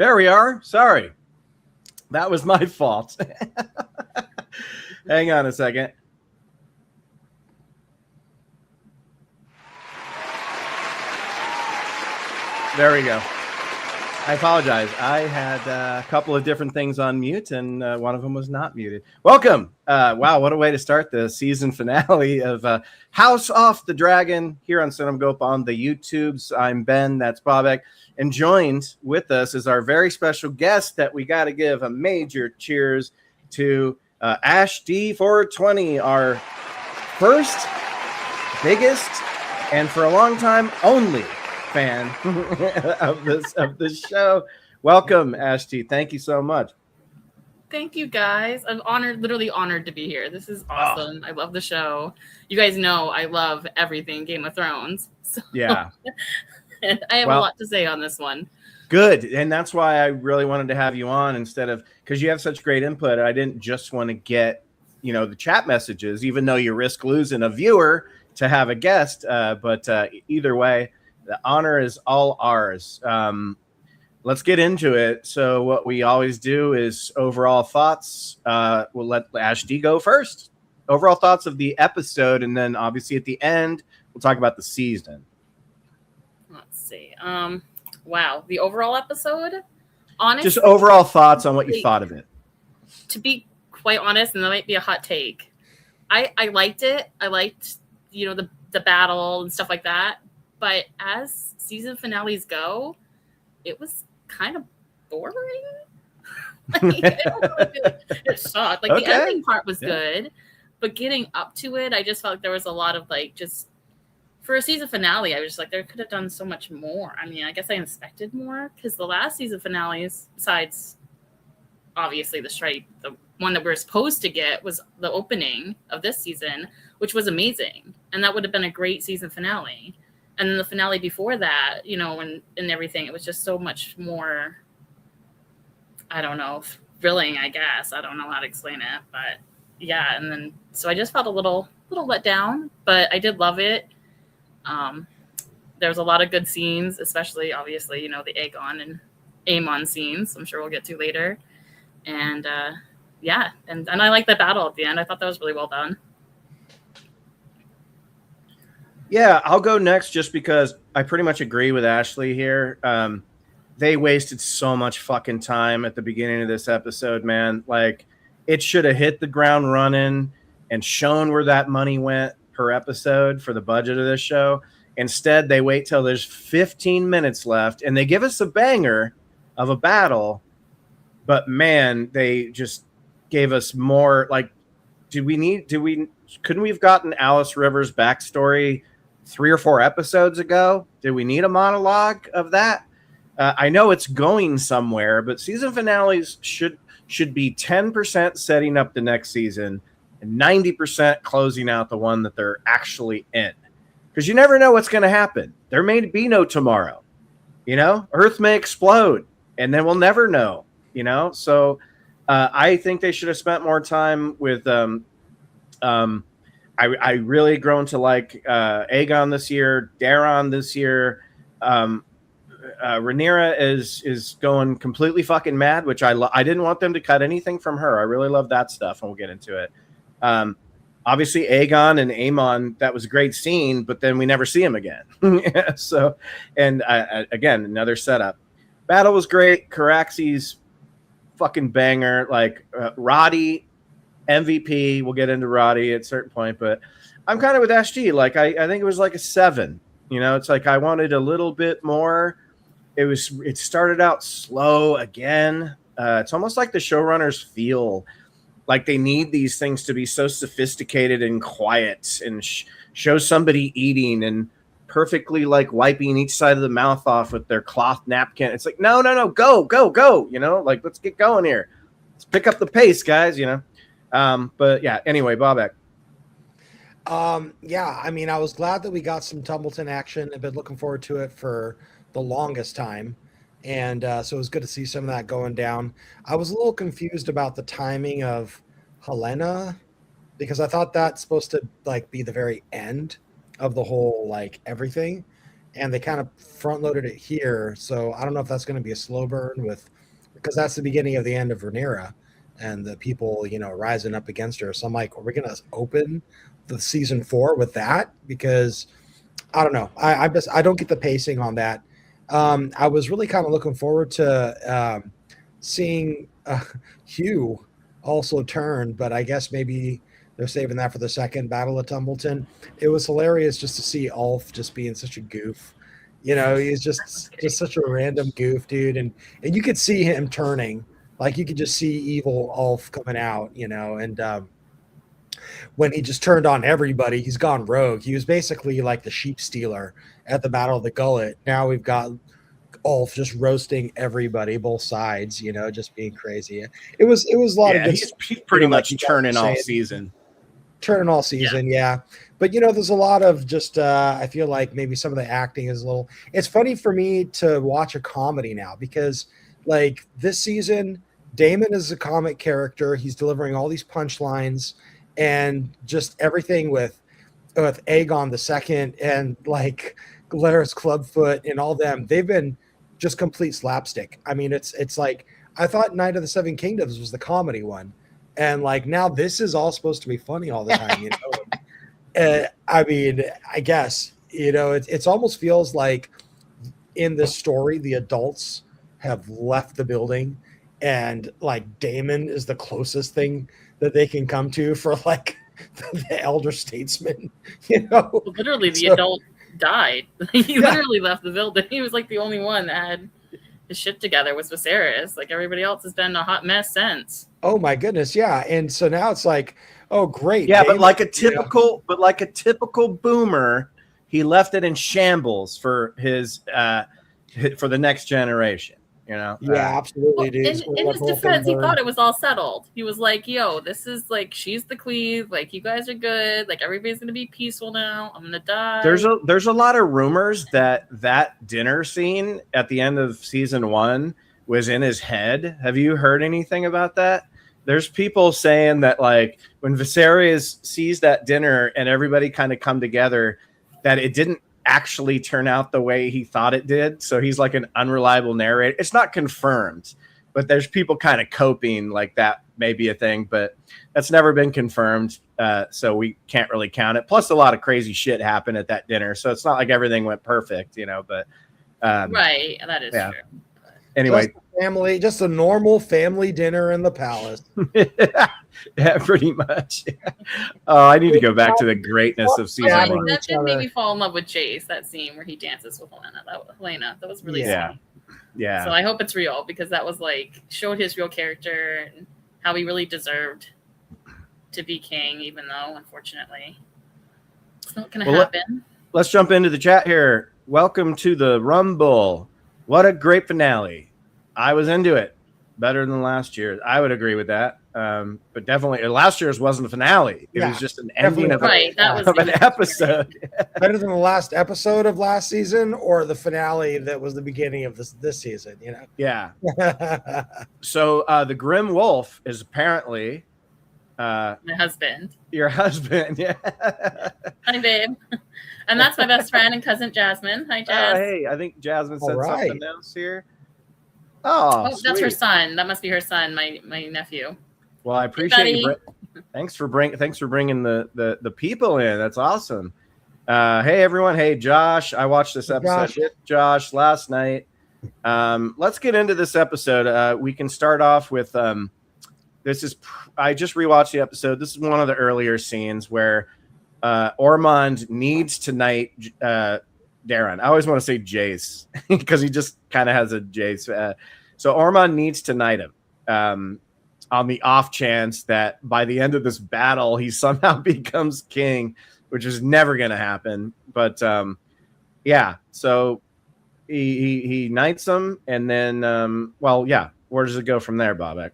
There we are. Sorry. That was my fault. Hang on a second. There we go. I apologize. I had a couple of different things on mute, and one of them was not muted. Welcome. Wow, what a way to start the season finale of House of the Dragon here on CinemaGope on the YouTubes. I'm Ben, that's Bobek, and joined with us is our very special guest that we got to give a major cheers to, Ash D420, our first, biggest, and for a long time only fan of this show. Welcome, Ash T. Thank you so much. Thank you, guys. I'm literally honored to be here. This is awesome. I love the show. You guys know I love everything Game of Thrones. So, yeah. And I have a lot to say on this one. Good. And that's why I really wanted to have you on instead of, because you have such great input. I didn't just want to get, the chat messages, even though you risk losing a viewer to have a guest. But either way, the honor is all ours. Let's get into it. So what we always do is overall thoughts. We'll let Ash D go first. Overall thoughts of the episode, and then obviously at the end, we'll talk about the season. Let's see. Wow, the overall episode? Honestly, just overall thoughts on what you thought of it. To be quite honest, and that might be a hot take, I liked it. I liked, the battle and stuff like that. But as season finales go, it was kind of boring. It sucked. The ending part was good, but getting up to it, I just felt like there was a lot of just for a season finale. I was just like, there could have done so much more. I mean, I guess I expected more because the last season finales, besides obviously the strike, the one that we're supposed to get was the opening of this season, which was amazing, and that would have been a great season finale. And then the finale before that, and everything, it was just so much more, I don't know, thrilling, I guess. I don't know how to explain it, but yeah. And then, so I just felt a little let down, but I did love it. There was a lot of good scenes, especially, obviously, the Aegon and Aemon scenes, I'm sure we'll get to later. And yeah, and I like the battle at the end. I thought that was really well done. Yeah, I'll go next just because I pretty much agree with Ashley here. They wasted so much fucking time at the beginning of this episode, man. It should have hit the ground running and shown where that money went per episode for the budget of this show. Instead, they wait till there's 15 minutes left and they give us a banger of a battle. But man, they just gave us more. Couldn't we have gotten Alice Rivers' backstory 3 or 4 episodes ago? Did we need a monologue of that? I know it's going somewhere, but season finales should be 10% setting up the next season and 90% closing out the one that they're actually in. Because you never know what's going to happen. There may be no tomorrow. Earth may explode, and then we'll never know. So I think they should have spent more time with I really grown to like Aegon this year, Daron this year. Rhaenyra is going completely fucking mad, which I didn't want them to cut anything from her. I really love that stuff, and we'll get into it. Obviously, Aegon and Aemon, that was a great scene, but then we never see him again. So, and again, another setup. Battle was great. Caraxes, fucking banger. Roddy, MVP. We'll get into Roddy at a certain point, but I'm kind of with Ash G. I think it was a 7. It's I wanted a little bit more. It started out slow again. It's almost like the showrunners feel like they need these things to be so sophisticated and quiet and show somebody eating and perfectly wiping each side of the mouth off with their cloth napkin. It's no, go. Let's get going here. Let's pick up the pace, guys. But yeah, anyway, Bobek. Yeah, I mean, I was glad that we got some Tumbleton action. I've been looking forward to it for the longest time. And so it was good to see some of that going down. I was a little confused about the timing of Helena because I thought that's supposed to be the very end of the whole everything. and they kind of front loaded it here. So I don't know if that's going to be a slow burn because that's the beginning of the end of Rhaenyra and the people, rising up against her. So I'm like, are we going to open the season 4 with that? Because I don't know. I don't get the pacing on that. I was really kind of looking forward to seeing Hugh also turn, but I guess maybe they're saving that for the second Battle of Tumbleton. It was hilarious just to see Ulf just being such a goof. He's just such a random goof, dude, and you could see him turning. Like you could just see evil Ulf coming out, and when he just turned on everybody, he's gone rogue. He was basically like the sheep stealer at the Battle of the Gullet. Now we've got Ulf just roasting everybody, both sides, just being crazy. It was a lot of good. He's pretty much turning all season. Turning all season, yeah. But there's a lot of just I feel like maybe some of the acting is a little. It's funny for me to watch a comedy now because like this season, Damon is a comic character. He's delivering all these punchlines and just everything with Aegon II and like Glarus Clubfoot and all them. They've been just complete slapstick. I mean, it's like I thought Night of the Seven Kingdoms was the comedy one, and like now this is all supposed to be funny all the time. I mean, I guess it's almost feels like in this story the adults have left the building, and like Damon is the closest thing that they can come to for like the elder statesman. Literally, the adult died. He literally left the building. He was like the only one that had his shit together was Viserys. Like everybody else has been a hot mess since. Oh my goodness, yeah. And so now it's like, oh great. Yeah, Damon, but like a typical boomer, he left it in shambles for his for the next generation. Yeah, absolutely, dude. In his defense, he thought it was all settled. He was like, yo, this is like, she's the queen. Like, you guys are good. Like, everybody's going to be peaceful now. I'm going to die. There's a lot of rumors that dinner scene at the end of season 1 was in his head. Have you heard anything about that? There's people saying that, like, when Viserys sees that dinner and everybody kind of come together, that it didn't actually turn out the way he thought it did. So he's like an unreliable narrator. It's not confirmed, but there's people kind of coping like that may be a thing, but that's never been confirmed. So we can't really count it. Plus a lot of crazy shit happened at that dinner. So it's not like everything went perfect, but right. That is true. Anyway, just a normal family dinner in the palace. Yeah, pretty much. Oh, I need to go back to the greatness of season 1. That did make me fall in love with Chase, that scene where he dances with Helena. That was really sweet. Yeah. So I hope it's real because that was like showed his real character and how he really deserved to be king, even though unfortunately it's not going to happen. Let's jump into the chat here. Welcome to the Rumble. What a great finale. I was into it. Better than last year. I would agree with that. But definitely last year's wasn't a finale. It was just an ending of an episode. Better than the last episode of last season or the finale that was the beginning of this season, Yeah. So the Grim Wolf is apparently my husband. Your husband, yeah. Hi, babe. And that's my best friend and cousin Jasmine. Hi, Jazz. Hey, I think Jasmine said something else here. Oh, that's her son. That must be her son, my nephew. Well, I appreciate you. Thanks for bringing the people in. That's awesome. Hey everyone. Hey Josh. I watched this episode with Josh last night. Let's get into this episode. We can start off with I just rewatched the episode. This is one of the earlier scenes where Ormond needs to knight Darren. I always want to say Jace because he just kind of has a Jace. So Ormond needs to knight him on the off chance that by the end of this battle, he somehow becomes king, which is never going to happen. But so he knights him. And then, where does it go from there, Bobek?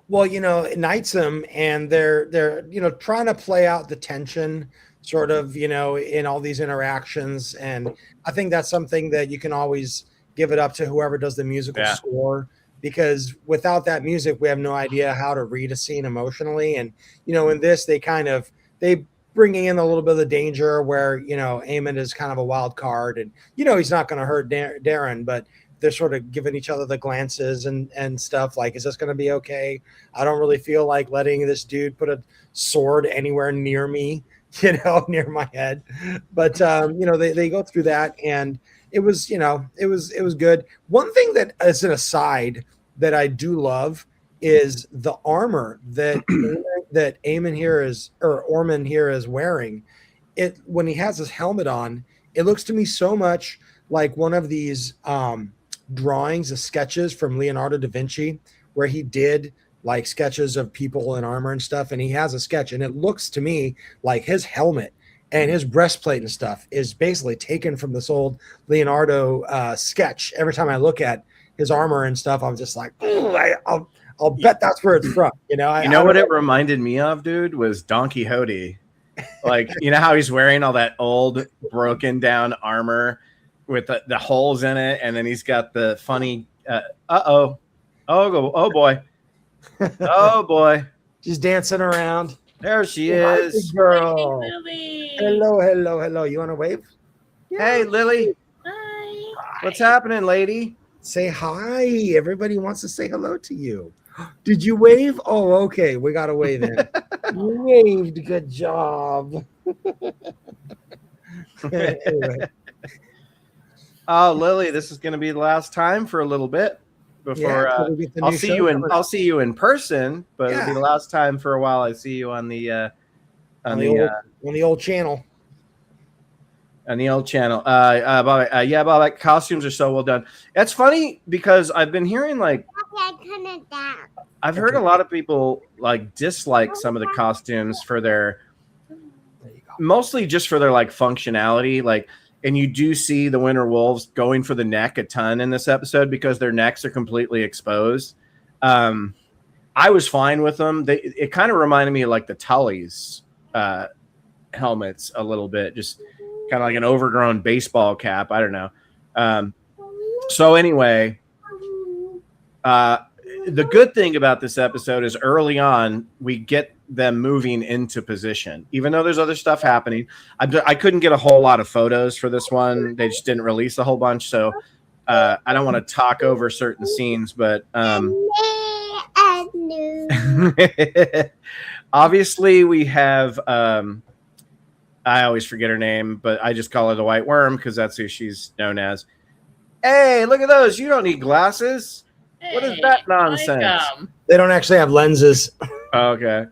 Well, it knights him and they're trying to play out the tension sort of, in all these interactions. And I think that's something that you can always give it up to whoever does the musical score, because without that music, we have no idea how to read a scene emotionally. And, in this, they bringing in a little bit of the danger where, Aemon is kind of a wild card and, he's not going to hurt Darren, but they're sort of giving each other the glances and stuff like, is this going to be okay? I don't really feel like letting this dude put a sword anywhere near me, near my head. But, they go through that and it was good. One thing that as an aside that I do love is the armor that Aemon here or Ormond here is wearing. It when he has his helmet on, it looks to me so much like one of these drawings of sketches from Leonardo da Vinci, where he did like sketches of people in armor and stuff, and he has a sketch, and it looks to me like his helmet and his breastplate and stuff is basically taken from this old Leonardo sketch. Every time I look at his armor and stuff, I'm just like, I'll bet that's where it's from. What it reminded me of, dude, was Don Quixote. Like, how he's wearing all that old broken down armor with the holes in it, and then he's got the funny oh boy, oh boy, she's dancing around. There she is, girl. Lily. Hello. You want to wave? Hey, Lily. Hi. What's happening, lady? Say hi. Everybody wants to say hello to you. Did you wave? Oh, okay. We got to wave in. You waved. Good job. Anyway. Oh, Lily, this is going to be the last time for a little bit before I'll see you in person, but it'll be the last time for a while. I see you on the old channel. On the old channel. Bob, costumes are so well done. It's funny because I've been hearing I've heard a lot of people dislike some of the costumes for their, mostly just for their functionality, and you do see the Winter Wolves going for the neck a ton in this episode because their necks are completely exposed. I was fine with them. It kind of reminded me of the Tully's helmets a little bit, just kind of like an overgrown baseball cap. I don't know. So anyway, the good thing about this episode is early on we get them moving into position, even though there's other stuff happening. I couldn't get a whole lot of photos for this one. They just didn't release a whole bunch. So I don't want to talk over certain scenes, but obviously we have, I always forget her name, but I just call her the White Worm because that's who she's known as. Hey, look at those. You don't need glasses. Hey, what is that nonsense? They don't actually have lenses. Okay.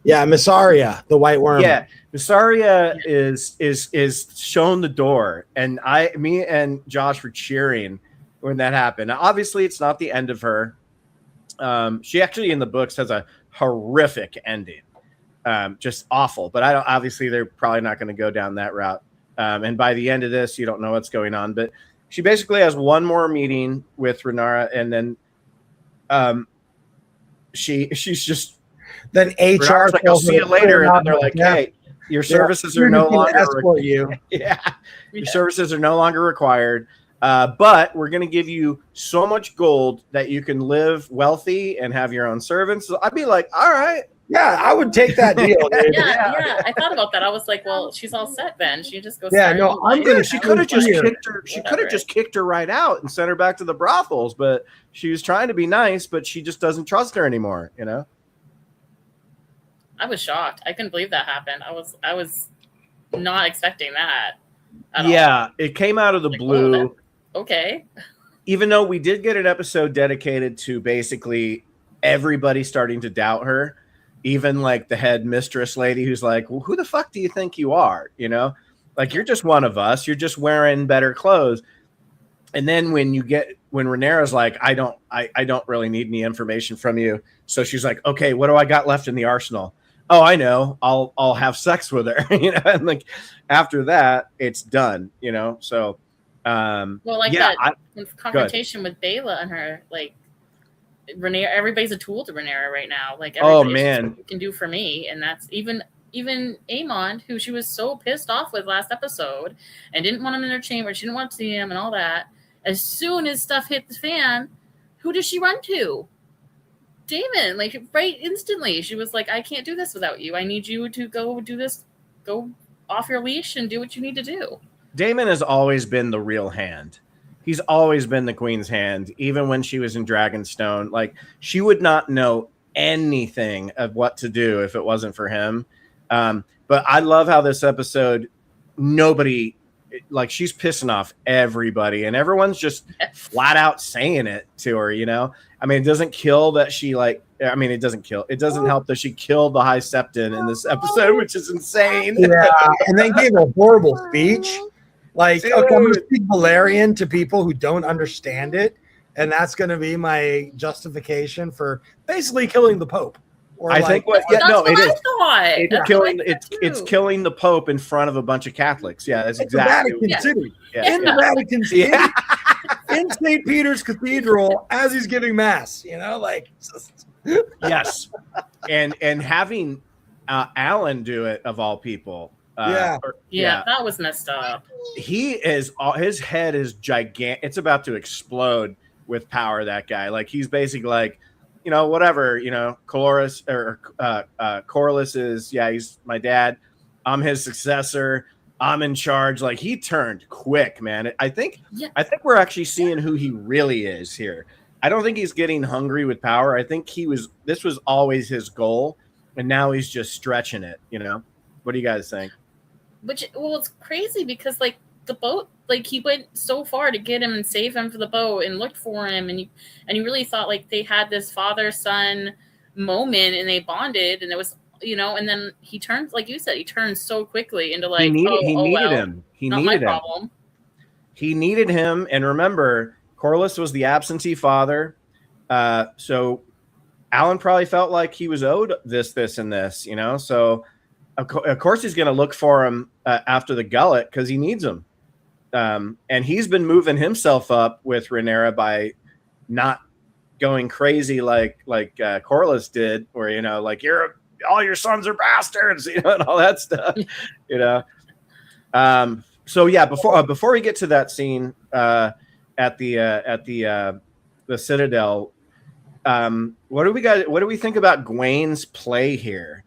Yeah, Missaria, the White Worm. Yeah, Missaria is shown the door, and me and Josh were cheering when that happened. Now, obviously, it's not the end of her. She actually in the books has a horrific ending, just awful. But obviously they're probably not going to go down that route. And by the end of this, you don't know what's going on. But she basically has one more meeting with Rhaenyra, and then she's just then HR like, I'll see you later, and then they're like, hey, your services are no longer required. Your services are no longer required. But we're going to give you so much gold that you can live wealthy and have your own servants. So I'd be like, all right. Yeah, I would take that deal. Dude. Yeah. I thought about that. I was like, well, she's all set then. She just goes. Yeah, no, I'm gonna. She could have just kicked her. She could have just kicked her right out and sent her back to the brothels. But she was trying to be nice, but she just doesn't trust her anymore. I was shocked. I couldn't believe that happened. I was not expecting that. Yeah, it came out of the blue. Okay. Even though we did get an episode dedicated to basically everybody starting to doubt her, even the head mistress lady who's like, well, who the fuck do you think you are? You're just one of us. You're just wearing better clothes. And then when Rhaenyra's like, I don't really need any information from you. So she's like, okay, what do I got left in the arsenal? Oh, I know. I'll have sex with her. And after that, it's done. So. That confrontation with Baela and her, Rhaenyra, everybody's a tool to Rhaenyra right now. Oh man, you can do for me, and that's even Aemon, who she was so pissed off with last episode and didn't want him in her chamber. She didn't want to see him and all that. As soon as stuff hit the fan, who does she run to? Damon, like right instantly. She was like, I can't do this without you. I need you to go do this, go off your leash and do what you need to do. Damon has always been the real hand. He's always been the queen's hand, even when she was in Dragonstone. Like, she would not know anything of what to do if it wasn't for him. But I love how this episode, nobody, like, she's pissing off everybody, and everyone's just flat out saying it to her, you know? I mean, it doesn't kill that she, like, I mean, it doesn't help that she killed the High Septon in this episode, which is insane. Yeah, and then gave a horrible speech. Like, Dude. okay, I'm going to speak Valerian to people who don't understand it, and that's going to be my justification for basically killing the Pope. Or I like, think what, yeah, That's no, what it I is. thought. It's That's killing. what I thought, It's too. killing the Pope in front of a bunch of Catholics. Yeah, that's the exactly. Vatican Yeah. City. Yeah, In yeah. the Vatican City. Yeah. In St. Peter's Cathedral as he's giving mass, you know, like just, Yes, and having Alan do it of all people. Yeah. Yeah, that was messed up. He is. His head is gigantic. It's about to explode with power. That guy, like, he's basically like, you know, whatever. You know, Corlys is. Yeah, he's my dad. I'm his successor. I'm in charge. Like, he turned quick, man. I think we're actually seeing who he really is here. I don't think he's getting hungry with power. I think this was always his goal, and now he's just stretching it, you know? What do you guys think? It's crazy because, like, the boat, like, he went so far to get him and save him for the boat and looked for him, and you really thought, like, they had this father-son moment and they bonded, and it was, you know, and then he turns, like you said, he turns so quickly into, like, He needed well, him. He not needed my him. problem. He needed him, and remember, Corlys was the absentee father, so Alan probably felt like he was owed this, and this, you know. So of course he's going to look for him after the gullet because he needs him, and he's been moving himself up with Rhaenyra by not going crazy like Corlys did, where, you know, like, all your sons are bastards, you know, and all that stuff, you know. So yeah, before we get to that scene at the Citadel, what do we think about Gwain's play here?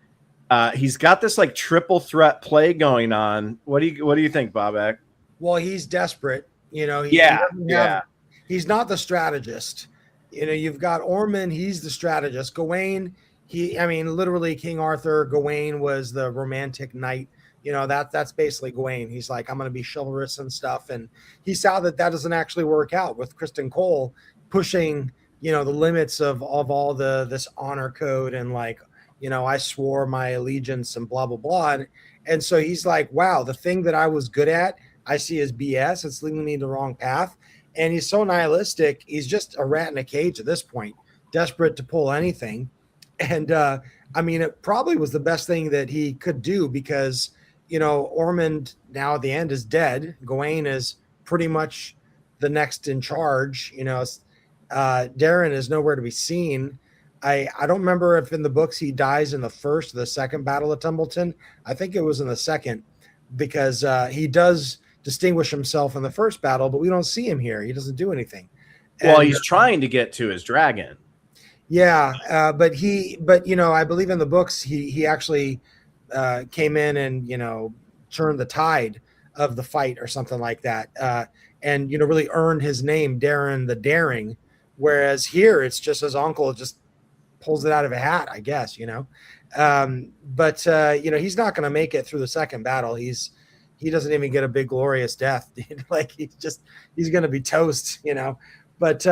He's got this, like, triple threat play going on. What do you think, Bobak? well, he's desperate, you know. He's not the strategist. You know, you've got Ormond, he's the strategist. Gawain, literally King Arthur, Gawain was the romantic knight. You know, that's basically Gawain. He's like, I'm going to be chivalrous and stuff. And he saw that doesn't actually work out with Kristen Cole pushing, you know, the limits of all this honor code and, like, you know, I swore my allegiance and blah, blah, blah. And so he's like, wow, the thing that I was good at, I see as BS. It's leading me the wrong path. And he's so nihilistic. He's just a rat in a cage at this point, desperate to pull anything. And it probably was the best thing that he could do because, you know, Ormond now at the end is dead. Gawain is pretty much the next in charge. You know, Darren is nowhere to be seen. I don't remember if in the books he dies in the first or the second Battle of Tumbleton. I think it was in the second because he does distinguish himself in the first battle, but we don't see him here. He doesn't do anything. Well, And, he's trying to get to his dragon. yeah, but you know, I believe in the books he actually came in and, you know, turned the tide of the fight or something like that, and, you know, really earned his name, Darren the Daring. Whereas here, it's just his uncle just pulls it out of a hat, I guess, you know. But you know, he's not going to make it through the second battle. He doesn't even get a big glorious death. Like, he's going to be toast, you know. But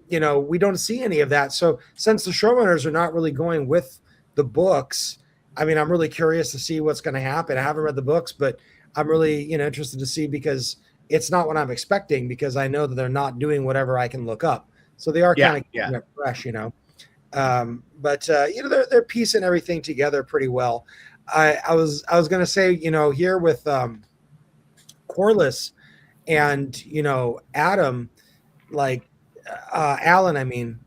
you know, we don't see any of that. So since the showrunners are not really going with the books, I mean, I'm really curious to see what's going to happen. I haven't read the books, but I'm really, you know, interested to see because it's not what I'm expecting because I know that they're not doing whatever I can look up. So they are kind of keeping it fresh, you know. But you know, they're piecing everything together pretty well. I was going to say, you know, here with Corlys and, you know, Adam, like Alan,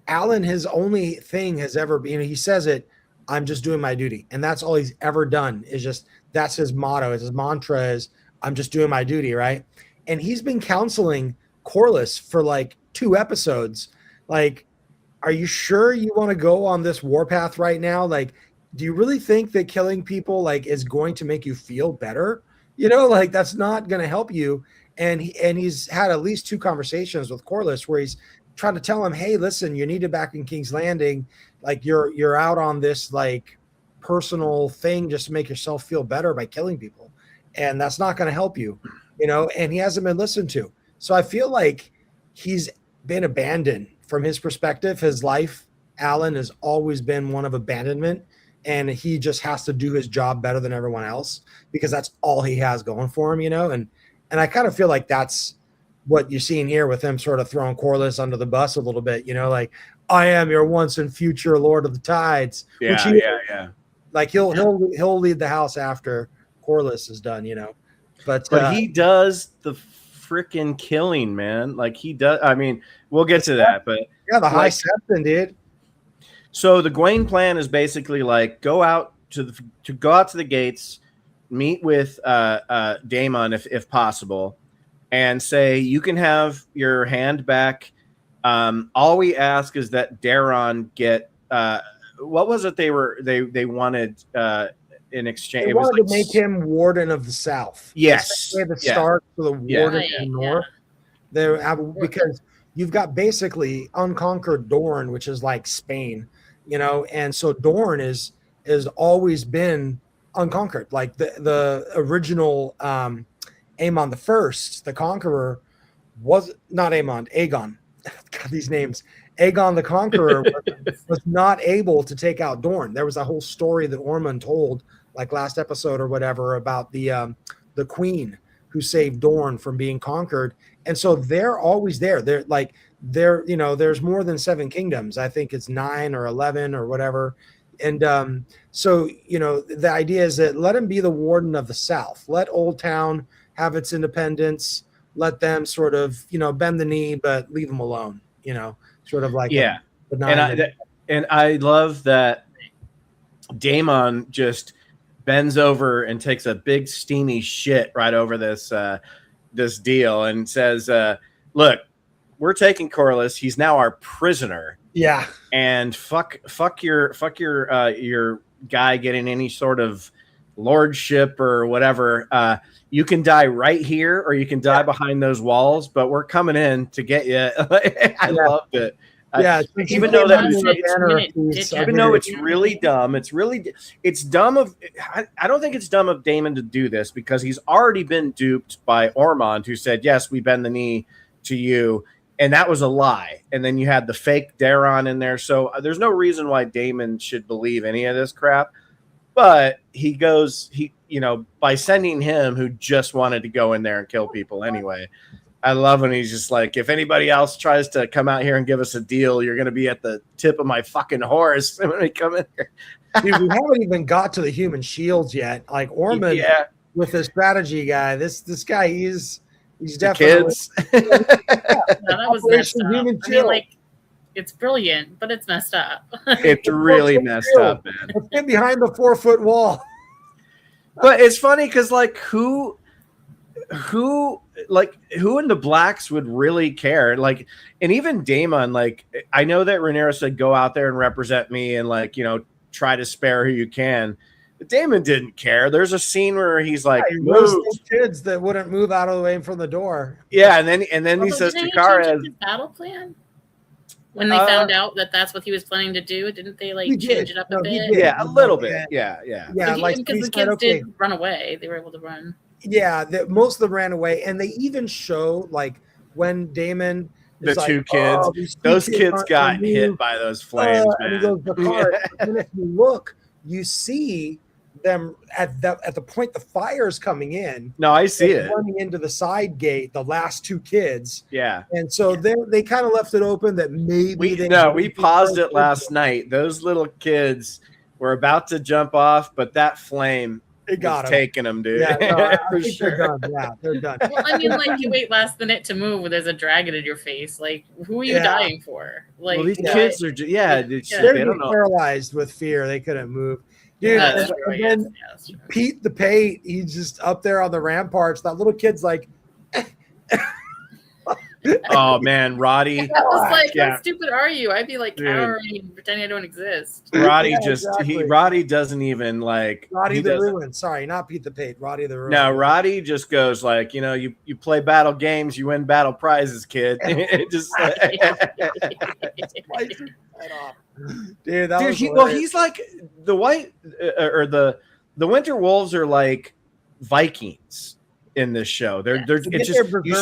Alan, his only thing has ever been, you know, he says it, I'm just doing my duty. And that's all he's ever done is just, that's his motto, his mantra is, I'm just doing my duty, right? And he's been counseling Corlys for like 2 episodes. Like, are you sure you want to go on this warpath right now? Like, do you really think that killing people like is going to make you feel better? You know, like that's not going to help you. And he's had at least 2 conversations with Corlys where he's trying to tell him, hey, listen, you need to back in King's Landing. Like you're out on this like personal thing just to make yourself feel better by killing people. And that's not going to help you, you know, and he hasn't been listened to. So I feel like he's been abandoned from his perspective. His life, Alan, has always been one of abandonment, and he just has to do his job better than everyone else because that's all he has going for him, you know? And I kind of feel like that's what you're seeing here with him sort of throwing Corlys under the bus a little bit, you know, like I am your once and future Lord of the Tides. Yeah. Like he'll lead the house after Corlys is done, you know. But he does the freaking killing, man. Like he does. I mean, we'll get to that, but yeah, the High Septon, dude. So the Gawain plan is basically like go out to the gates, meet with Daemon if possible, and say you can have your hand back. All we ask is that Daeron get what was it they wanted in exchange? They wanted to make him Warden of the South. Yes, the Stark for the Warden of the North. Yeah. Because you've got basically unconquered Dorne, which is like Spain, you know, and so Dorne is always been unconquered. Like the original Aemon the First, the Conqueror, was not Aegon. God, these names. Aegon the Conqueror was not able to take out Dorne. There was a whole story that Ormond told, like last episode or whatever, about the queen who saved Dorne from being conquered. And so they're always there. You know, there's more than 7 kingdoms. I think it's 9 or 11 or whatever. And so, you know, the idea is that let him be the Warden of the South. Let Old Town have its independence. Let them sort of, you know, bend the knee, but leave them alone, you know. Sort of like and I love that Daemon just bends over and takes a big steamy shit right over this this deal and says, "Look, we're taking Corlys. He's now our prisoner. Yeah, and fuck your guy getting any sort of lordship or whatever. You can die right here, or you can die behind those walls. But we're coming in to get you." I loved it. Even though it's really dumb, it's dumb of. I don't think it's dumb of Daemon to do this because he's already been duped by Ormond, who said, "Yes, we bend the knee to you," and that was a lie. And then you had the fake Daeron in there, so there's no reason why Daemon should believe any of this crap. But he by sending him, who just wanted to go in there and kill people anyway. I love when he's just like, if anybody else tries to come out here and give us a deal, you're going to be at the tip of my fucking horse when we come in here. Dude, we haven't even got to the human shields yet. Like Ormond with the strategy guy, this guy, he's definitely kids. That was messed up. I mean, like, it's brilliant, but it's messed up. It's really messed up, man. Let's get behind the 4-foot wall. But it's funny because, like, who in the blacks would really care? Like, and even Daemon, like, I know that Rhaenyra said, go out there and represent me and, like, you know, try to spare who you can. But Daemon didn't care. There's a scene where he's like, those kids that wouldn't move out of the way from the door. Yeah, and then he says to Kara, his battle plan? When they found out that that's what he was planning to do, didn't they change it up a bit? Yeah, a little bit. Yeah. Like, because the kids did run away. They were able to run. Yeah, most of them ran away, and they even show like when Daemon, the 2 kids, those kids got hit by those flames, man. And he goes, and if you look, you see them at the point the fire's coming in. No, I see it running into the side gate. The last 2 kids. Yeah, and so they kind of left it open that maybe we paused it last night. Those little kids were about to jump off, but that flame. It got taking them, dude. Yeah, no, for sure. They're done. Yeah, they're done. Well, I mean, like, you wait last minute to move when there's a dragon in your face. Like, who are you dying for? Like, well, these kids are they're they don't know. Paralyzed with fear. They couldn't move. Dude, and then Pete the Pate, he's just up there on the ramparts. That little kid's like, Oh man, Roddy. I was like, Yeah. how stupid are you? I'd be like Dude. cowering, pretending I don't exist. Roddy Yeah, just exactly. Roddy doesn't even like Roddy he the doesn't- Ruin. Sorry, not Pete the Pate. Roddy the Ruin. No, Roddy just goes like, you play battle games, you win battle prizes, kid. It just Dude, that was he's like the white or the Winter Wolves are like Vikings in this show. They're it's just you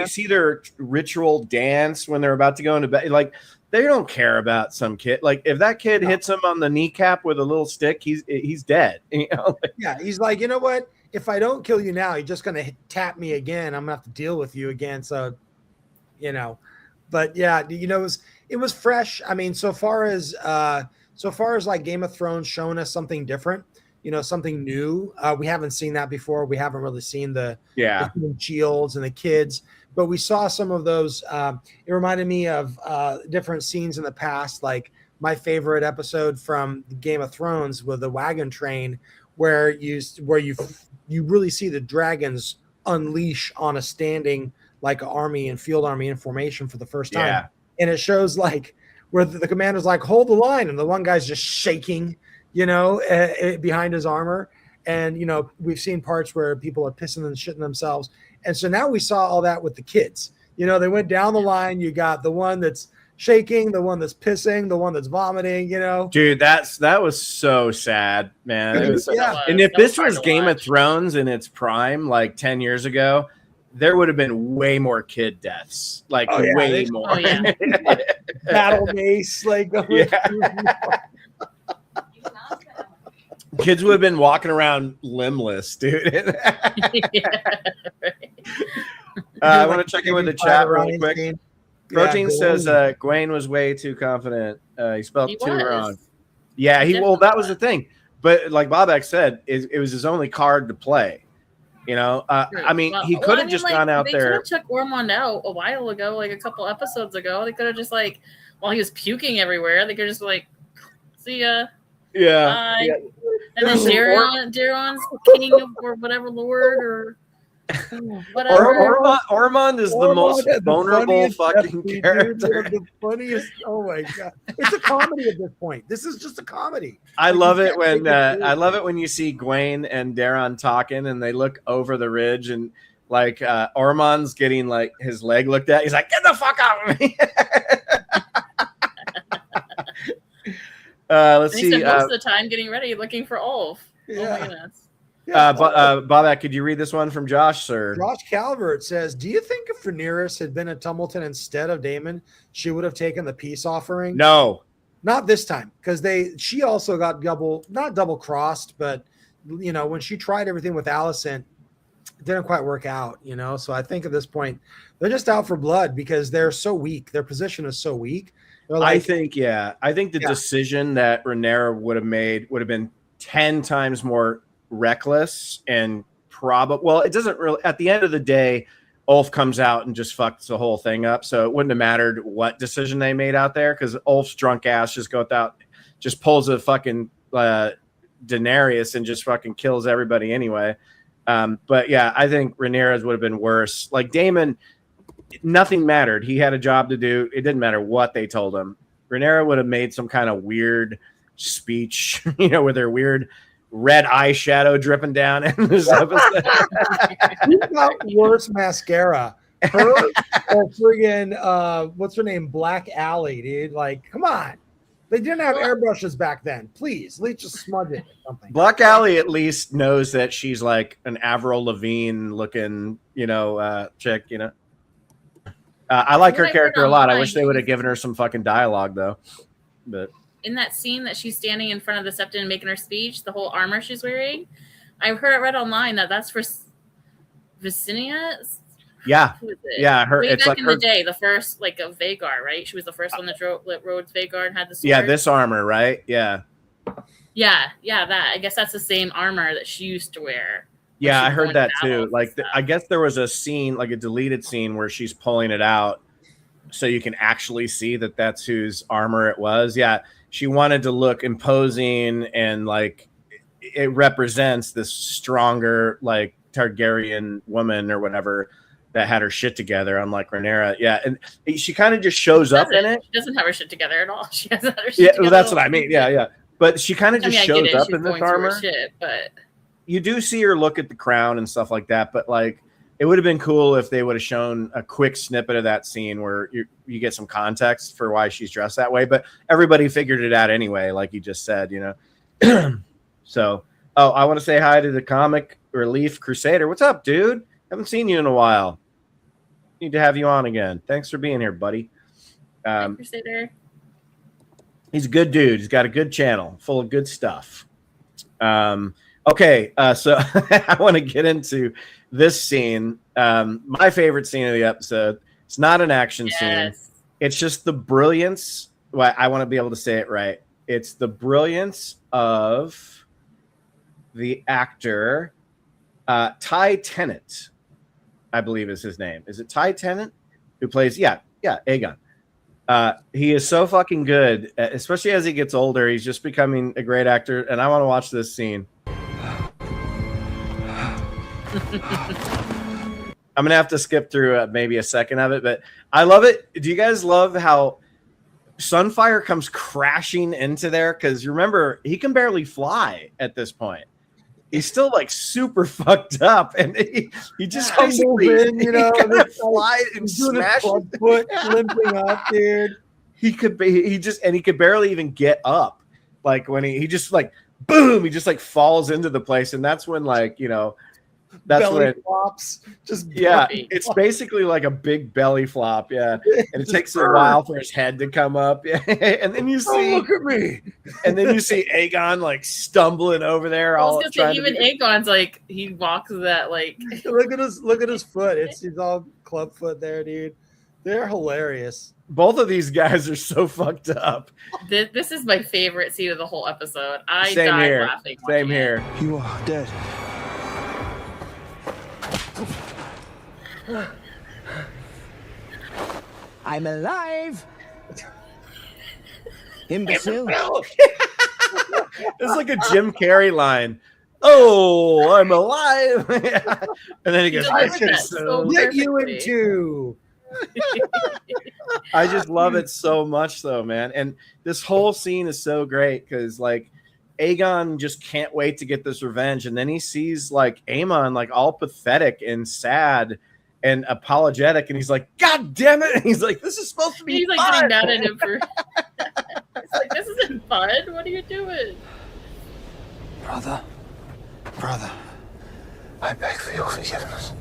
see their ritual dance when they're about to go into bed. Like they don't care about some kid. Like if that kid hits him on the kneecap with a little stick, he's dead. Yeah, he's like, you know what? If I don't kill you now, you're just gonna tap me again. I'm gonna have to deal with you again. So, but yeah, it was fresh. I mean, so far as like Game of Thrones showing us something different, something new. We haven't seen that before. We haven't really seen the shields and the kids, but we saw some of those. It reminded me of different scenes in the past, like my favorite episode from Game of Thrones with the wagon train, where you really see the dragons unleash on a standing like army and field army in formation for the first time. Yeah. And it shows like where the commander's like, hold the line. And the one guy's just shaking, behind his armor. And, we've seen parts where people are pissing and shitting themselves. And so now we saw all that with the kids. They went down the line. You got the one that's shaking, the one that's pissing, the one that's vomiting, Dude, that was so sad, man. It was, Yeah. And if this was to Game of watch. Thrones in its prime, like 10 years ago, there would have been way more kid deaths. Like way more. Oh, yeah. battle mace, like Kids would have been walking around limbless, dude. I want to check in with the chat real quick. Protein says Gwaine was way too confident. He spelled He too was. wrong. Yeah, that was the thing. But like Bobak said, it was his only card to play. I mean, he could have just gone out there. They could have took Ormond out a while ago, like a couple episodes ago. They could have just like, while he was puking everywhere, they could just like, see ya. Yeah. Bye. And then Daeron's king or whatever lord or whatever. Ormond is the most vulnerable fucking character. The funniest. Oh my god! It's a comedy at this point. This is just a comedy. I love it when you see Gwaine and Daeron talking and they look over the ridge and like Ormond's getting like his leg looked at. He's like, "Get the fuck out of me!" Let's see. Most of the time, getting ready, looking for Ulf. Yeah. Oh my goodness. Bobak, could you read this one from Josh, sir? Josh Calvert says, "Do you think if Rhaenyra had been a Tumbleton instead of Daemon, she would have taken the peace offering?" No, not this time, because she also got not double crossed, but when she tried everything with Alicent, it didn't quite work out. So I think at this point they're just out for blood because they're so weak. Their position is so weak. I think the decision that Rhaenyra would have made would have been 10 times more reckless and it doesn't really, at the end of the day, Ulf comes out and just fucks the whole thing up. So it wouldn't have mattered what decision they made out there because Ulf's drunk ass just pulls a fucking Daenerys and just fucking kills everybody anyway. But yeah, I think Rhaenyra's would have been worse. Like Daemon, nothing mattered. He had a job to do. It didn't matter what they told him. Rhaenyra would have made some kind of weird speech, with her weird red eyeshadow dripping down in this episode. Who got worse mascara? Her or friggin' what's her name? Black Alley, dude. Like, come on. They didn't have airbrushes back then. Please, at least just smudge it or something. Black Alley at least knows that she's like an Avril Lavigne looking, chick, I like her character a lot. I wish they would have given her some fucking dialogue though. But in that scene that she's standing in front of the Septon and making her speech, the whole armor she's wearing, I read online that's for Visenya. Yeah, who is it? Yeah, her. Way It's back like in her. the day, the first of Vhagar, right? She was the first one that rode Vhagar and had the sword. Yeah, this armor, right? Yeah. Yeah, that. I guess that's the same armor that she used to wear. Yeah, I she's heard going that to too. battles Like, and stuff. I guess there was a scene, like a deleted scene, where she's pulling it out, so you can actually see that that's whose armor it was. Yeah, she wanted to look imposing and like it represents this stronger, like Targaryen woman or whatever. that had her shit together, unlike Rhaenyra. Yeah, and she kind of just shows up in it. She doesn't have her shit together at all. She hasn't her shit yeah, together. Well, that's what I mean. Yeah. But she kind of just shows up She's in this going through armor. her shit, but you do see her look at the crown and stuff like that, but like it would have been cool if they would have shown a quick snippet of that scene where you get some context for why she's dressed that way. But everybody figured it out anyway, like you just said, you know. So, I want to say hi to the Comic Relief Crusader. What's up, dude? Haven't seen you in a while. Need to have you on again. Thanks for being here, buddy. Crusader. He's a good dude. He's got a good channel full of good stuff. Okay, so I want to get into this scene. My favorite scene of the episode. It's not an action scene. It's just the brilliance. Well, I want to be able to say it right. It's the brilliance of the actor Ty Tennant, I believe is his name. Is it Ty Tennant? Who plays, Aegon. He is so fucking good, especially as he gets older. He's just becoming a great actor, and I want to watch this scene. I'm gonna have to skip through maybe a second of it, but I love it. Do you guys love how Sunfire comes crashing into there? Because remember, he can barely fly at this point. He's still like super fucked up, and he just basically in, you know, slide and smash foot limping up, dude. He could barely even get up. Like when he just like boom, he just like falls into the place, and that's when like, you know, that's belly when flops. Just it's basically like a big belly flop, and it takes a while for his head to come up, and then you see, look at me, and then you see Aegon like stumbling over there. Even Aegon's like he walks that like. look at his foot. He's all club foot there, dude. They're hilarious. Both of these guys are so fucked up. This is my favorite scene of the whole episode. I Same died here. laughing. Same here. You are dead. I'm alive. Imbecile. It's like a Jim Carrey line. Oh, I'm alive. And then he goes, I should get you into. I just love it so much though, man. And this whole scene is so great because like Aegon just can't wait to get this revenge. And then he sees like Aemon like all pathetic and sad and apologetic, and he's like, God damn it. And he's like, this is supposed to be he's fun. Like getting mad at him for he's like, this isn't fun. What are you doing? Brother, I beg for your forgiveness.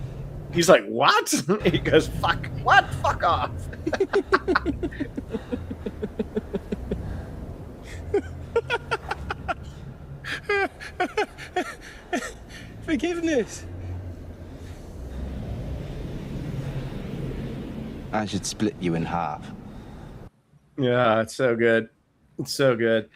He's like, what? He goes, fuck, what? Fuck off. Forgiveness. I should split you in half. Yeah, it's so good. It's so good.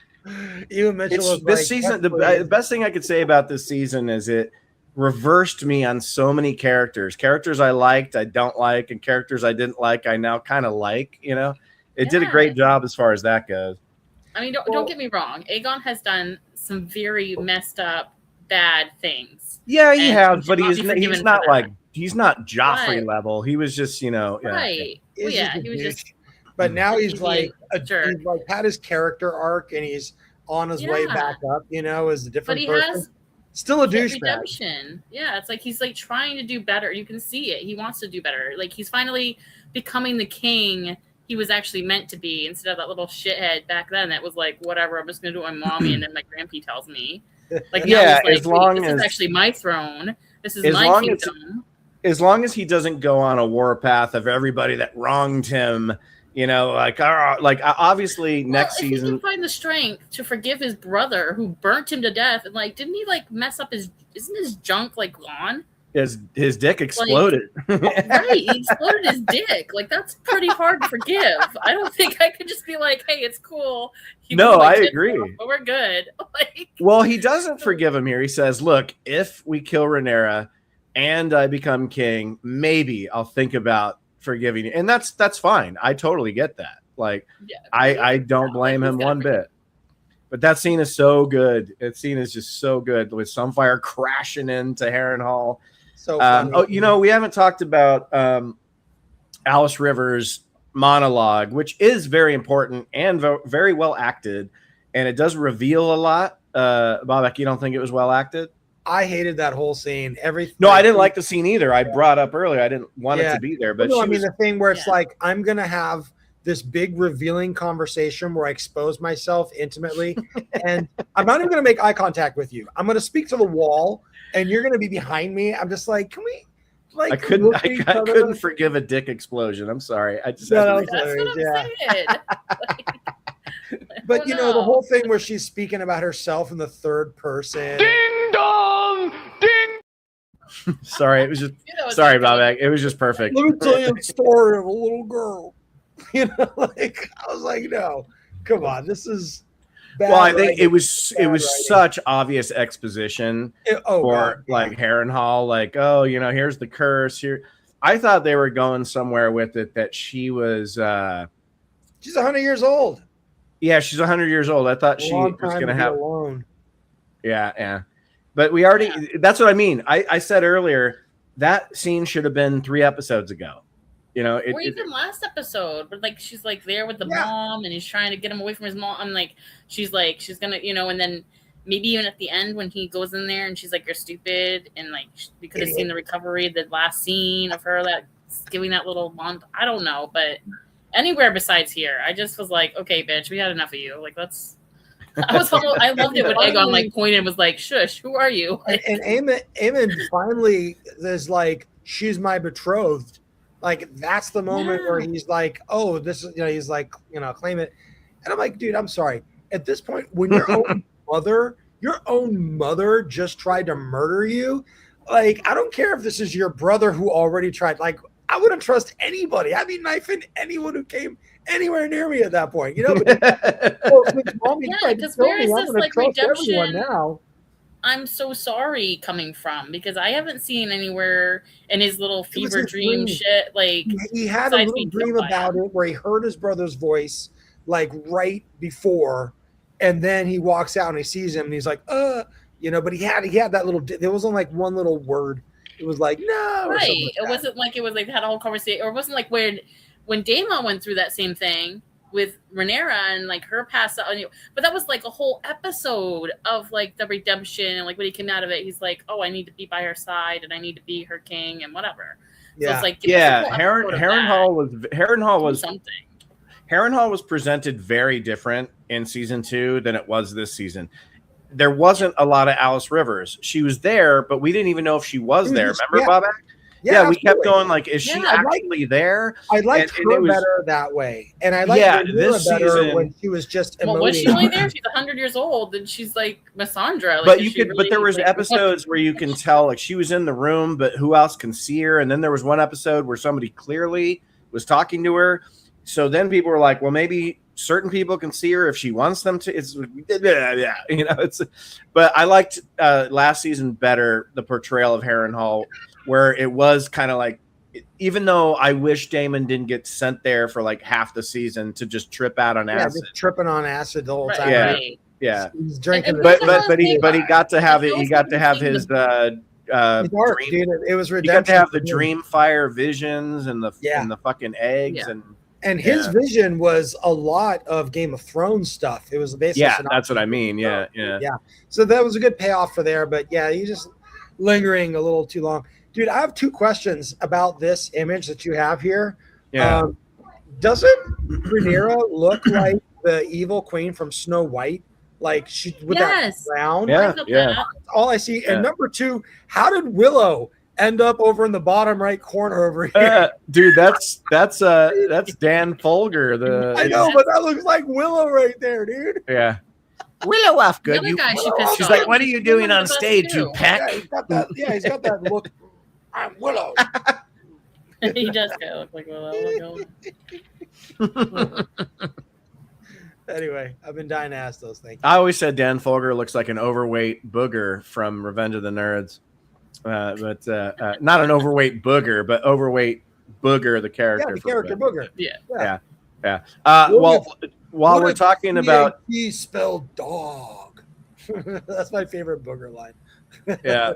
Even Mitchell was this like, season, the best thing I could say about this season is it reversed me on so many characters I liked, I don't like, and characters I didn't like, I now kind of like. You know, it did a great job as far as that goes. I mean, don't get me wrong. Aegon has done some very messed up, bad things. Yeah, he has, but he's not Joffrey right. level. He was just, you know, right. Well, yeah, he was just. But now he's like jerk. He's like had his character arc, and he's on his way back up. You know, as a different person. Has still a douchebag. Redemption. Yeah, it's like he's like trying to do better. You can see it. He wants to do better. Like he's finally becoming the king he was actually meant to be, instead of that little shithead back then that was like, whatever, I'm just gonna do what my mommy and then my grandpa tells me. Like yeah, like, as long this as is actually my throne. This is my kingdom. As long as he doesn't go on a warpath of everybody that wronged him, you know, like obviously next season. He can find the strength to forgive his brother who burnt him to death, and like, didn't he like mess up isn't his junk like gone? His dick exploded. Like, right, he exploded his dick. Like that's pretty hard to forgive. I don't think I could just be like, "Hey, it's cool." No, I agree. Off, but we're good. Like, well, he doesn't forgive him here. He says, "Look, if we kill Rhaenyra and I become king, maybe I'll think about forgiving you." And that's fine. I totally get that. Like, yeah, I don't blame him one bit. But that scene is so good. That scene is just so good with Sunfire crashing into Harrenhal. So funny. We haven't talked about Alice Rivers' monologue, which is very important and very well acted, and it does reveal a lot. Bobak, you don't think it was well acted? I hated that whole scene. No, I didn't like the scene either. I brought up earlier I didn't want it to be there, but the thing where it's like I'm gonna have this big revealing conversation where I expose myself intimately, and I'm not even gonna make eye contact with you. I'm gonna speak to the wall, and you're gonna be behind me. I'm just like, can we? Like, I couldn't forgive a dick explosion. I'm sorry. I just that's what I'm saying. But the whole thing where she's speaking about herself in the third person. Ding dong, ding. Sorry, it was just sorry, Bobak. It was just perfect. Let me tell you a story of a little girl. I was like, no, come on, this is bad. Well, I think it was such obvious exposition for Harrenhal, like, oh, here's the curse here. I thought they were going somewhere with it that she was she's 100 years old. Yeah, she's 100 years old. I thought she was going to have alone. Yeah. But we already that's what I mean. I said earlier that scene should have been 3 episodes ago. Or even last episode, but like she's like there with the mom, and he's trying to get him away from his mom. I'm like, she's gonna, and then maybe even at the end when he goes in there and she's like, "You're stupid," and like we could have seen the recovery, the last scene of her that giving that little month. I don't know, but anywhere besides here, I just was like, okay, bitch, we had enough of you. Like I loved it when Aegon like pointed and was like, "Shush, who are you?" And Aemon finally is like, "She's my betrothed." Like that's the moment where he's like, "Oh, this is," he's like, claim it. And I'm like, dude, I'm sorry. At this point, when your own mother just tried to murder you, like I don't care if this is your brother who already tried. Like I wouldn't trust anybody. I'd be knifing anyone who came anywhere near me at that point. Because where is this like redemption now? I'm so sorry coming from, because I haven't seen anywhere in his little fever dream shit. Like he had a little dream about it where he heard his brother's voice like right before, and then he walks out and he sees him and he's like, but he had that little. There wasn't like one little word. It was like no, right. It wasn't like it was like they had a whole conversation, or it wasn't like when Daemon went through that same thing with Rhaenyra and like her pass out, but that was like a whole episode of like the redemption, and like when he came out of it, he's like, "Oh, I need to be by her side and I need to be her king and whatever." So it's like Harrenhal was something. Harrenhal was presented very different in season 2 than it was this season. There wasn't a lot of Alice Rivers. She was there, but we didn't even know if she was there. Remember, Bobak? Yeah, we kept going like, is she actually there? I liked her better that way. And I liked her better when she was just emoting. Well, was she only there? She's 100 years old, and she's like Missandra. Like, but there was episodes where you can tell like she was in the room, but who else can see her? And then there was one episode where somebody clearly was talking to her. So then people were like, well, maybe certain people can see her if she wants them to. But I liked last season better, the portrayal of Harrenhal, where it was kind of like, even though I wish Daemon didn't get sent there for like half the season to just trip out on acid. Just tripping on acid the whole time. Yeah. He's drinking. But he got to have it. He got to have his dream. It was redemption. He got to have the dream fire visions and the fucking eggs and his vision was a lot of Game of Thrones stuff. It was basically that's what I mean. Yeah. So that was a good payoff for there. But you just lingering a little too long. Dude, I have 2 questions about this image that you have here. Yeah. Doesn't Rhaenyra look like the evil queen from Snow White? Like she with that crown? Yeah. That's all I see. And number 2, how did Willow end up over in the bottom right corner over here? Dude, that's Dan Folger. I know, but that looks like Willow right there, dude. Yeah. Willow Afgood. She's like, what are you doing on stage, you peck? Yeah, he's got that look. I'm Willow. He does kind of look like Willow. Anyway, I've been dying to ask those things. I always said Dan Folger looks like an overweight booger from Revenge of the Nerds. But not an overweight booger, but overweight Booger, the character. Yeah, the character Booger. Yeah. While we're talking about, he spelled dog. That's my favorite Booger line. yeah,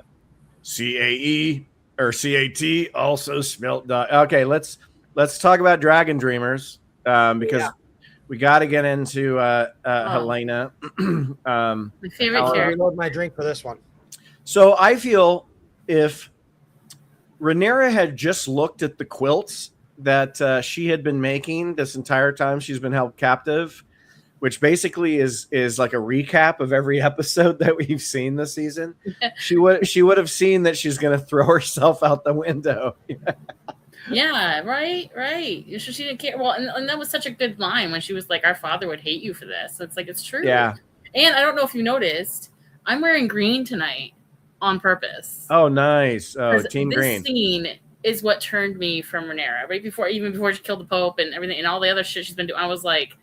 CAE or CAT also smelt dog. Okay, let's talk about Dragon Dreamers because we got to get into Helena. My favorite I'll character. reload my drink for this one. So I feel if Rhaenyra had just looked at the quilts that she had been making this entire time she's been held captive, which basically is like a recap of every episode that we've seen this season, she would have seen that she's going to throw herself out the window. Yeah, right. She didn't care. Well, and that was such a good line when she was like, "Our father would hate you for this." So it's like it's true. Yeah. And I don't know if you noticed, I'm wearing green tonight on purpose. Oh, nice. Oh, Team this Green. Scene is what turned me from Rhaenyra. Right before she killed the Pope and everything and all the other shit she's been doing, I was like,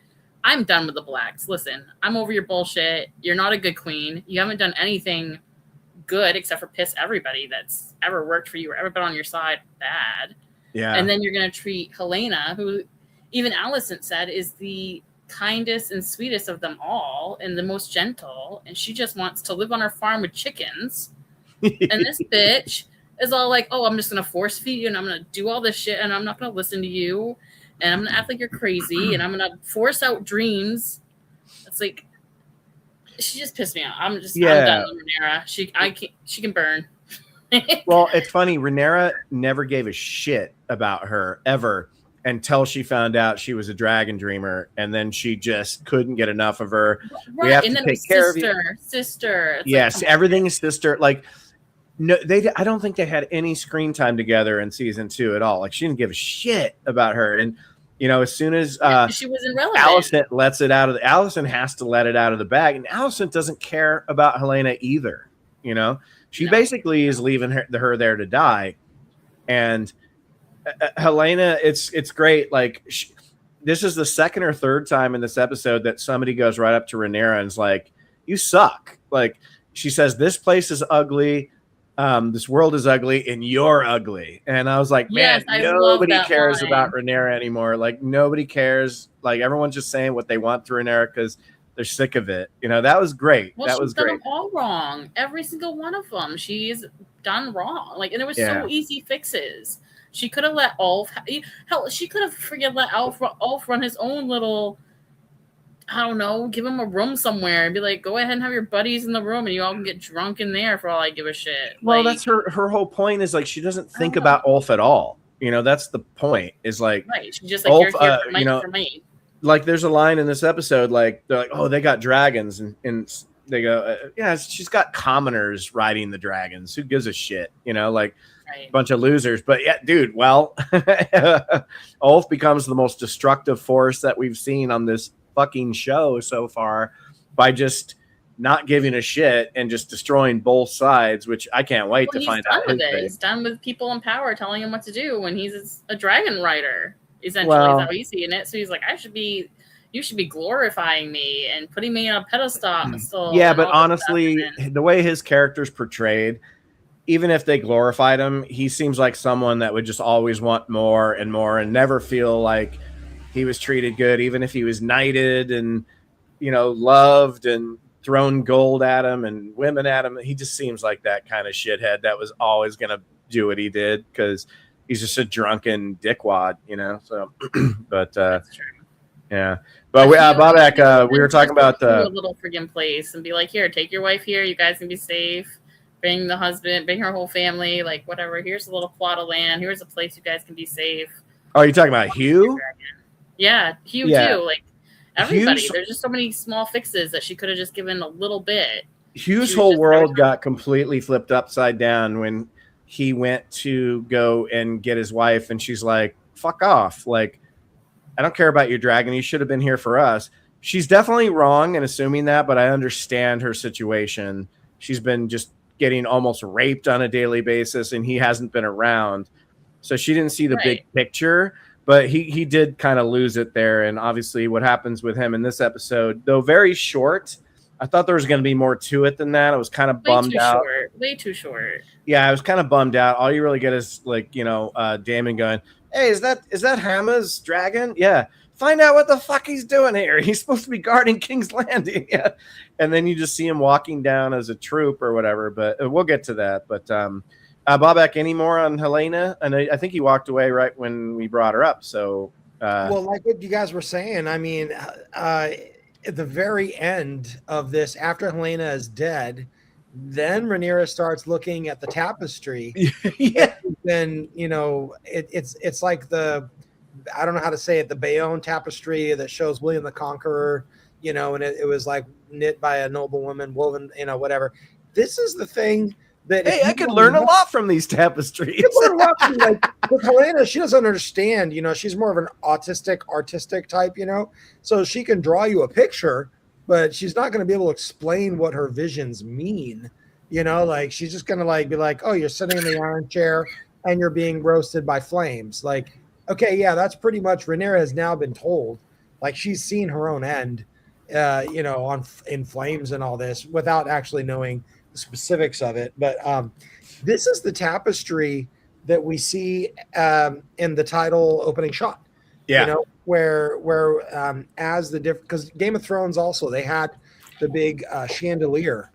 I'm done with the blacks. Listen, I'm over your bullshit. You're not a good queen. You haven't done anything good except for piss everybody that's ever worked for you or ever been on your side bad. Yeah. And then you're going to treat Helena, who even Alicent said is the kindest and sweetest of them all and the most gentle. And she just wants to live on her farm with chickens. And this bitch is all like, oh, I'm just going to force feed you and I'm going to do all this shit and I'm not going to listen to you. And I'm going to act like you're crazy and I'm going to force out dreams. It's like, she just pissed me off. I'm done with Rhaenyra. She can burn. Well, it's funny. Rhaenyra never gave a shit about her ever until she found out she was a dragon dreamer, and then she just couldn't get enough of her. Right, we have and to then take care sister. of you. Yes, everything's sister. Like, no, I don't think they had any screen time together in season 2 at all. Like, she didn't give a shit about her, and as soon as she was irrelevant. Alicent has to let it out of the bag, and Alicent doesn't care about Helena either. She basically is leaving her there to die. And Helena, it's great. Like, this is the second or third time in this episode that somebody goes right up to Rhaenyra and is like, you suck. Like, she says, this place is ugly. This world is ugly and you're ugly. And I was like, man, nobody cares about Rhaenyra anymore. Like, nobody cares. Like, everyone's just saying what they want through Rhaenyra because they're sick of it. That was great. Well, that was great. She's done them all wrong. Every single one of them. She's done wrong. Like, and there was so easy fixes. She could have let Ulf. Hell, she could have let Ulf run his own little. I don't know. Give him a room somewhere and be like, go ahead and have your buddies in the room, and you all can get drunk in there for all I give a shit. Well, that's her whole point. Is like she doesn't think about Ulf at all. That's the point. Is like right. She's just like Ulf, you're here for me. Like, there's a line in this episode, like, they're like, oh, they got dragons. And they go, yeah, she's got commoners riding the dragons. Who gives a shit? Like, a bunch of losers. But yeah, dude, well, Ulf becomes the most destructive force that we've seen on this fucking show so far by just not giving a shit and just destroying both sides, which I can't wait to find out. He's done with people in power telling him what to do when he's a dragon rider. Essentially, is how he's seeing it. So he's like, you should be glorifying me and putting me on a pedestal. Yeah, but honestly, the way his character's portrayed, even if they glorified him, he seems like someone that would just always want more and more and never feel like he was treated good, even if he was knighted and, loved and thrown gold at him and women at him. He just seems like that kind of shithead that was always going to do what he did because he's just a drunken dickwad, So, but that's true. Yeah, but Bobak, we were talking about a little friggin' place and be like, here, take your wife here. You guys can be safe. Bring the husband, bring her whole family, like whatever. Here's a little plot of land. Here's a place you guys can be safe. Oh, you're talking about Hugh? Yeah, Hugh too. Like everybody, there's just so many small fixes that she could have just given a little bit. Hugh's whole world got completely flipped upside down when he went to go and get his wife, and she's like, "Fuck off!" Like, I don't care about your dragon. You should have been here for us. She's definitely wrong in assuming that, but I understand her situation. She's been just getting almost raped on a daily basis, and he hasn't been around. So she didn't see the big picture, but he did kind of lose it there. And obviously what happens with him in this episode, though very short, I thought there was going to be more to it than that. I was kind of bummed out. Way too short. Yeah, I was kind of bummed out. All you really get is like, Daemon going, hey, is that Hamma's dragon? Yeah. Find out what the fuck he's doing here. He's supposed to be guarding King's Landing. Yeah. And then you just see him walking down as a troop or whatever. But we'll get to that. But Bobak, any more on Helena? And I think he walked away right when we brought her up. So, Well, like what you guys were saying, I mean, at the very end of this, after Helena is dead, then Rhaenyra starts looking at the tapestry. yeah, Then it's like I don't know how to say it, the Bayonne tapestry that shows William the Conqueror, and it was like knit by a noble woman, woven, whatever. This is the thing that I could learn a lot from these tapestries. Like with Helena, she doesn't understand. She's more of an artistic type. So she can draw you a picture, but she's not going to be able to explain what her visions mean. Like she's just going to be like, oh, you're sitting in the iron chair and you're being roasted by flames. Like, okay, yeah, that's pretty much. Rhaenyra has now been told, like she's seen her own end, in flames and all this without actually knowing the specifics of it. But this is the tapestry that we see in the title opening shot. Yeah. Where as the different, because Game of Thrones also, they had the big chandelier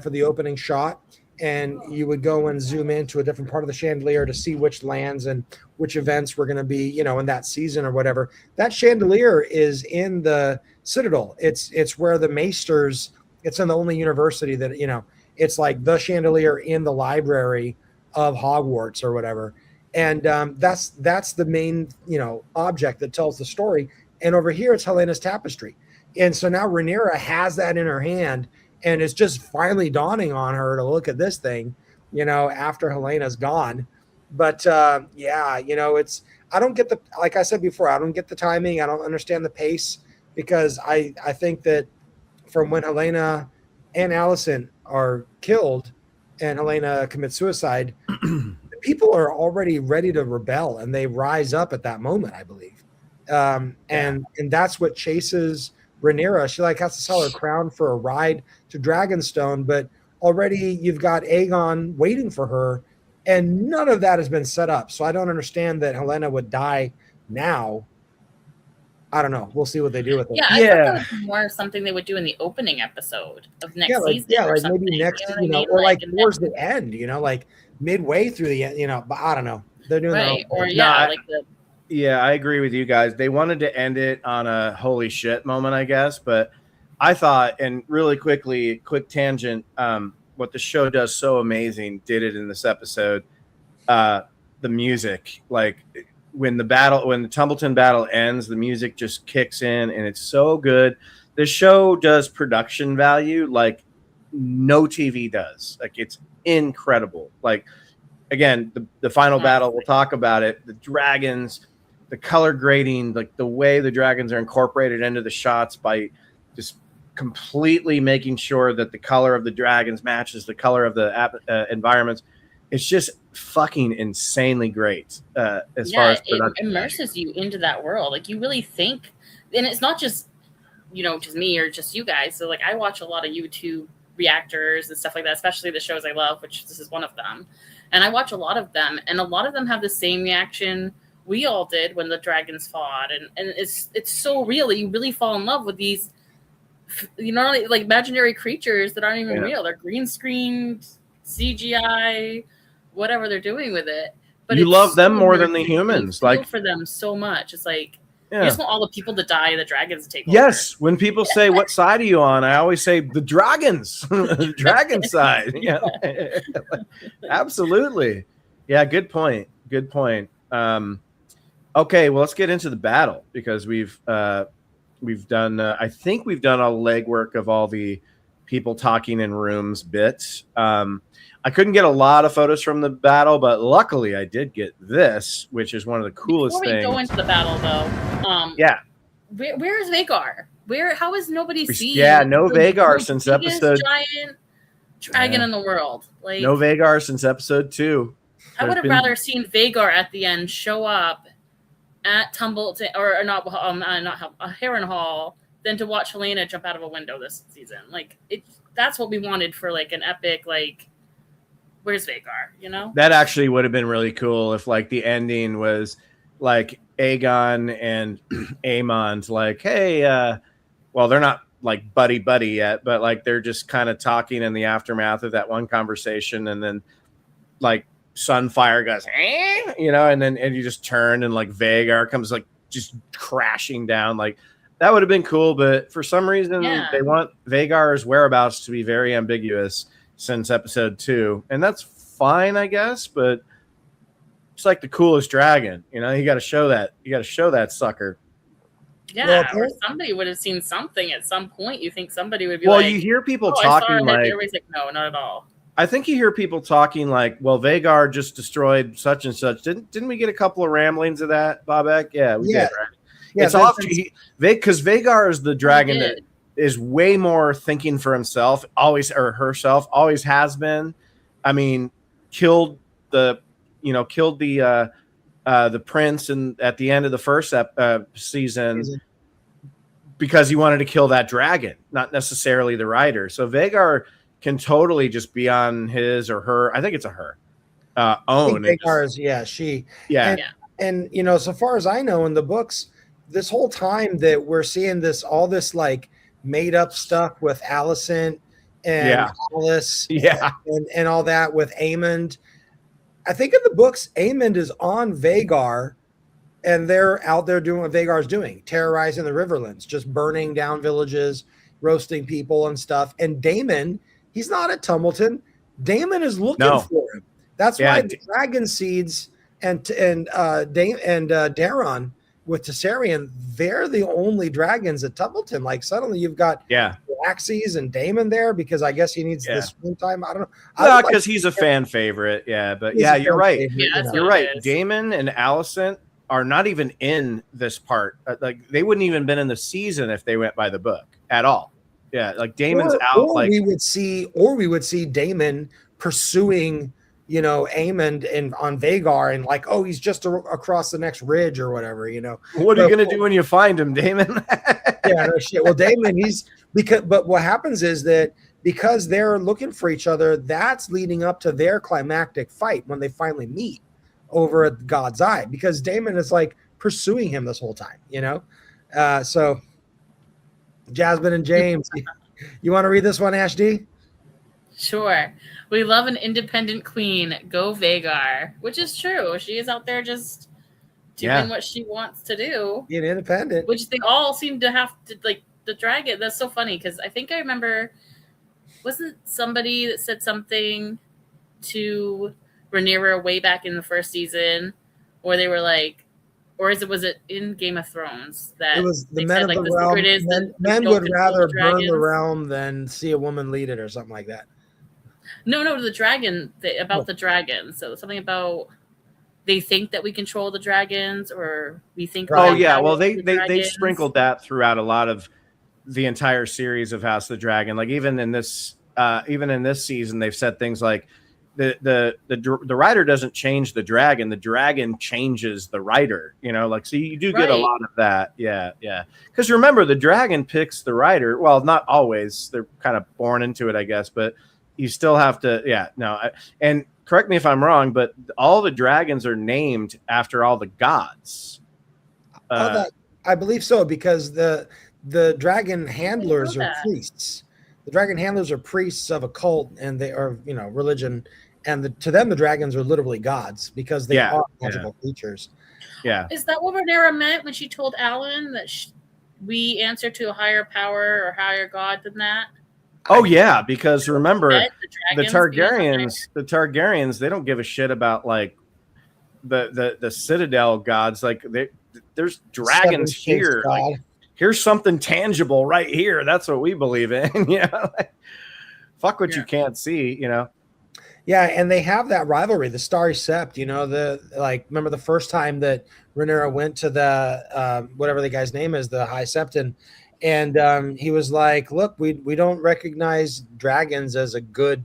for the opening shot, and you would go and zoom into a different part of the chandelier to see which lands and which events were going to be, in that season or whatever. That chandelier is in the Citadel. It's where the Maesters, it's in the only university that, it's like the chandelier in the library of Hogwarts or whatever. And that's the main, object that tells the story. And over here, it's Helena's tapestry. And so now Rhaenyra has that in her hand, and it's just finally dawning on her to look at this thing, after Helena's gone. But it's, I don't get like I said before, I don't get the timing. I don't understand the pace, because I think that from when Helena and Alicent are killed and Helena commits suicide, people are already ready to rebel, and they rise up at that moment, I believe. And that's what chases Rhaenyra. She has to sell her crown for a ride to Dragonstone, but already you've got Aegon waiting for her, and none of that has been set up. So I don't understand that Helena would die now. I don't know. We'll see what they do with it. Yeah, I thought that was more something they would do in the opening episode of next season. Yeah, or like something, maybe next, you know or like towards the end, like midway through the end, but I don't know. They're doing right, or Yeah, I agree with you guys. They wanted to end it on a holy shit moment, I guess. But I thought, and really quickly, quick tangent, what the show does so amazing, did it in this episode. The music, like when the Tumbleton battle ends, the music just kicks in, and it's so good. The show does production value like no TV does. Like, it's incredible. Like, again, the final battle, we'll talk about it. The dragons, the color grading, like the way the dragons are incorporated into the shots by just completely making sure that the color of the dragons matches the color of the environments. It's just fucking insanely great as far as production. It immerses you into that world. Like, you really think, and it's not just, just me or just you guys. So, like, I watch a lot of YouTube reactors and stuff like that, especially the shows I love, which this is one of them. And I watch a lot of them, and a lot of them have the same reaction we all did when the dragons fought. And it's so real that you really fall in love with these, like imaginary creatures that aren't even real. They're green screened, CGI, whatever they're doing with it. But you love them more than the humans. You feel for them so much. It's like, you just want all the people to die and the dragons to take over. Yes. When people say, what side are you on? I always say the dragons, the dragon side. Yeah, absolutely. Yeah. Good point. Good point. Okay. Well, let's get into the battle, because we've done, I think we've done all the legwork of all the people talking in rooms bits. I couldn't get a lot of photos from the battle, but luckily I did get this, which is one of the coolest things. Before we go into the battle, though, where is Vhagar? How is nobody seen? Yeah, no Vhagar since episode. Giant dragon in the world. Like, no Vhagar since episode 2. I would have rather seen Vhagar at the end show up at Tumbleton, or not Harrenhal, than to watch Helena jump out of a window this season. Like, that's what we wanted for like an epic, like, where's Vhagar? That actually would have been really cool if, like, the ending was like Aegon and Aemon's like, hey, well, they're not like buddy yet, but like they're just kind of talking in the aftermath of that one conversation, and then like Sunfire goes, you know, and you just turn and like Vagar comes like just crashing down. Like that would have been cool, but for some reason they want Vagar's whereabouts to be very ambiguous since episode 2, and that's fine, I guess, but it's like the coolest dragon, you know. You got to show that sucker. Yeah, or somebody would have seen something at some point. You think somebody would be well, you hear people talking like everybody's like, no, not at all. I think you hear people talking like, well, Vagar just destroyed such and such. Didn't we get a couple of ramblings of that, Bobek? Yeah, we did, right? Yeah, it's off because Vagar is the dragon that is way more thinking for himself, always, or herself, always has been. I mean, killed the prince and at the end of the first season because he wanted to kill that dragon, not necessarily the rider. So Vagar can totally just be on his or her, I think it's a her, own. Vagar's, she. Yeah. And, you know, so far as I know in the books, this whole time that we're seeing all this like made up stuff with Alicent and Alice and all that with Aemond. I think in the books, Aemond is on Vagar, and they're out there doing what Vagar's doing, terrorizing the Riverlands, just burning down villages, roasting people and stuff. And Daemon, he's not at Tumbleton. Daemon is looking for him. That's why the dragon seeds and Daron with Tessarion, they're the only dragons at Tumbleton. Like suddenly you've got Axes and Daemon there because I guess he needs the screen time. I don't know. No, because he's a fan favorite. Yeah, but you're right. You're right. Daemon and Alicent are not even in this part. Like they wouldn't even been in the season if they went by the book at all. Yeah, like Daemon's out. Or we would see Daemon pursuing, you know, Aemond and on Vagar and like, oh, he's just across the next ridge or whatever, you know. What are you gonna do when you find him, Daemon? Yeah, no shit. Well, Daemon, but what happens is that because they're looking for each other, that's leading up to their climactic fight when they finally meet over at God's Eye, because Daemon is like pursuing him this whole time, you know. So Jasmine and James, you want to read this one, Ash D? Sure. We love an independent queen. Go Vagar, which is true. She is out there just doing what she wants to do. Being independent. Which they all seem to have to, like, the dragon. That's so funny because I think I remember, wasn't somebody that said something to Rhaenyra way back in the first season where they were like, or was it in Game of Thrones that it was the men of the realm? Men would rather burn the realm than see a woman lead it or something like that. No, the dragon, about the dragons. So something about they think that we control the dragons, or we think. Oh yeah, well they sprinkled that throughout a lot of the entire series of House of the Dragon. Like even in this season, they've said things like the rider doesn't change the dragon changes the rider. You know, like so you do get a lot of that. Yeah. Because remember, the dragon picks the rider. Well, not always. They're kind of born into it, I guess, but. You still have to, and correct me if I'm wrong, but all the dragons are named after all the gods. I believe so, because the dragon handlers are priests. The dragon handlers are priests of a cult, and they are, you know, religion, and to them the dragons are literally gods because they are magical creatures. Yeah, is that what Rhaenyra meant when she told Alan that we answer to a higher power or higher god than that? Oh yeah, because remember the Targaryens, they don't give a shit about like the Citadel gods. Like there's dragons here. Like, here's something tangible right here. That's what we believe in. You know, fuck what you can't see. You know. Yeah, and they have that rivalry, the Starry Sept. You know, remember the first time that Rhaenyra went to the whatever the guy's name is, the High Septon. And he was like, look, we don't recognize dragons as a good,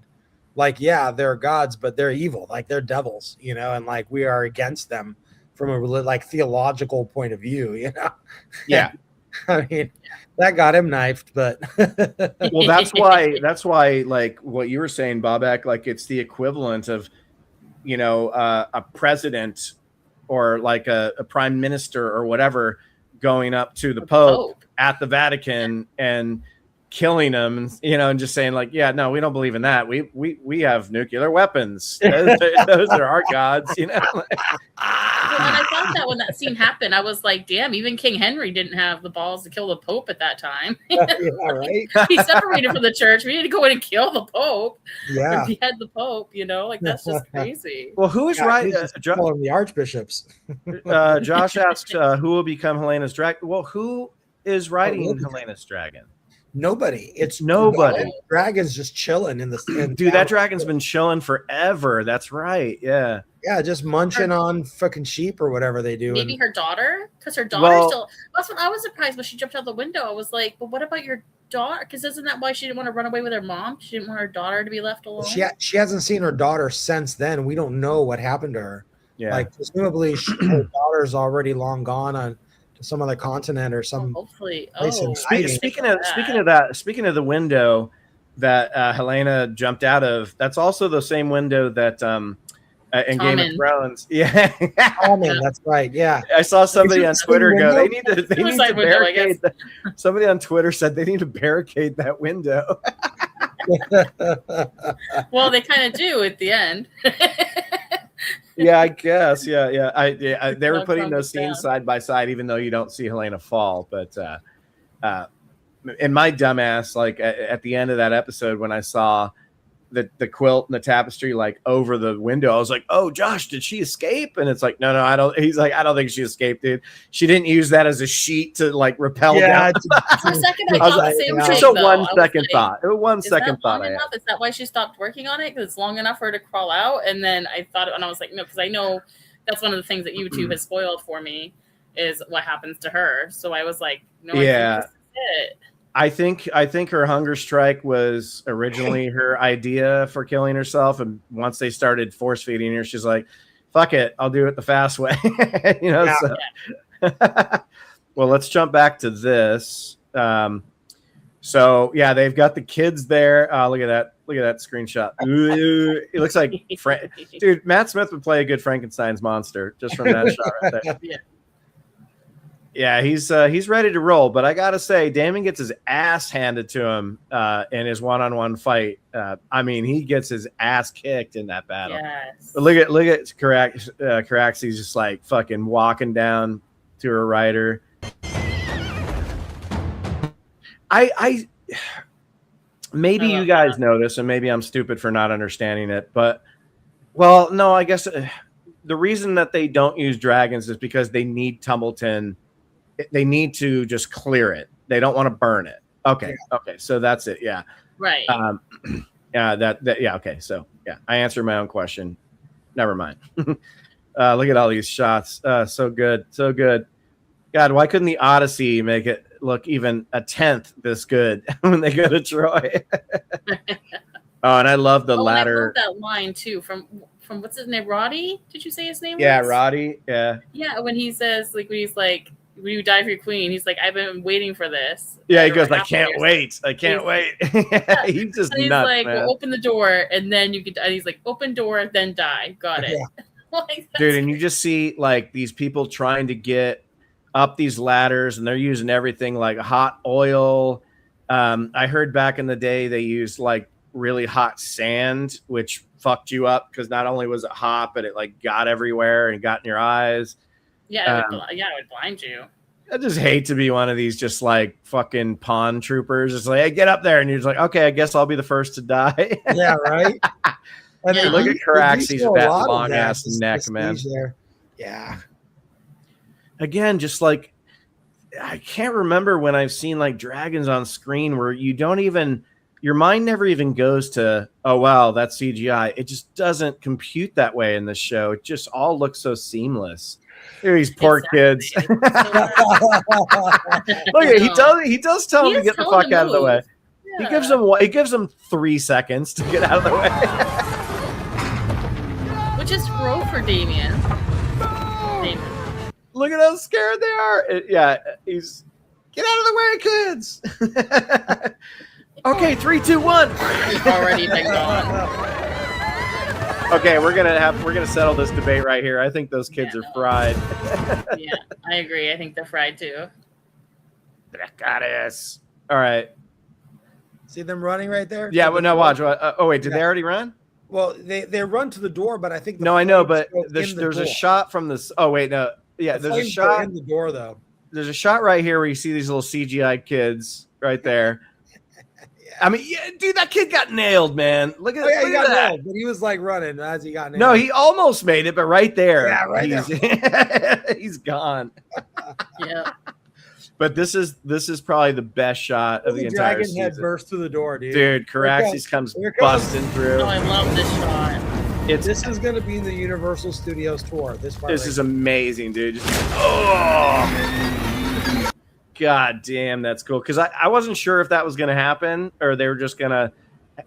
like, yeah, they're gods, but they're evil. Like they're devils, you know, and like we are against them from a theological point of view, you know? Yeah. I mean, that got him knifed, but. Well, that's why like what you were saying, Bobak, like it's the equivalent of, you know, a president or like a prime minister or whatever going up to the Pope at the Vatican and killing them, and just saying like, yeah, no, we don't believe in that. We have nuclear weapons. Those are our gods, Well, and I thought that when that scene happened, I was like, damn, even King Henry didn't have the balls to kill the Pope at that time. Yeah, right. He separated from the church. We need to go in and kill the Pope. Yeah. Or behead the Pope, like that's just crazy. Well, who is right? Calling the archbishops. Josh asked, who will become Helena's dragon? Well, who is riding Helena's dragon? Nobody. It's nobody. The dragon's just chilling in the dude. That dragon's been chilling forever. That's right. Yeah. Yeah, just munching on fucking sheep or whatever they do. Maybe her daughter, because her daughter still. That's what I was surprised when she jumped out the window. I was like, "But what about your daughter? Because isn't that why she didn't want to run away with her mom? She didn't want her daughter to be left alone." She hasn't seen her daughter since then. We don't know what happened to her. Yeah. Like presumably her daughter's already long gone on to some other continent or some. Hopefully. Speaking of the window that Helena jumped out of, that's also the same window that in Game of Thrones. Yeah. That's right. Yeah. I saw somebody on Twitter go, they need to barricade. Somebody on Twitter said they need to barricade that window. Well, they kind of do at the end. Yeah, I guess. Yeah. They were putting those scenes side by side, even though you don't see Helena fall. But in my dumbass, like at the end of that episode, when I saw the quilt and the tapestry like over the window, I was like, "Oh, Josh, did she escape?" And it's like, no, I don't. He's like, "I don't think she escaped, dude. She didn't use that as a sheet to like repel down." For a second, I thought the same thing. Just a 1 second thought. One second thought. Is that why she stopped working on it? Because it's long enough for her to crawl out. And then I thought, and I was like, no, because I know that's one of the things that YouTube has spoiled for me is what happens to her. So I was like, no, yeah. I think I think her hunger strike was originally her idea for killing herself, and once they started force feeding her, she's like, "Fuck it, I'll do it the fast way." Well, let's jump back to this. So yeah, they've got the kids there. Look at that screenshot. Ooh, it looks like dude. Matt Smith would play a good Frankenstein's monster just from that shot right there. Yeah. Yeah, he's ready to roll, but I gotta say, Damon gets his ass handed to him in his one-on-one fight. I mean, he gets his ass kicked in that battle. Yes. But look at Caraxes just like fucking walking down to her rider. I maybe you guys know this, and maybe I'm stupid for not understanding it, but well, no, I guess the reason that they don't use dragons is because they need Tumbleton. They need to just clear it. They don't want to burn it. Okay. So that's it. Yeah. Right. Yeah. Okay. So yeah, I answered my own question. Never mind. Look at all these shots. So good. So good. God, why couldn't the Odyssey make it look even a tenth this good when they go to Troy? Oh, and I love the ladder. I love that line too from what's his name? Roddy? Did you say his name? Yeah, Roddy. Yeah. Yeah, when he says when he's like, "Will you die for your queen?" He's like, "I've been waiting for this." Yeah, he goes, "I can't wait. I can't wait." He's just and he's nuts, like, man. "Well, open the door, and then you can." And he's like, "Open door, then die." Got it. Yeah. Dude, and you just see like these people trying to get up these ladders, and they're using everything like hot oil. I heard back in the day they used like really hot sand, which fucked you up because not only was it hot, but it like got everywhere and got in your eyes. Yeah, it would blind you. I just hate to be one of these just like fucking pawn troopers. It's like, hey, get up there, and you're just like, okay, I guess I'll be the first to die. Yeah, right. And then look at Caraxes with that long ass neck, man. Yeah. Again, just like I can't remember when I've seen like dragons on screen where you don't even, your mind never even goes to, oh wow, that's CGI. It just doesn't compute that way in this show. It just all looks so seamless. These poor kids. Look at he does tell him to get the fuck out of the way. Yeah. He gives them 3 seconds to get out of the way. Which is row for Damien. Look at how scared they are. He's get out of the way, kids. Okay, 3, 2, 1. He's already been gone. Okay, we're gonna settle this debate right here. I think those kids are fried. Yeah, I agree. I think they're fried too. Dracarys. All right. See them running right there? Yeah, well, no, watch. Oh wait, did they already run? Well, they run to the door, but I think No, I know, flames but go there's in the door. a shot from this. Oh wait, no, yeah, The there's a flames go shot in the door though. There's a shot right here where you see these little CGI kids right there. I mean, yeah, dude, that kid got nailed, man. Look at, Oh, yeah, look he at got that. nailed, but he was like running as he got nailed. No, he almost made it, but right there, Yeah, right he's, he's gone. Yeah. But this is probably the best shot of the entire dragon season. head burst through the door, dude. Dude, Here it Caraxes comes Here it comes. busting through. Oh, I love this shot. This is going to be in the Universal Studios tour. This is amazing, dude. Oh, god damn, that's cool. Because I wasn't sure if that was going to happen or they were just going to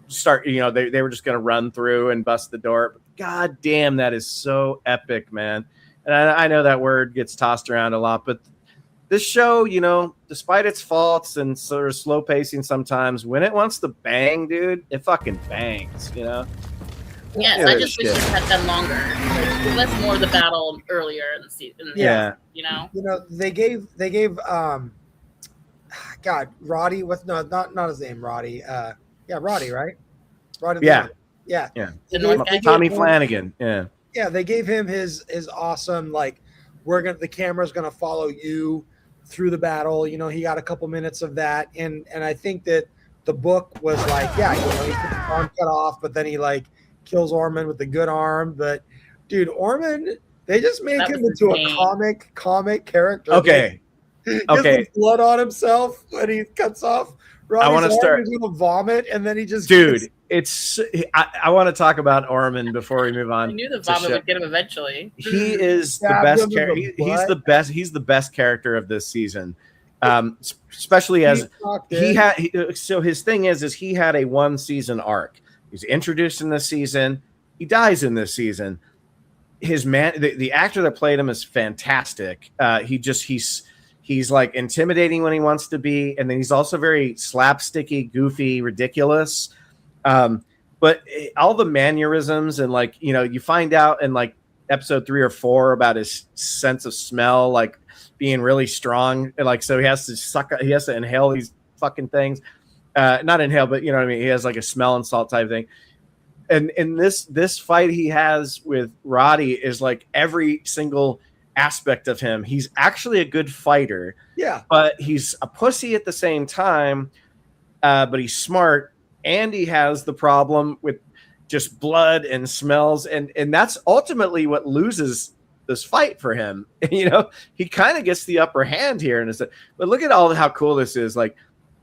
start. You know, they were just going to run through and bust the door. But god damn, that is so epic, man. And I know that word gets tossed around a lot, but this show, you know, despite its faults and sort of slow pacing sometimes, when it wants to bang, dude, it fucking bangs. You know. Yes, I just wish it had done longer. Like, give us more of the battle earlier in the season. Yeah. You know, they gave God, Roddy, what's not his name, Roddy. Yeah, Roddy, right? Roddy. Yeah. Yeah. Tommy Flanagan. Yeah. Yeah, they gave him his awesome, like, the camera's gonna follow you through the battle. You know, he got a couple minutes of that. And I think that the book was like, yeah, you know, he gets his arm cut off, but then he like kills Ormond with the good arm. But dude, Ormond, they just make him into a comic character. Okay. He gets blood on himself when he cuts off Roddy's I want to start. He's gonna vomit, and then he just I want to talk about Ormond before we move on. I knew the vomit would get him eventually. He is the best character. He's the best. He's the best character of this season, especially as he had. So his thing is he had a 1 season arc. He's introduced in this season. He dies in this season. The actor that played him is fantastic. He's like intimidating when he wants to be, and then he's also very slapsticky, goofy, ridiculous. But all the mannerisms and like, you know, you find out in like episode 3 or 4 about his sense of smell, like being really strong. And like, so he has to inhale these fucking things. Not inhale, but you know what I mean? He has like a smell and salt type thing. And in this fight he has with Roddy is like every single aspect of him. He's actually a good fighter. Yeah. But he's a pussy at the same time. But he's smart, and he has the problem with just blood and smells, and that's ultimately what loses this fight for him. You know, he kind of gets the upper hand here, and but look at how cool this is. Like,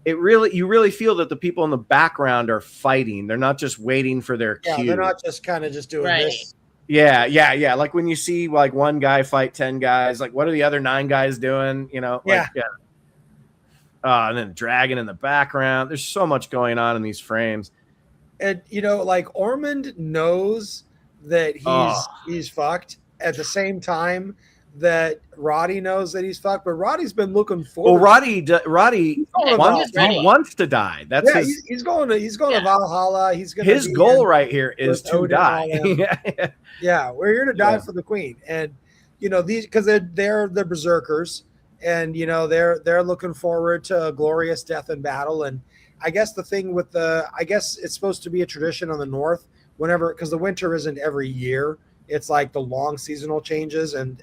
you really feel that the people in the background are fighting. They're not just waiting for their cue. They're not just kind of just doing this. Yeah. Like when you see like one guy fight 10 guys, like what are the other 9 guys doing? You know, like, yeah. And then dragon in the background. There's so much going on in these frames. And you know, like Ormond knows that he's fucked at the same time that Roddy knows that he's fucked, but Roddy's been looking forward. Well, Roddy wants to die. That's he's going to Valhalla. He's going. His goal right here is to die. Yeah, we're here to die for the queen, and you know these because they're the berserkers, and you know they're looking forward to a glorious death in battle. And I guess the thing with I guess it's supposed to be a tradition on the North whenever, because the winter isn't every year. It's like the long seasonal changes, and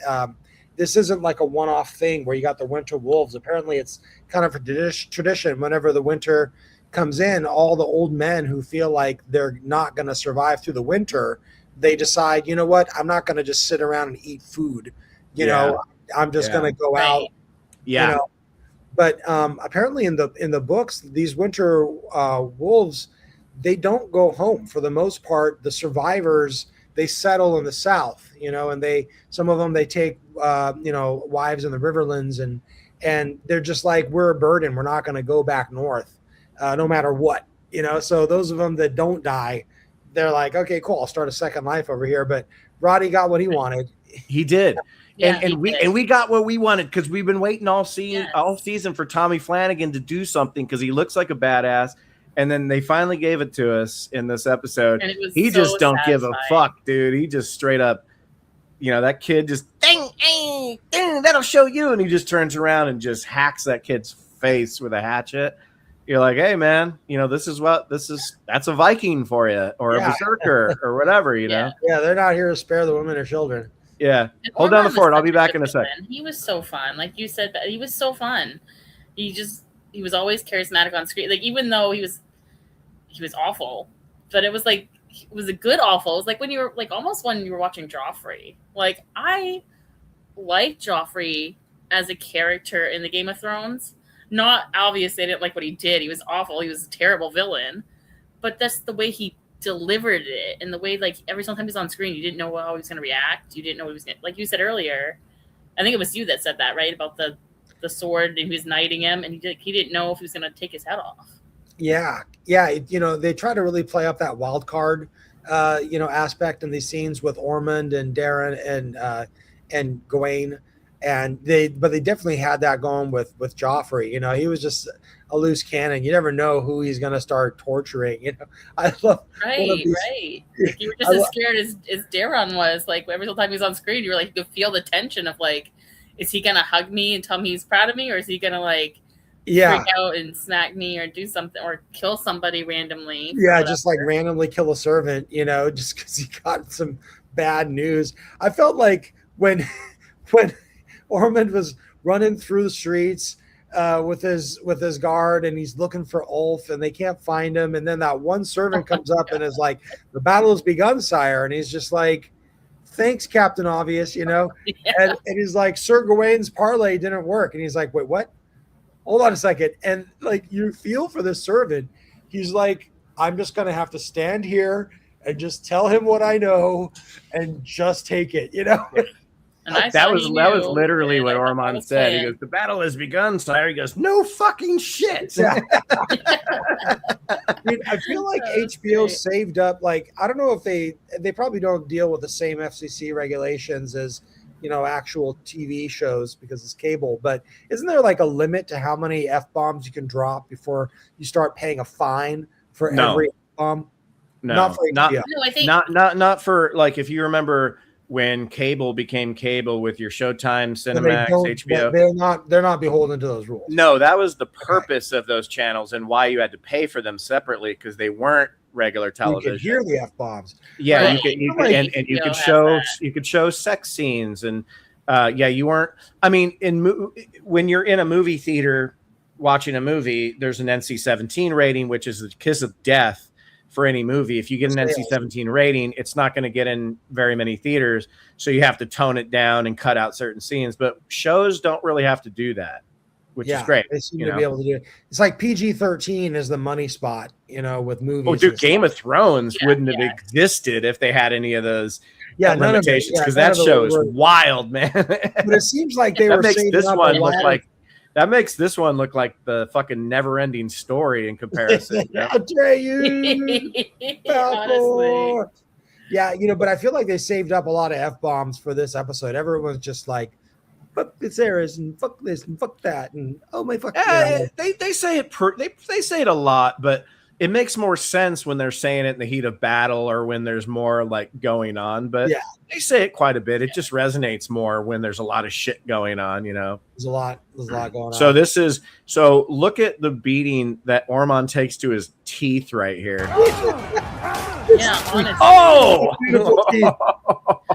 this isn't like a one-off thing where you got the winter wolves. Apparently, it's kind of a tradition. Whenever the winter comes in, all the old men who feel like they're not going to survive through the winter, they decide, you know what? I'm not going to just sit around and eat food. You know, I'm just going to go out. Yeah. You know? But apparently, in the books, these winter wolves, they don't go home for the most part. The survivors, they settle in the South, you know, and some of them they take you know, wives in the Riverlands, and they're just like, we're a burden. We're not going to go back north, no matter what, you know. So those of them that don't die, they're like, okay, cool, I'll start a second life over here. But Roddy got what he wanted. He did. And we got what we wanted because we've been waiting all season for Tommy Flanagan to do something because he looks like a badass. And then they finally gave it to us in this episode. And it was he so just don't satisfying. give a fuck, dude. He just straight up, you know, that kid just ding, that'll show you. And he just turns around and just hacks that kid's face with a hatchet. You're like, hey man, that's a Viking for you, or a berserker, or whatever, know. Yeah, they're not here to spare the women or children. Yeah, And hold down the Ormond fort. was I'll be such back good in a sec. villain. He was so fun, like you said. He was so fun. He was always charismatic on screen. Like even though he was awful, but it was like it was a good awful. It was like when you were like almost when you were watching Joffrey. Like I liked Joffrey as a character in the Game of Thrones. Not obviously, I didn't like what he did. He was awful. He was a terrible villain. But that's the way he delivered it, and the way like every single time he was on screen, you didn't know how he was going to react. You didn't know what he was going to, like you said earlier. I think it was you that said that, right? About the sword, and he was knighting him, and he didn't know if he was going to take his head off. Yeah. They try to really play up that wild card, aspect in these scenes with Ormond and Darren and Gawain, and they definitely had that going with Joffrey. He was just a loose cannon. You never know who he's going to start torturing. I love right. Like, you were just as scared as Darren was. Like every single time he was on screen, you were like, you could feel the tension of like, is he gonna hug me and tell me he's proud of me, or is he gonna like freak out and smack me or do something or kill somebody randomly? Yeah, just like randomly kill a servant, just because he got some bad news. I felt like when Ormond was running through the streets with his guard, and he's looking for Ulf, and they can't find him, and then that one servant comes up and is like, "The battle has begun, sire," and he's just like, "Thanks, Captain Obvious," Yeah. and he's like, "Sir Gawain's parlay didn't work," and he's like, "Wait, what? Hold on a second." And like, you feel for this servant. He's like, "I'm just gonna have to stand here and just tell him what I know and just take it," And that was literally what Ormond said. He goes, "The battle has begun, sire." He goes, "No fucking shit." Yeah. I feel like HBO saved up. Like, I don't know if they probably don't deal with the same FCC regulations as actual TV shows because it's cable. But isn't there like a limit to how many F-bombs you can drop before you start paying a fine for every F-bomb? No, not for HBO. I think not for like, if you remember when cable became cable with your Showtime, Cinemax, HBO. They're not beholden to those rules. No, that was the purpose of those channels and why you had to pay for them sepaperally, because they weren't regular television. You could hear the F-bombs. Yeah, right. you could show sex scenes, and you weren't. I mean, when you're in a movie theater watching a movie, there's an NC-17 rating, which is the kiss of death for any movie. If you get an NC-17 rating, it's not going to get in very many theaters, so you have to tone it down and cut out certain scenes. But shows don't really have to do that, which is great. They seem to be able to do it. It's like PG-13 is the money spot, with movies. Oh, dude, Game of Thrones wouldn't have existed if they had any of those limitations, because that show is wild, man. But it seems like they were saving up that makes this one look like the fucking never-ending story in comparison. Honestly. Yeah, but I feel like they saved up a lot of F-bombs for this episode. Everyone's just like, fuck this Aerys and fuck this and fuck that and oh my fuck. They say it they say it a lot, but it makes more sense when they're saying it in the heat of battle or when there's more like going on. But they say it quite a bit. It just resonates more when there's a lot of shit going on, There's a lot going on. So look at the beating that Ormond takes to his teeth right here. Yeah, honestly. Oh!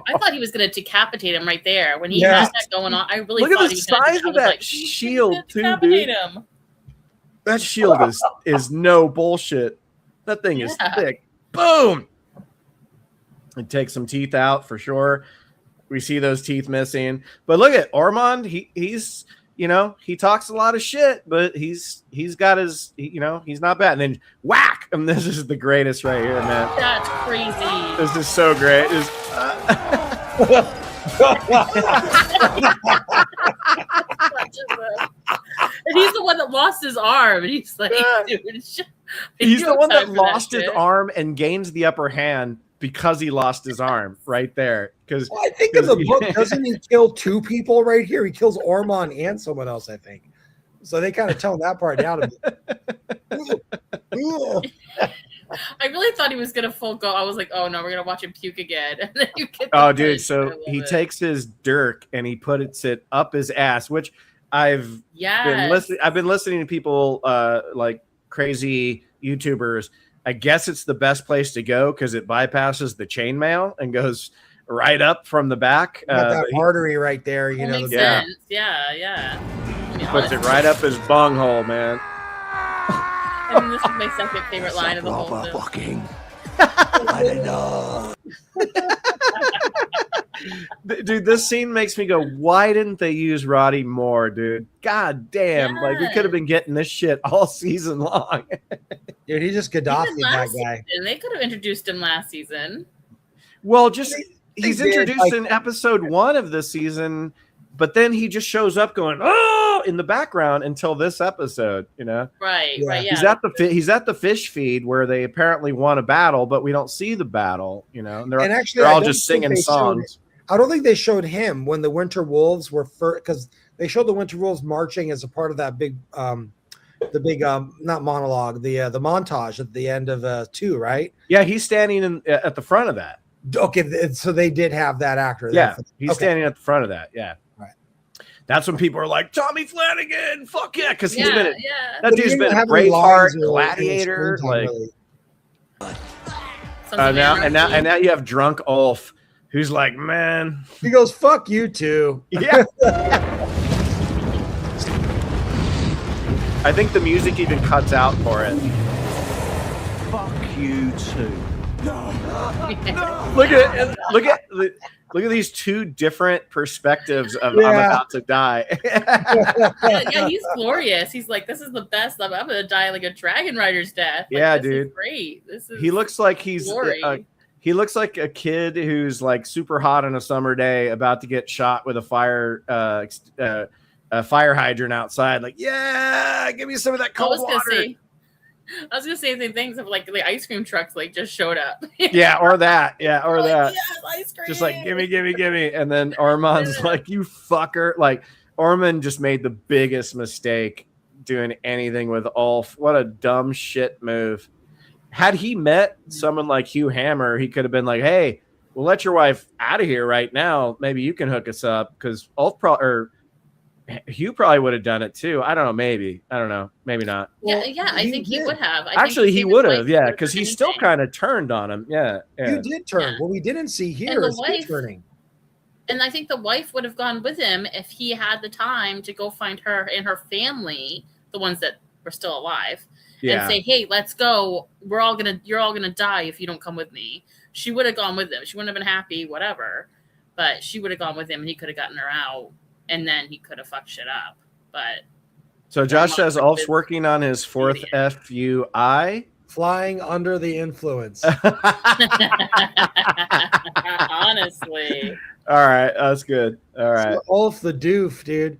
I thought he was going to decapitate him right there when he had that going on. I really look thought at the size of that shield, too, dude. Him. That shield is no bullshit. That thing is thick. Boom! It takes some teeth out for sure. We see those teeth missing. But look at Ormond. He's he talks a lot of shit, but he's got his he's not bad. And then whack! And this is the greatest right here, man. That's crazy. This is so great. And he's the one that lost his arm. And he's like, dude, he's the one that lost his arm and gains the upper hand because he lost his arm right there. Because I think in the book, doesn't he kill two people right here? He kills Ormond and someone else, I think. So they kind of tone that part down a bit. I really thought he was gonna full go. I was like, oh no, we're gonna watch him puke again. And then you get dude, so he takes his dirk and he puts it up his ass, which I've been listening to people like crazy YouTubers, I guess it's the best place to go because it bypasses the chainmail and goes right up from the back. Got that artery right there, you know. Makes Yeah. sense. Yeah. I mean, Puts it right up his bunghole, man. I mean, this is my second favorite line of the whole film. fucking. I don't know. Dude, this scene makes me go, why didn't they use Roddy more, dude? God damn. Like, we could have been getting this shit all season long. Dude, he's just Gaddafi, that guy. Season, they could have introduced him last season. Well, just he's did, introduced like- in episode 1 of this season, but then he just shows up going, oh, in the background until this episode, you know? Right, Yeah. right, yeah. He's at the fish feed where they apparently won a battle, but we don't see the battle, you know? And And actually, they're I all don't just think singing they showed songs. I don't think they showed him when the Winter Wolves were first, because they showed the Winter Wolves marching as a part of that big, not monologue, the montage at the end of 2, right? Yeah, he's standing at the front of that. Okay, so they did have that actor. Yeah, he's Okay. standing at the front of that. Yeah. Right. That's when people are like, Tommy Flanagan, fuck yeah, because he's yeah, been yeah. that But he dude's didn't been a have any Braveheart, lines or any Gladiator, screen time, like really. Sons of now Anarchy. now you have drunk Ulf, who's like, man, He goes, "Fuck you too." yeah. I think the music even cuts out for it. Fuck you too. Look at these two different perspectives of I'm Yeah. about to die. Yeah, he's glorious. He's like, this is the best. I'm gonna die like a dragon rider's death. Like, Yeah, this is dude. great. This is He looks like he's glory. he looks like a kid who's like super hot on a summer day, about to get shot with a fire hydrant outside. Like, yeah, give me some of that I cold was gonna water. say the same things of like the ice cream trucks like just showed up. Yeah, or that. Yeah, or Like, that. yes, ice cream. Just like gimme. And then Ormond's Yeah. like, you fucker. Like, Ormond just made the biggest mistake doing anything with Ulf. What a dumb shit move. Had he met someone like Hugh Hammer, he could have been like, hey, we'll let your wife out of here right now. Maybe you can hook us up, because Hugh probably would have done it too. I don't know. Maybe. I don't know. Maybe not. Yeah, I think he did. would have. Actually, he would have. Yeah, because he he still kind of turned on him. Yeah. You did turn. Yeah. What we didn't see here And the is he wife- turning. And I think the wife would have gone with him if he had the time to go find her and her family, the ones that were still alive, Yeah. and say, "Hey, let's go. You're all gonna die if you don't come with me." She would have gone with him. She wouldn't have been happy, whatever, but she would have gone with him, and he could have gotten her out, and then he could have fucked shit up. But So Josh says Ulf's working on his 4th Idiot. FUI. Flying under the influence. honestly, All right, that's good. All right. So Ulf the doof, dude.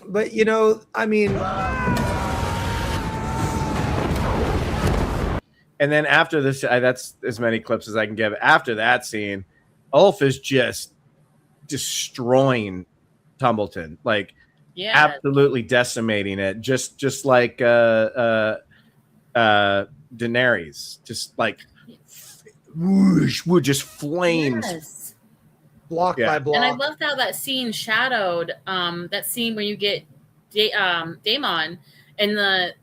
But you know, I mean, And then after this, that's as many clips as I can give. After that scene, Ulf is just destroying Tumbleton, like yeah, absolutely decimating it, just like Daenerys, just like whoosh, just flames. yes. block Yeah. by block. And I loved how that scene shadowed that scene where you get Daemon in the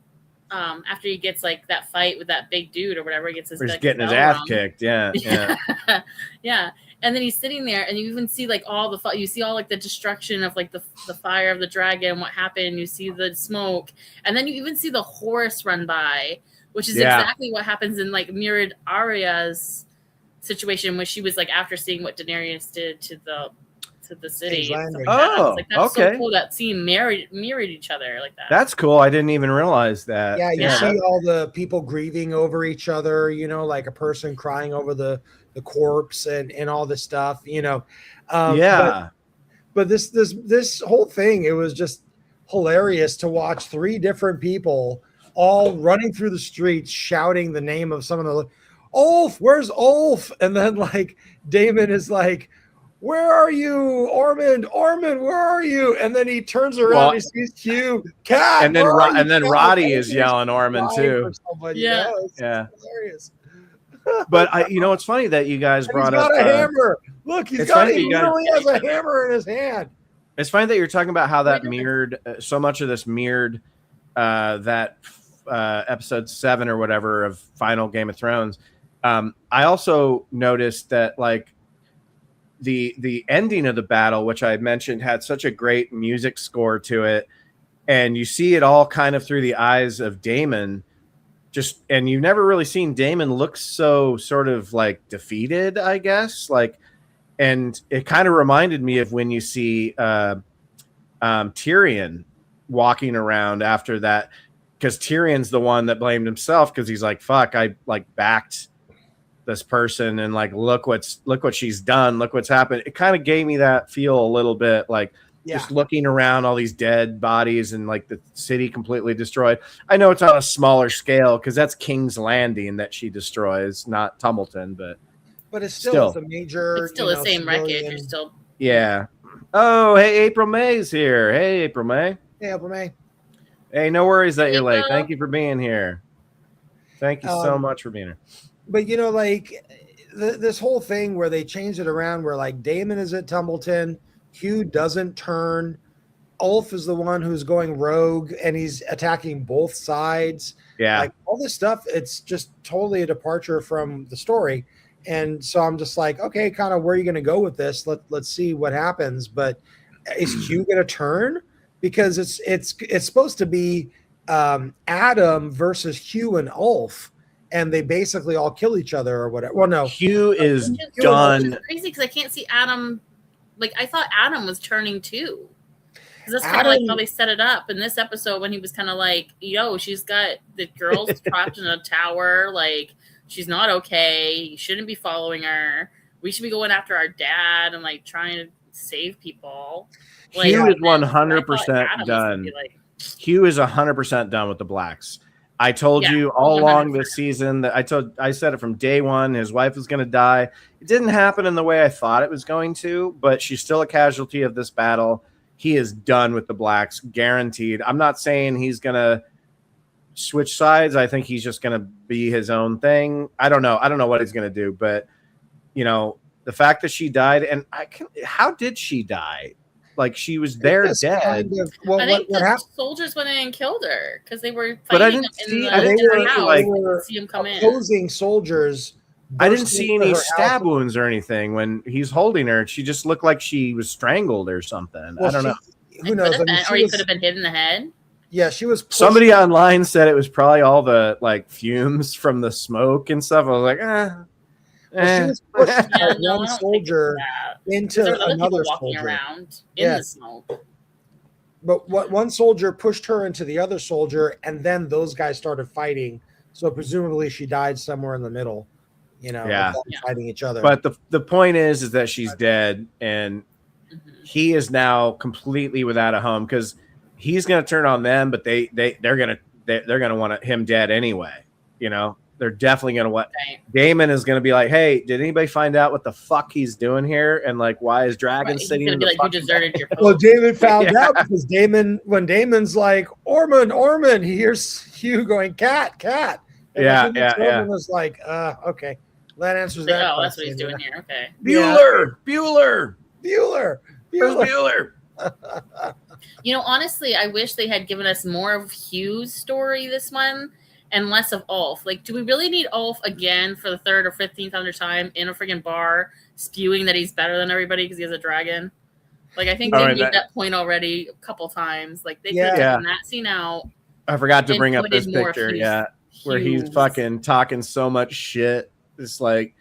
after he gets like that fight with that big dude or whatever, he gets his He's like, getting his bell ass rung. kicked. Yeah, yeah. Yeah. And then he's sitting there, and you even see like all the you see all like the destruction of like the fire of the dragon, what happened. You see the smoke, and then you even see the horse run by, which is Yeah. exactly what happens in like mirrored Arya's situation, when she was like after seeing what Daenerys did to the city. King's and stuff Landing. like that. Oh, It's like, that's okay. so cool. That scene mirrored each other like that. That's cool. I didn't even realize that. Yeah, you Yeah. see all the people grieving over each other, you know, like a person crying over the corpse and all this stuff, you know. Yeah. But this whole thing, it was just hilarious to watch 3 different people all running through the streets shouting the name of some of the Ulf, where's Ulf? And then like Damon is like, where are you, Ormond, where are you? And then he turns around, Well, he sees Hugh, Cat, and then where are you, and then Cat? Roddy is He's yelling Ormond crying too. for somebody. Yeah. It's Yeah. hilarious. But it's funny that you guys And brought he's up. got a hammer. Look, he it's funny you guys- literally has a hammer in his hand. It's funny that you're talking about how that Wait a minute. mirrored so much of this mirrored that episode 7 or whatever of Final Game of Thrones. I also noticed that like the ending of the battle, which I mentioned, had such a great music score to it, and you see it all kind of through the eyes of Daemon. And you've never really seen Daemon look so sort of like defeated, I guess. Like, and it kind of reminded me of when you see Tyrion walking around after that, because Tyrion's the one that blamed himself because he's like, "Fuck, I like backed this person, and like look what she's done, look what's happened." It kind of gave me that feel a little bit, like. Yeah. Just looking around all these dead bodies and like the city completely destroyed. I know it's on a smaller scale because that's King's Landing that she destroys, not Tumbleton, but it's still a major. It's still the same wreckage. You're still. Yeah. Oh, hey, April May's here. Hey, April May. Hey, April May. Hey, no worries that you're late. April. Thank you for being here. Thank you so much for being here. But like this whole thing where they changed it around, where like Daemon is at Tumbleton. Hugh doesn't turn. Ulf is the one who's going rogue, and he's attacking both sides. Yeah. Like all this stuff, it's just totally a departure from the story. And so I'm just like, okay, kind of where are you going to go with this? Let's see what happens. But is Hugh going to turn? Because it's supposed to be Adam versus Hugh and Ulf, and they basically all kill each other or whatever. Well, no, Hugh is It's done. crazy because I can't see Adam. Like, I thought Adam was turning too. Because that's kind of like how they set it up in this episode when he was kind of like, yo, she's got the girl's trapped in a tower. Like, she's not okay. You shouldn't be following her. We should be going after our dad and, like, trying to save people. Like, Hugh is and then 100% Adam was gonna done. be like, Hugh is 100% done with the Blacks. I told Yeah, you all along 100%. this season that I said it from day one. His wife was going to die. It didn't happen in the way I thought it was going to, but she's still a casualty of this battle. He is done with the Blacks, guaranteed. I'm not saying he's going to switch sides. I think he's just going to be his own thing. I don't know. I don't know what he's going to do, but you know, the fact that she died, and how did she die? Like, she was there dead. Kind of, well, I think what the happened? soldiers went in and killed her because they were fighting But I didn't in see- the, I didn't in the see, house. like- They didn't see him come in. Opposing soldiers. I didn't burst see into any her stab house. wounds or anything when he's holding her. She just looked like she was strangled or something. Well, I don't know. Who knows? I mean, Or he could have been hit in the head. Yeah, she was. pushed- Somebody online said it was probably all the like fumes from the smoke and stuff. I was like, Well, she was pushed Yeah, by no, I one don't think soldier that. into There were other another people walking soldier. around in the Yes. smoke. But what one soldier pushed her into the other soldier, and then those guys started fighting. So presumably she died somewhere in the middle. You know, Yeah. of them Yeah. fighting each other. but the point is that she's dead, and Mhm. he is now completely without a home because he's going to turn on them, but they're going to want him dead anyway. You know, they're definitely going to want. Right. Damon is going to be like, "Hey, did anybody find out what the fuck he's doing here? And like, why is Dragon Right. He's sitting gonna in be the like, "You fucking deserted your well, post." Damon found Yeah. out because when Damon's like, Ormond, he hears Hugh going, cat. And Yeah, like, yeah, yeah. was like, okay. That answers Like, that. oh, that's what he's question, doing here. Okay. Bueller? Bueller. Where's Bueller. Bueller? You know, honestly, I wish they had given us more of Hugh's story this one and less of Ulf. Like, do we really need Ulf again for the 3rd or 15th other time in a freaking bar spewing that he's better than everybody because he has a dragon? Like, I think All they right, made that point already a couple times. Like, they could Yeah. have taken that scene out. I forgot to And bring up put this in more picture. Hughes- Yeah, where he's Hughes. fucking talking so much shit. It's like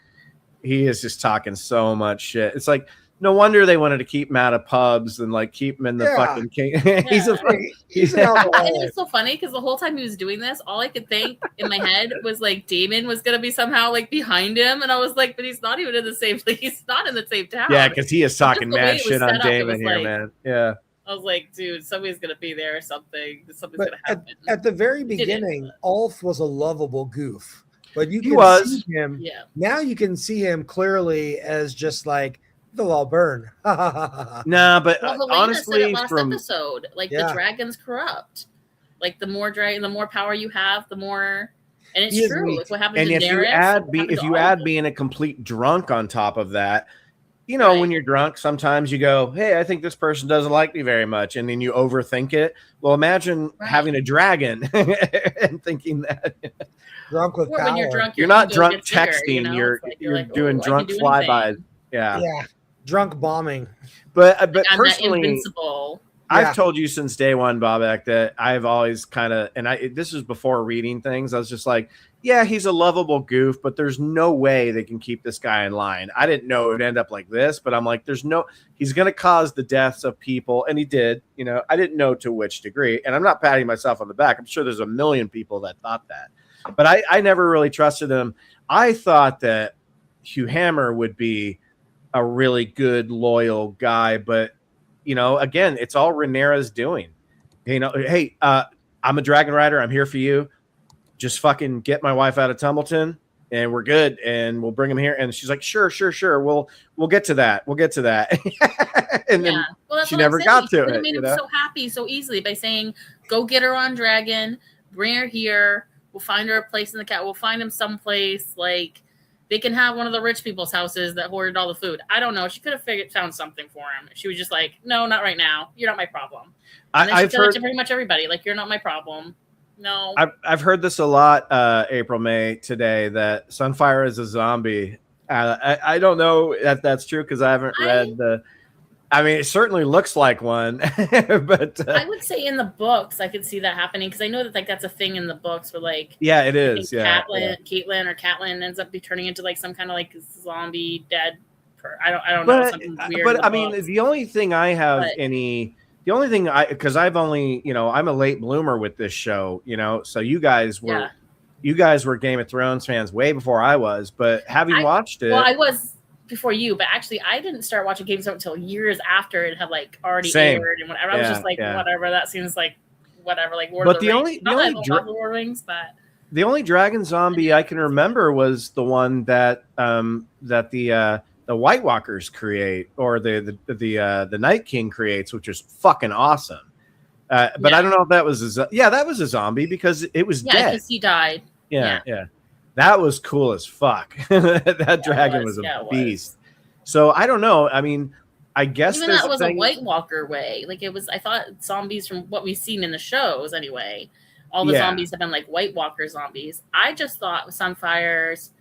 he is just talking so much shit. It's like no wonder they wanted to keep him out of pubs and like keep him in the Yeah. fucking king. He's a Hey, he's an Yeah. And alcoholic. it's so funny because the whole time he was doing this, all I could think in my head was like Damon was gonna be somehow like behind him, and I was like, but he's not even in the same. Like, he's not in the same town. yeah, because he is talking the way mad it was shit on set up, it Damon was here, like- man. Yeah, I was like, dude, somebody's gonna be there or something. Something's But gonna happen. At the very Didn't. beginning, Ulf was a lovable goof. But you He can was. see him Yeah. now. You can see him clearly as just like they'll all burn. nah, but Well, Helena honestly, said it last from episode, like Yeah. the dragon's corrupt. Like the more the more power you have, the more. And it's He is true. weak. Like what happened and to if you Daenerys, add what happened if to you all add of them. being a complete drunk on top of that, you know, Right. when you're drunk, sometimes you go, hey, I think this person doesn't like me very much. And then you overthink it. Well, imagine Right. having a dragon and thinking that. Drunk with Or power. when you're drunk, You're your not ego drunk gets bigger, texting. you know? You're It's like like, doing "Ooh, I can drunk do flybys. anything." Yeah. Yeah. Drunk bombing. But I'm that personally, invincible. Yeah. I've told you since day one, Bobak, that I've always kind of, and this was before reading things. I was just like, yeah, he's a lovable goof, but there's no way they can keep this guy in line. I didn't know it would end up like this, but I'm like, he's going to cause the deaths of people. And he did, you know, I didn't know to which degree. And I'm not patting myself on the back. I'm sure there's a million people that thought that, but I never really trusted him. I thought that Hugh Hammer would be a really good, loyal guy, but you know, again, it's all Rhaenyra's doing. You know, hey, I'm a dragon rider. I'm here for you. Just fucking get my wife out of Tumbleton, and we're good. And we'll bring him here. And she's like, sure. We'll get to that. And then well, that's she what I'm never saying. got You to could've it. made You him know? so happy so easily by saying, "Go get her on dragon. Bring her here. We'll find her a place in the cat. We'll find him someplace like." They can have one of the rich people's houses that hoarded all the food. I don't know. She could have found something for him. She was just like, no, not right now. You're not my problem. And then she said it to pretty much everybody. Like, you're not my problem. No. I've heard this a lot, April May today, that Sunfire is a zombie. I don't know if that's true because I haven't read the. I mean, it certainly looks like one, but I would say in the books I could see that happening because I know that like that's a thing in the books where like yeah, it is. Yeah, Caitlyn ends up be turning into like some kind of like zombie dead. I don't know something weird. But I mean, the only thing I have because I've only I'm a late bloomer with this show, so you guys were Game of Thrones fans way before I was, but having watched it, well, I was. Before you, but actually I didn't start watching Game of Thrones until years after it had like already aired and whatever. I was just like, whatever, that seems like whatever, like Lord of the Rings. The only dragon zombie I can remember was the one that the White Walkers create, or the Night King creates, which is fucking awesome. But I don't know if that was that was a zombie because it was dead. Because he died. Yeah. That was cool as fuck. That dragon was a beast. So I don't know. I mean, I guess even that was a White Walker way. Like it was. I thought zombies from what we've seen in the shows anyway. All the zombies have been like White Walker zombies. I just thought Sunfire's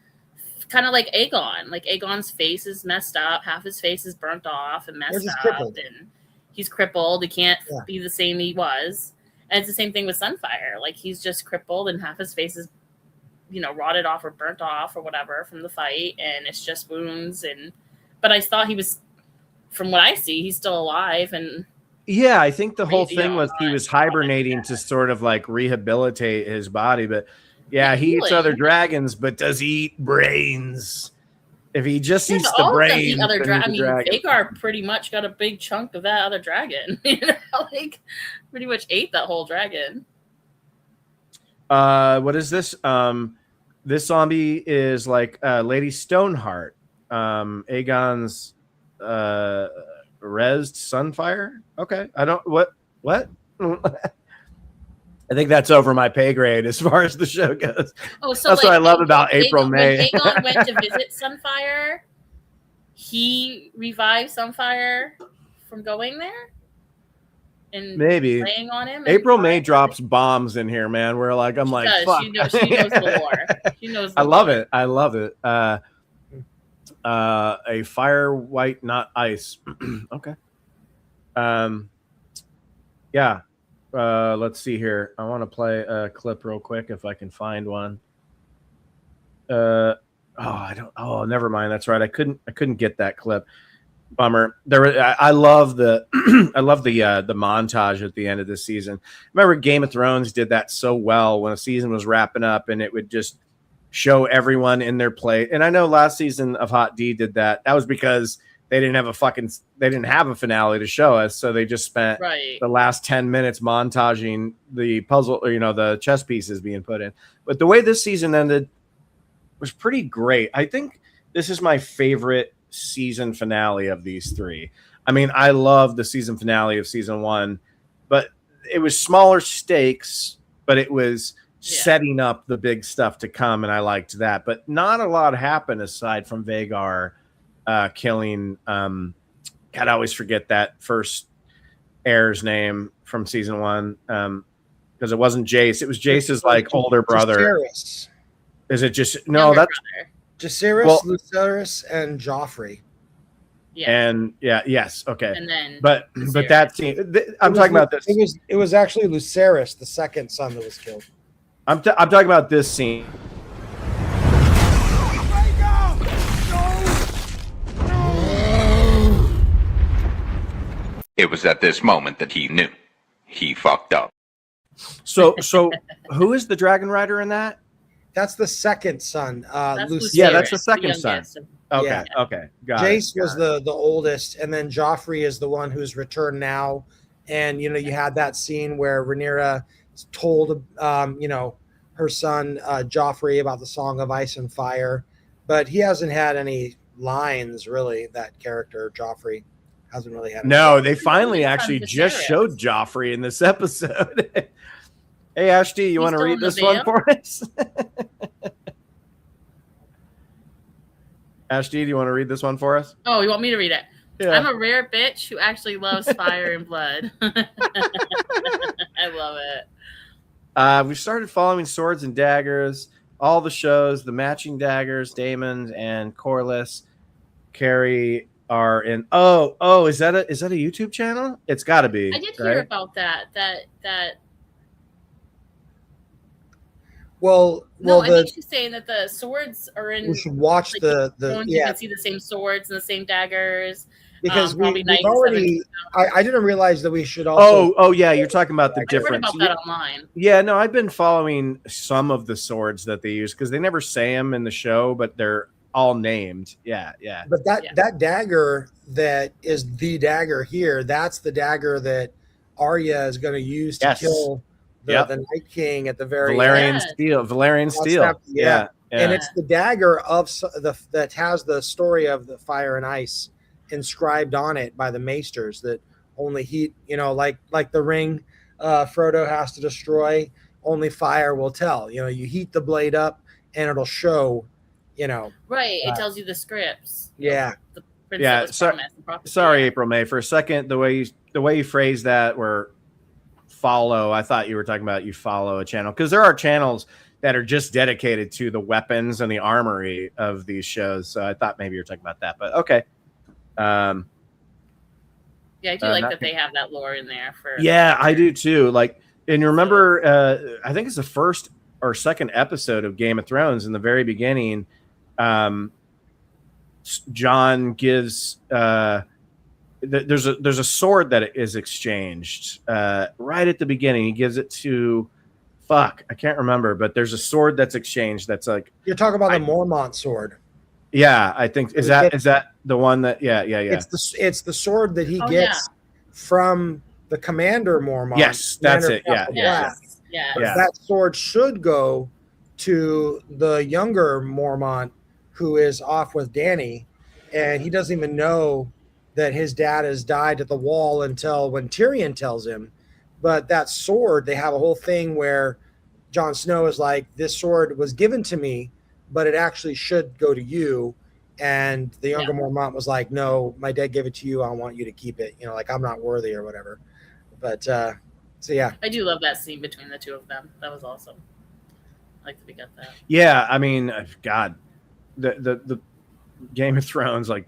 kind of like Aegon. Like Aegon's face is messed up. Half his face is burnt off and messed up, and he's crippled. He can't be the same he was. And it's the same thing with Sunfire. Like he's just crippled, and half his face is rotted off or burnt off or whatever from the fight, and it's just wounds. But I thought he was, from what I see, he's still alive. And I think the whole thing was he was hibernating to sort of like rehabilitate his body. But he eats other dragons, but does he eat brains? If he just eats the brains, Vhagar pretty much got a big chunk of that other dragon. Like pretty much ate that whole dragon. What is this? This zombie is like Lady Stoneheart, Aegon's rezzed Sunfire. Okay, I don't what. I think that's over my pay grade as far as the show goes. Oh, so that's what I love about April May. When Aegon went to visit Sunfire, he revived Sunfire from going there. And maybe laying on him. April May drops bombs in here, man. We're like, I'm like, fuck. She knows the lore. She knows. I love it. A fire white, not ice. Okay. Let's see here. I want to play a clip real quick if I can find one. Never mind. That's right. I couldn't get that clip. Bummer. I love the the montage at the end of this season. Remember Game of Thrones did that so well when a season was wrapping up, and it would just show everyone in their plate. And I know last season of Hot D did that. That was because they didn't have a finale to show us, so they just spent the last 10 minutes montaging the puzzle, or the chess pieces being put in. But the way this season ended was pretty great. I think this is my favorite season finale of these three. I mean, I love the season finale of season 1, but it was smaller stakes, but it was setting up the big stuff to come, and I liked that. But not a lot happened aside from Vhagar killing. God, I always forget that first heir's name from season 1 because it wasn't Jace. It was Jace's like older brother. Jacaerys. Is it just no? Younger That's brother. Jacaerys, Well- Lucerys, and Joffrey. Yeah. and yes, okay. And then But Lucerys. that scene, I'm talking about this. It was actually Lucerys, the second son that was killed. I'm talking about this scene. It was at this moment that he knew. He fucked up. So who is the dragon rider in that? That's the second son. that's Lucerys. Yeah, that's the Lucerys, second son. youngest. Okay, Yeah. okay, got Jace it. was the oldest, and then Joffrey is the one who's returned now. And you had that scene where Rhaenyra told her son Joffrey about the Song of Ice and Fire, but he hasn't had any lines really. That character Joffrey hasn't really had. No, they finally He's actually on just Viserys. showed Joffrey in this episode. Hey, Ashton, you He's want to still read in the this one veil? for us? Ashton, do you want to read this one for us? Oh, you want me to read it? Yeah. I'm a rare bitch who actually loves fire and blood. I love it. We started following Swords and Daggers, all the shows, the matching daggers, Damon's and Corliss, Carrie are in. Oh, is that a YouTube channel? It's got to be. I did right? hear about that. Well, I think she's saying that the swords are in. we should watch like, the You can see the same swords and the same daggers. because probably we've 97. already. I didn't realize that we should also. Oh, yeah, you're talking about the I heard difference. about that online. Yeah, no, I've been following some of the swords that they use because they never say them in the show, but they're all named. Yeah. But Yeah. that dagger that is the dagger here, that's the dagger that Arya is going to use to Yes. kill the Yep. Night King at the very Valerian end. Yes. Steel. Valerian That's Steel. not- yeah. Yeah. And it's the dagger of that has the story of the fire and ice inscribed on it by the maesters that only heat, like the ring Frodo has to destroy, only fire will tell. You heat the blade up and it'll show, Right. It Right. tells you the scripts. yeah. The prince Yeah, that was so- promised and prophecy. Sorry, April May. For a second, the way you phrased that, where follow, I thought you were talking about you follow a channel because there are channels that are just dedicated to the weapons and the armory of these shows. So I thought maybe you were talking about that, but okay. Yeah, I do like not- that they have that lore in there for. Yeah, I do too. Like, and you remember, I think it's the first or second episode of Game of Thrones. In the very beginning, John gives there's a sword that is exchanged right at the beginning. He gives it to I can't remember, but there's a sword that's exchanged. That's like, You're talking about the Mormont sword. yeah, I think is that the one that yeah. It's the sword that he Oh, gets from the commander Mormont. Yes, that's Commander it, yeah. Castle Black. Yeah. But Yeah. that sword should go to the younger Mormont who is off with Dany, and he doesn't even know that his dad has died at the wall until when Tyrion tells him. But that sword, they have a whole thing where Jon Snow is like, this sword was given to me, but it actually should go to you. And the younger Mormont was like, no, my dad gave it to you. I want you to keep it. Like I'm not worthy or whatever. But so yeah. I do love that scene between the two of them. That was awesome. I like that we got that. Yeah, I mean, God, the Game of Thrones like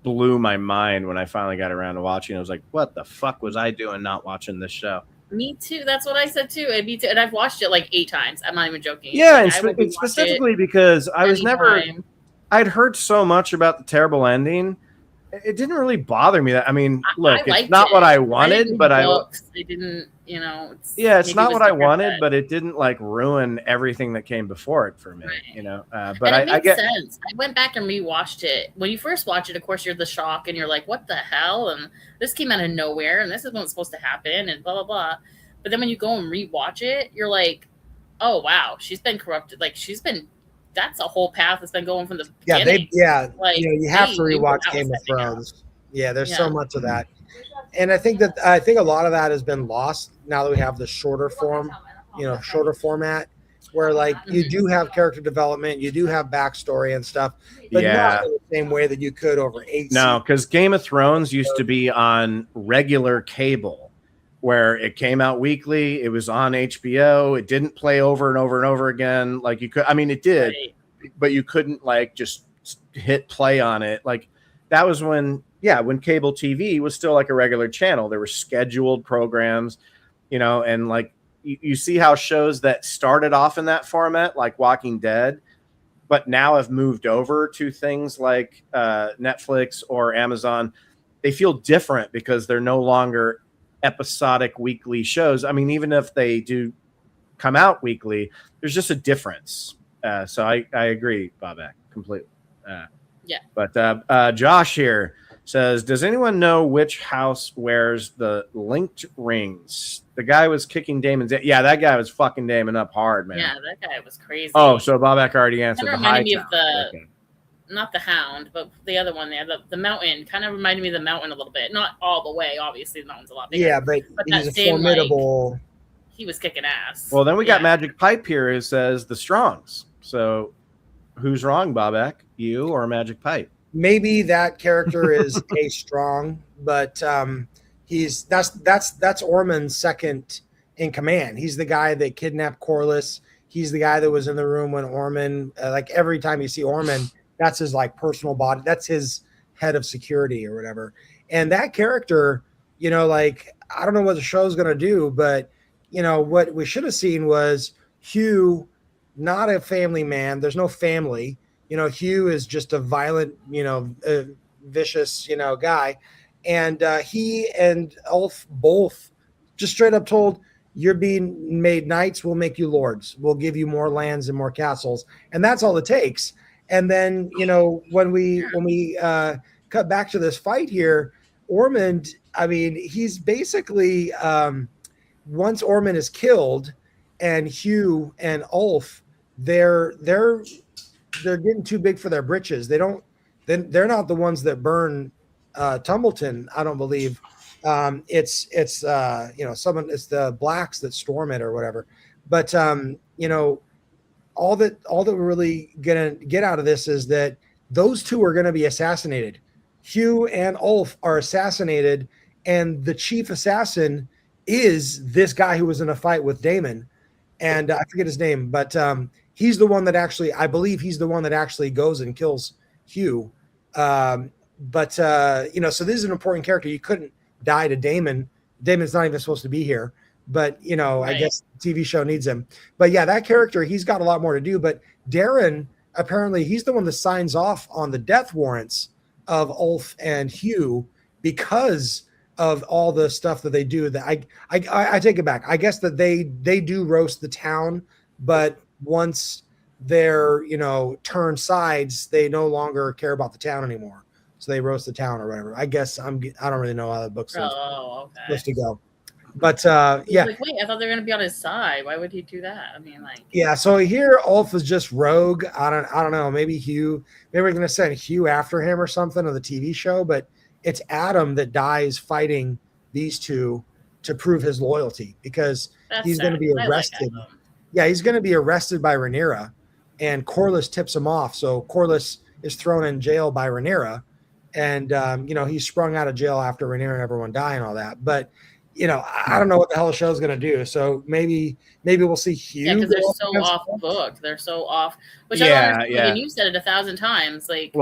blew my mind when I finally got around to watching. I was like, what the fuck was I doing not watching this show? Me too. That's what I said too. And me too. And I've watched it like 8 times. I'm not even joking. Yeah, Like, and I will rewatch specifically it because I was never, anytime. I'd heard so much about the terrible ending. It didn't really bother me. That I mean, look, I it's liked not it. what I didn't wanted, read but I books. I didn't, It's, yeah, it's maybe not it was what I different, wanted, but it didn't like ruin everything that came before it for me. Right. But and it I made get sense. I went back and rewatched it. When you first watch it, of course, you're the shock and you're like, "What the hell?" And this came out of nowhere, and this is what's supposed to happen, and blah blah blah. But then when you go and rewatch it, you're like, "Oh wow, she's been corrupted. Like that's a whole path that's been going from the beginning." Like, you have to they knew rewatch that was Game of setting up. Thrones. Yeah, there's so Yeah. much of that. And I think a lot of that has been lost now that we have the shorter format where like you do have character development, you do have backstory and stuff, but Yeah. not in the same way that you could over 8 No, because Game of Thrones used to be on regular cable, where it came out weekly. It was on HBO. It didn't play over and over and over again. Like you could, I mean, it did, Right. but you couldn't like just hit play on it. Like that was when cable TV was still like a regular channel. There were scheduled programs, and like you see how shows that started off in that format, like Walking Dead, but now have moved over to things like Netflix or Amazon. They feel different because they're no longer episodic weekly shows. I mean, even if they do come out weekly, there's just a difference. So I agree, Bobak, completely. Yeah. But Josh here says, does anyone know which house wears the linked rings? The guy was kicking Damon's. Yeah, that guy was fucking Damon up hard, man. Yeah, that guy was crazy. Oh, so Bobak already answered. Kind of the high reminded me of the, okay. not the Hound, but the other one there, the Mountain. Kind of reminded me of the Mountain a little bit. Not all the way, obviously. The Mountain's a lot bigger. Yeah, but he's that a same, formidable. He was kicking ass. Well, then we got Magic Pipe here who says the Strongs. So who's wrong, Bobak? You or Magic Pipe? Maybe that character is a strong, but that's Ormond's second in command. He's the guy that kidnapped Corlys. He's the guy that was in the room when Ormond, like every time you see Ormond, that's his like personal body. That's his head of security or whatever. And that character, like I don't know what the show's gonna do, but what we should have seen was Hugh, not a family man. There's no family. Hugh is just a violent, vicious, guy. And he and Ulf both just straight up told, you're being made knights, we'll make you lords. We'll give you more lands and more castles. And that's all it takes. And then, when we cut back to this fight here, Ormond, I mean, he's basically, once Ormond is killed and Hugh and Ulf, they're getting too big for their britches. They're not the ones that burn Tumbleton, I don't believe. It's the blacks that storm it or whatever. But all that we're really gonna get out of this is that those two are gonna be assassinated. Hugh and Ulf are assassinated, and the chief assassin is this guy who was in a fight with Daemon, and I forget his name, but he's the one that I believe he's the one that actually goes and kills Hugh. So this is an important character. You couldn't die to Daemon. Daemon's not even supposed to be here, but right. I guess the TV show needs him. But yeah, that character, he's got a lot more to do. But Darren, apparently he's the one that signs off on the death warrants of Ulf and Hugh because of all the stuff that they do. That I take it back. I guess that they do roast the town, but once they're turn sides, they no longer care about the town anymore. So they roast the town or whatever. I guess I don't really know how the book's supposed to go. But yeah. Like, wait, I thought they were gonna be on his side. Why would he do that? I mean, like, yeah. So here, Ulf is just rogue. I don't know. Maybe we're gonna send Hugh after him or something on the TV show. But it's Adam that dies fighting these two to prove his loyalty because he's going to be arrested. Yeah, he's going to be arrested by Rhaenyra, and Corlys tips him off. So Corlys is thrown in jail by Rhaenyra, and he's sprung out of jail after Rhaenyra and everyone die and all that. But I don't know what the hell the show's going to do. So maybe we'll see Hugh. Yeah, because they're so off book. They're so off. Which I don't understand. And you said it 1,000 times. Like,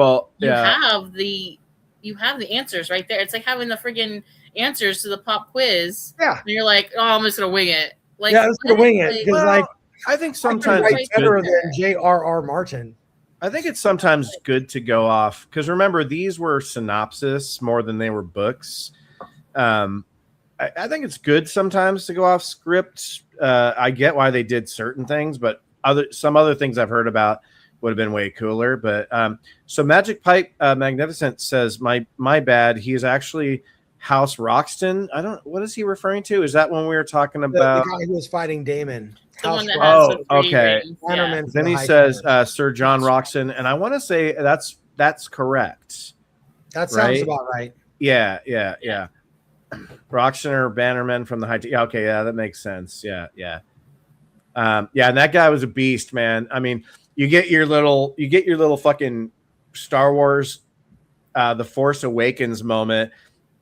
you have the answers right there. It's like having the friggin' answers to the pop quiz. Yeah. And you're like, oh, I'm just gonna wing it. Like, I'm just gonna wing it because I think sometimes it's better than J.R.R. Martin. I think it's sometimes good to go off because remember these were synopsis more than they were books. I think it's good sometimes to go off script. I get why they did certain things, but some other things I've heard about would have been way cooler. But so Magic Pipe Magnificent says my bad. He is actually House Roxton. What is he referring to? Is that when we were talking about the guy who was fighting Daemon? Okay. Yeah. Then he says Sir John Roxton, and I want to say that's correct. That sounds about right. Yeah. Roxton or Bannerman from the High. Yeah, okay, yeah, that makes sense. Yeah. And that guy was a beast, man. I mean, you get your little fucking Star Wars, The Force Awakens moment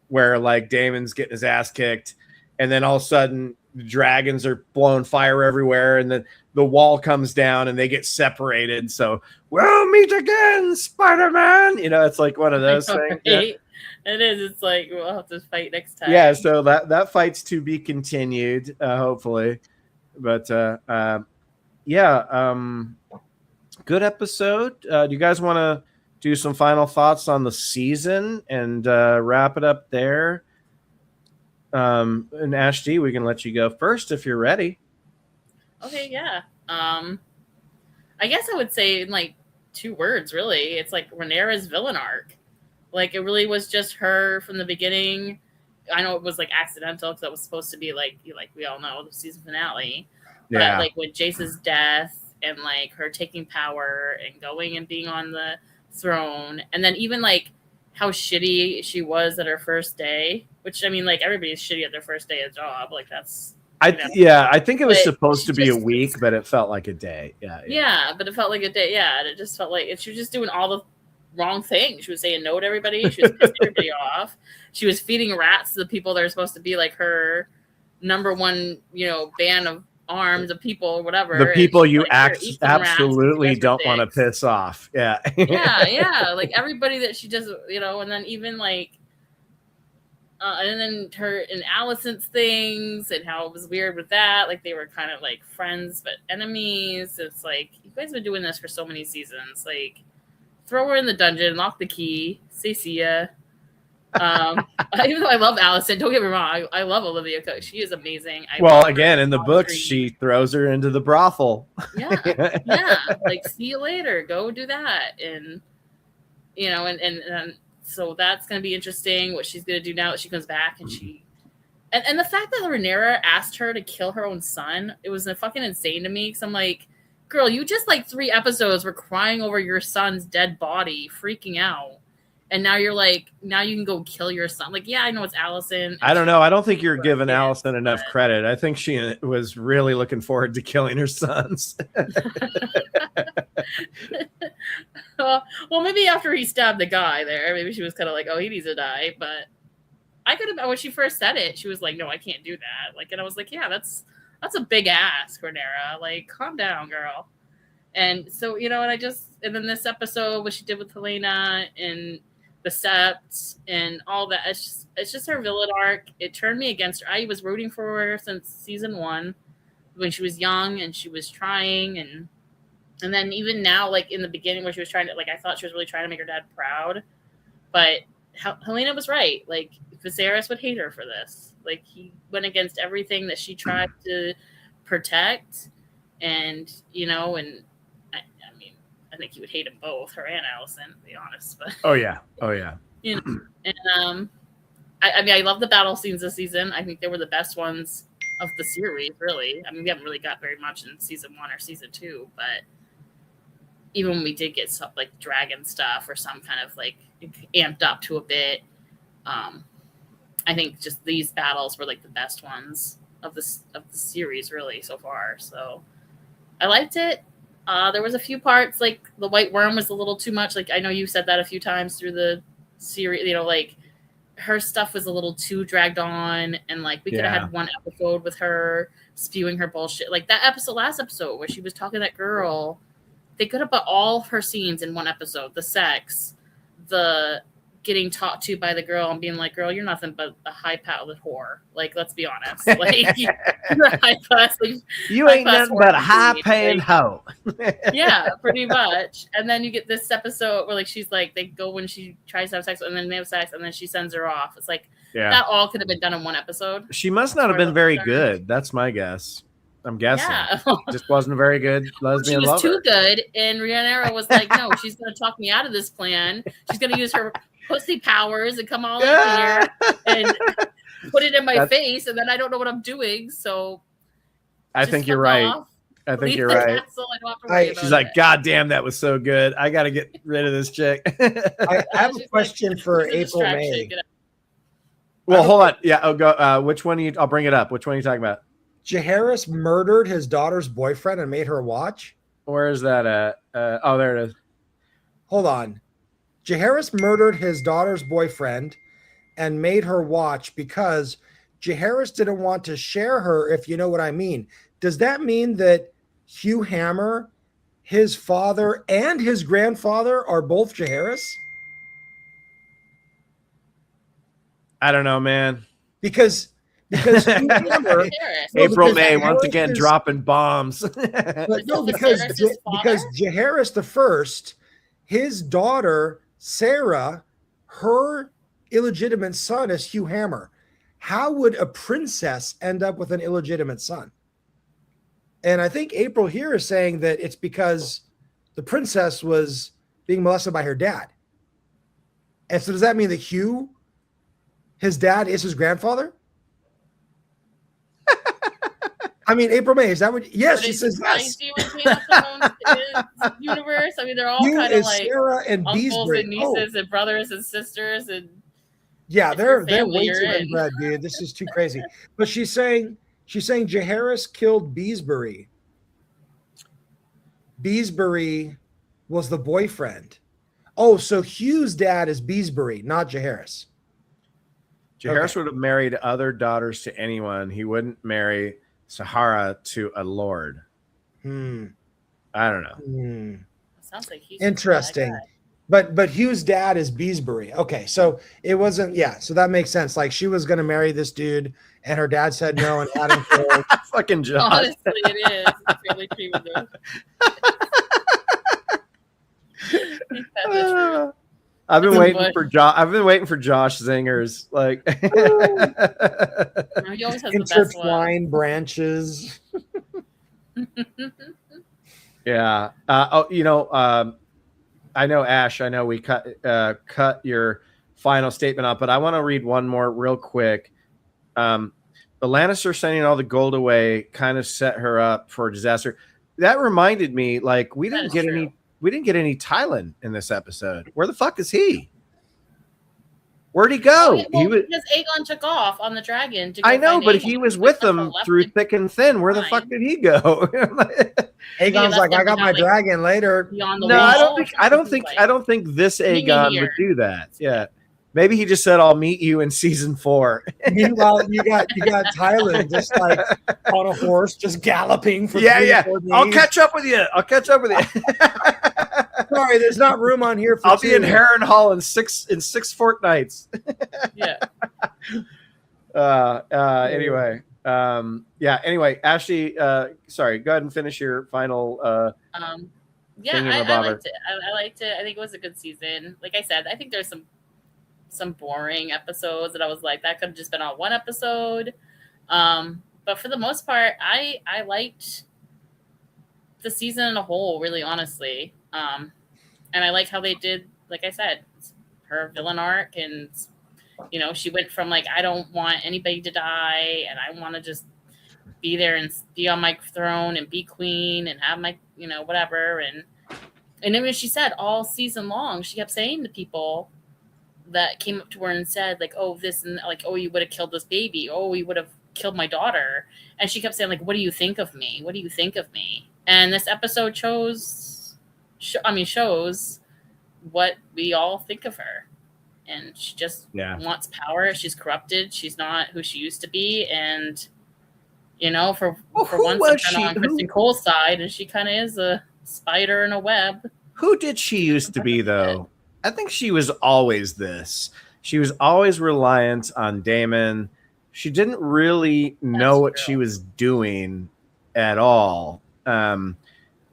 where like Damon's getting his ass kicked, and then all of a sudden the dragons are blowing fire everywhere, and then the wall comes down and they get separated. So we'll meet again, Spider-Man. You know, it's like one of those things. Yeah. It is. It's like we'll have to fight next time. Yeah, so that fight's to be continued, hopefully. But good episode. Do you guys want to do some final thoughts on the season and wrap it up there? And Ashley, we can let you go first if you're ready. Okay, yeah. I guess I would say in like 2 words, really. It's like Rhaenyra's villain arc. Like, it really was just her from the beginning. I know it was like accidental because that was supposed to be like we all know, the season finale. Yeah. But like with Jace's death and like her taking power and going and being on the throne, and then even like how shitty she was at her first day, which I mean, like everybody's shitty at their first day of job. Like that's. I think it was supposed to be a week, but it felt like a day. Yeah, but it felt like a day. Yeah, and it just felt like she was just doing all the wrong things. She was saying no to everybody. She was pissing everybody off. She was feeding rats to the people that are supposed to be like her number one, band of arms of people or whatever. The people you like, absolutely don't want to piss off. Yeah. yeah. Like everybody that she does, and then even like, and then her and Alicent's things and how it was weird with that. Like they were kind of like friends but enemies. It's like, you guys have been doing this for so many seasons. Like, throw her in the dungeon, lock the key, say see ya. Even though I love Alicent, don't get me wrong, I love Olivia Cook. She is amazing. Again, in the books, she throws her into the brothel. Yeah. Like, see you later. Go do that. And, and so that's going to be interesting what she's going to do now that she comes back. And and the fact that Rhaenyra asked her to kill her own son, it was fucking insane to me. Because I'm like, girl, you just like 3 episodes were crying over your son's dead body, freaking out. And now you're like, now you can go kill your son. Like, yeah, I know it's Alicent. I don't know. I don't think you're giving Alicent enough credit. I think she was really looking forward to killing her sons. Well, maybe after he stabbed the guy there, maybe she was kind of like, oh, he needs to die. But I could have, when she first said it, she was like, no, I can't do that. Like, and I was like, yeah, that's a big ask, Rhaenyra. Like, calm down, girl. And so, and then this episode, what she did with Helena and the Sept and all that, it's just her villain arc. It turned me against her. I was rooting for her since season 1 when she was young and she was trying. And then even now, like in the beginning where she was trying to, like, I thought she was really trying to make her dad proud. But Helena was right. Like, Viserys would hate her for this. Like, he went against everything that she tried to protect. And, and I think he would hate them both, her and Alicent, to be honest. But oh yeah. And I love the battle scenes this season. I think they were the best ones of the series, really. I mean, we haven't really got very much in season 1 or season 2, but even when we did get stuff like dragon stuff or some kind of like amped up to a bit, I think just these battles were like the best ones of the series, really, so far. So I liked it. There was a few parts, like the White Worm was a little too much. Like, I know you said that a few times through the series, like her stuff was a little too dragged on. And like, we could have had one episode with her spewing her bullshit. Like that last episode where she was talking to that girl, they could have put all of her scenes in one episode. The sex, the getting talked to by the girl and being like, girl, you're nothing but a high-powered whore. Like, let's be honest. Like, you're a high-class, like, you ain't nothing but a high-paying hoe. Yeah, pretty much. And then you get this episode where, like, she's like, they go when she tries to have sex, and then they have sex, and then she sends her off. It's like, that all could have been done in one episode. She must not have been very good. That's my guess. I'm guessing. Yeah. Just wasn't a very good lesbian lover. She was too good, and Rhaenyra was like, no, she's going to talk me out of this plan. She's going to use her pussy powers and come all in here and put it in my face, and then I don't know what I'm doing. So I think you're right. I think you're right. She's like, God damn, that was so good. I got to get rid of this chick. I have a question for April May. Well, hold on. Yeah, I'll go. Which one? I'll bring it up. Which one are you talking about? Jaehaerys murdered his daughter's boyfriend and made her watch. Where is that at? Oh, there it is. Hold on. Jaehaerys murdered his daughter's boyfriend and made her watch because Jaehaerys didn't want to share her, if you know what I mean. Does that mean that Hugh Hammer, his father, and his grandfather are both Jaehaerys? I don't know, man. Because Hugh Hammer, April because May once Jaehaerys again is- dropping bombs. But no, Is because Viserys' father? Jaehaerys the First, his daughter Sarah, her illegitimate son is Hugh Hammer. How would a princess end up with an illegitimate son? And I think April here is saying that it's because the princess was being molested by her dad. And so does that mean that Hugh, his dad, is his grandfather? I mean, April May, is that what? Yes, she says yes. Universe. I mean, they're all Hugh kind of is like Sarah and uncles Beesbury. and nieces and brothers and sisters and Yeah, It's your they're family way you're too in. inbred, dude. This is too crazy. But she's saying Jaehaerys killed Beesbury. Beesbury was the boyfriend. Oh, so Hugh's dad is Beesbury, not Jaehaerys. Jaehaerys Okay. would have married other daughters to anyone. He wouldn't marry Sahara to a lord. I don't know. sounds like he's Interesting. But Hugh's dad is Beesbury. Okay, so it wasn't, yeah, so that makes sense. Like she was gonna marry this dude and her dad said no and had him killed. Fucking Josh. Honestly, it is. It's really true with this. That's the truth. I've been It's a waiting bush. for Josh. I've been waiting for Josh zingers. Like, He always has the best one. Intertwined branches. yeah. I know Ash. I know we cut your final statement off, but I want to read one more real quick. The Lannister sending all the gold away kind of set her up for a disaster. That reminded me, like, we didn't get any Tylan in this episode. Where the fuck is he? Where'd he go? Because Aegon took off on the dragon. To go I know, find but Aegon. he was He with left them through him thick and thin. Where the fuck behind. did he go? Aegon's left like, him I got my behind, like, dragon later. beyond the No, wall. I don't think this Meeting Aegon here. would do that. Yeah. Maybe he just said, I'll meet you in season 4. Meanwhile, you got Tyler just like on a horse, just galloping for Yeah. 3 or 4 I'll days. catch up with you. Sorry, there's not room on here for I'll two. be in Harrenhal in six fortnights. Yeah. Anyway. Anyway, Ashley, sorry, go ahead and finish your final Yeah, Thinking I about liked it. I liked it. I think it was a good season. Like I said, I think there's some boring episodes that I was like, that could have just been on one episode. But for the most part, I liked the season in a whole, really honestly. And I like how they did, like I said, her villain arc, and she went from like, I don't want anybody to die and I want to just be there and be on my throne and be queen and have my whatever, and then when she said all season long, she kept saying to people that came up to her and said like, oh, this, and like, oh, you would have killed this baby, oh, you would have killed my daughter, and she kept saying like, what do you think of me, what do you think of me? And this episode shows what we all think of her, and she just wants power. She's corrupted, she's not who she used to be, and for once I'm kind of on Kristen Cole's side, and she kind of is a spider in a web. Who did she used to be, though? I think she was always this. She was always reliant on Daemon. She didn't really know what she was doing at all,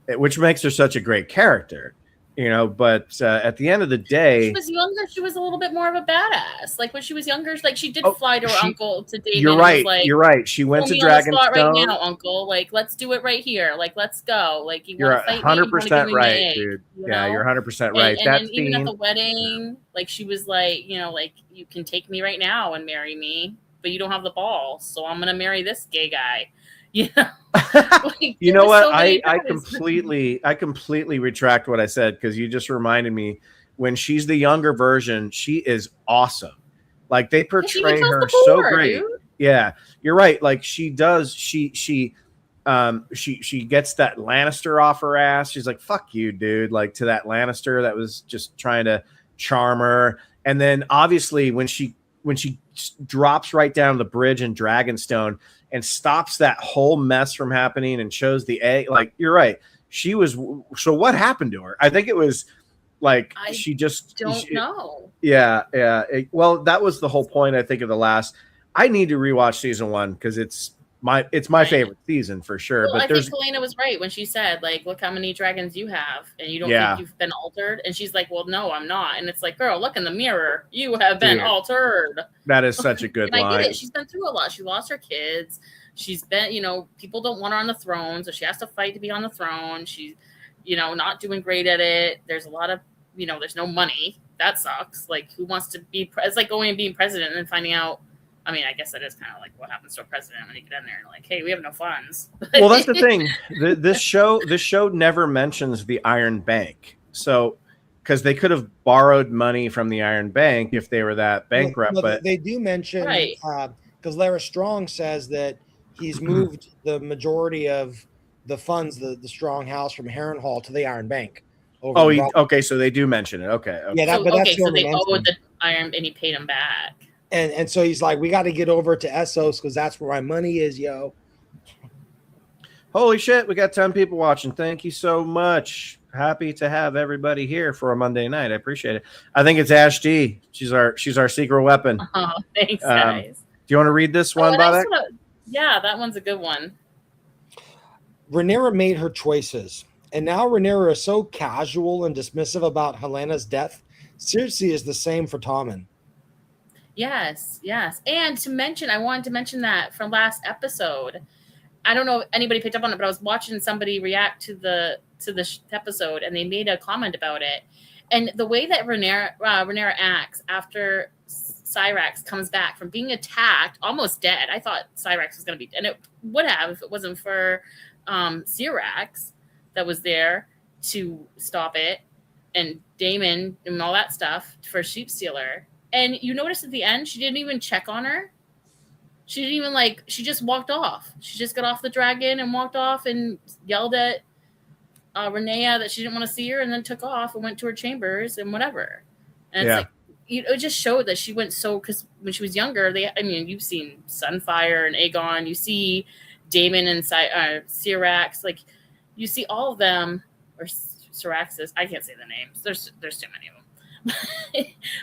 which makes her such a great character. But at the end of the day, she was younger. She was a little bit more of a badass. Like when she was younger, like she did fly to her uncle to David. You're right. Like, you're right. She went to Dragonstone. Right now, uncle. Like, let's do it right here. Like, let's go. Like, you're 100% right, dude. Yeah, you're 100% right. And then even at the wedding, like she was like, like you can take me right now and marry me, but you don't have the balls, so I'm gonna marry this gay guy. Like, you know what? So I completely retract what I said, because you just reminded me, when she's the younger version, she is awesome. Like they portray her so great. Dude. Yeah, you're right. Like she does. She gets that Lannister off her ass. She's like, "Fuck you, dude!" Like to that Lannister that was just trying to Charmer, and then obviously when she drops right down the bridge in Dragonstone and stops that whole mess from happening and shows the egg. Like, you're right. She was. So what happened to her? I think it was like she just don't know. Yeah. Well, that was the whole point, I think, of the last. I need to rewatch season 1 because it's my favorite season for sure. Well, but I think Helena was right when she said, like, look how many dragons you have, and you don't think you've been altered. And she's like, well, no, I'm not. And it's like, girl, look in the mirror. You have been altered. That is such a good line. I get it. She's been through a lot. She lost her kids. She's been, people don't want her on the throne, so she has to fight to be on the throne. She's, not doing great at it. There's a lot of, there's no money. That sucks. Like, who wants to be? It's like going and being president and then finding out. I mean, I guess that is kind of like what happens to a president when you get in there and like, hey, we have no funds. Well, that's the thing. This show never mentions the Iron Bank. So, because they could have borrowed money from the Iron Bank if they were that bankrupt. But they do mention, because Lara Strong says that he's moved the majority of the funds, the Strong House from Harrenhal to the Iron Bank. Okay, so they do mention it. Okay. Yeah, but that's so they owed the Iron, and he paid him back. And so he's like, we got to get over to Essos because that's where my money is, yo. Holy shit, we got 10 people watching. Thank you so much. Happy to have everybody here for a Monday night. I appreciate it. I think it's Ash D. She's our secret weapon. Oh, thanks, guys. Do you want to read this one, Babak? Yeah, that one's a good one. Rhaenyra made her choices, and now Rhaenyra is so casual and dismissive about Helena's death. Cersei is the same for Tommen. Yes. And I wanted to mention that from last episode. I don't know if anybody picked up on it, but I was watching somebody react to the episode, and they made a comment about it. And the way that Rhaenyra acts after Syrax comes back from being attacked, almost dead. I thought Syrax was going to be, and it would have if it wasn't for Syrax that was there to stop it, and Daemon and all that stuff for Sheepstealer. And you notice at the end, she didn't even check on her. She didn't even she just walked off. She just got off the dragon and walked off and yelled at Rhaenyra that she didn't want to see her, and then took off and went to her chambers and whatever. And it's it just showed that she went because when she was younger, you've seen Sunfire and Aegon, you see Daemon and Syrax, you see all of them, or Syraxis, I can't say the names. There's too many of them.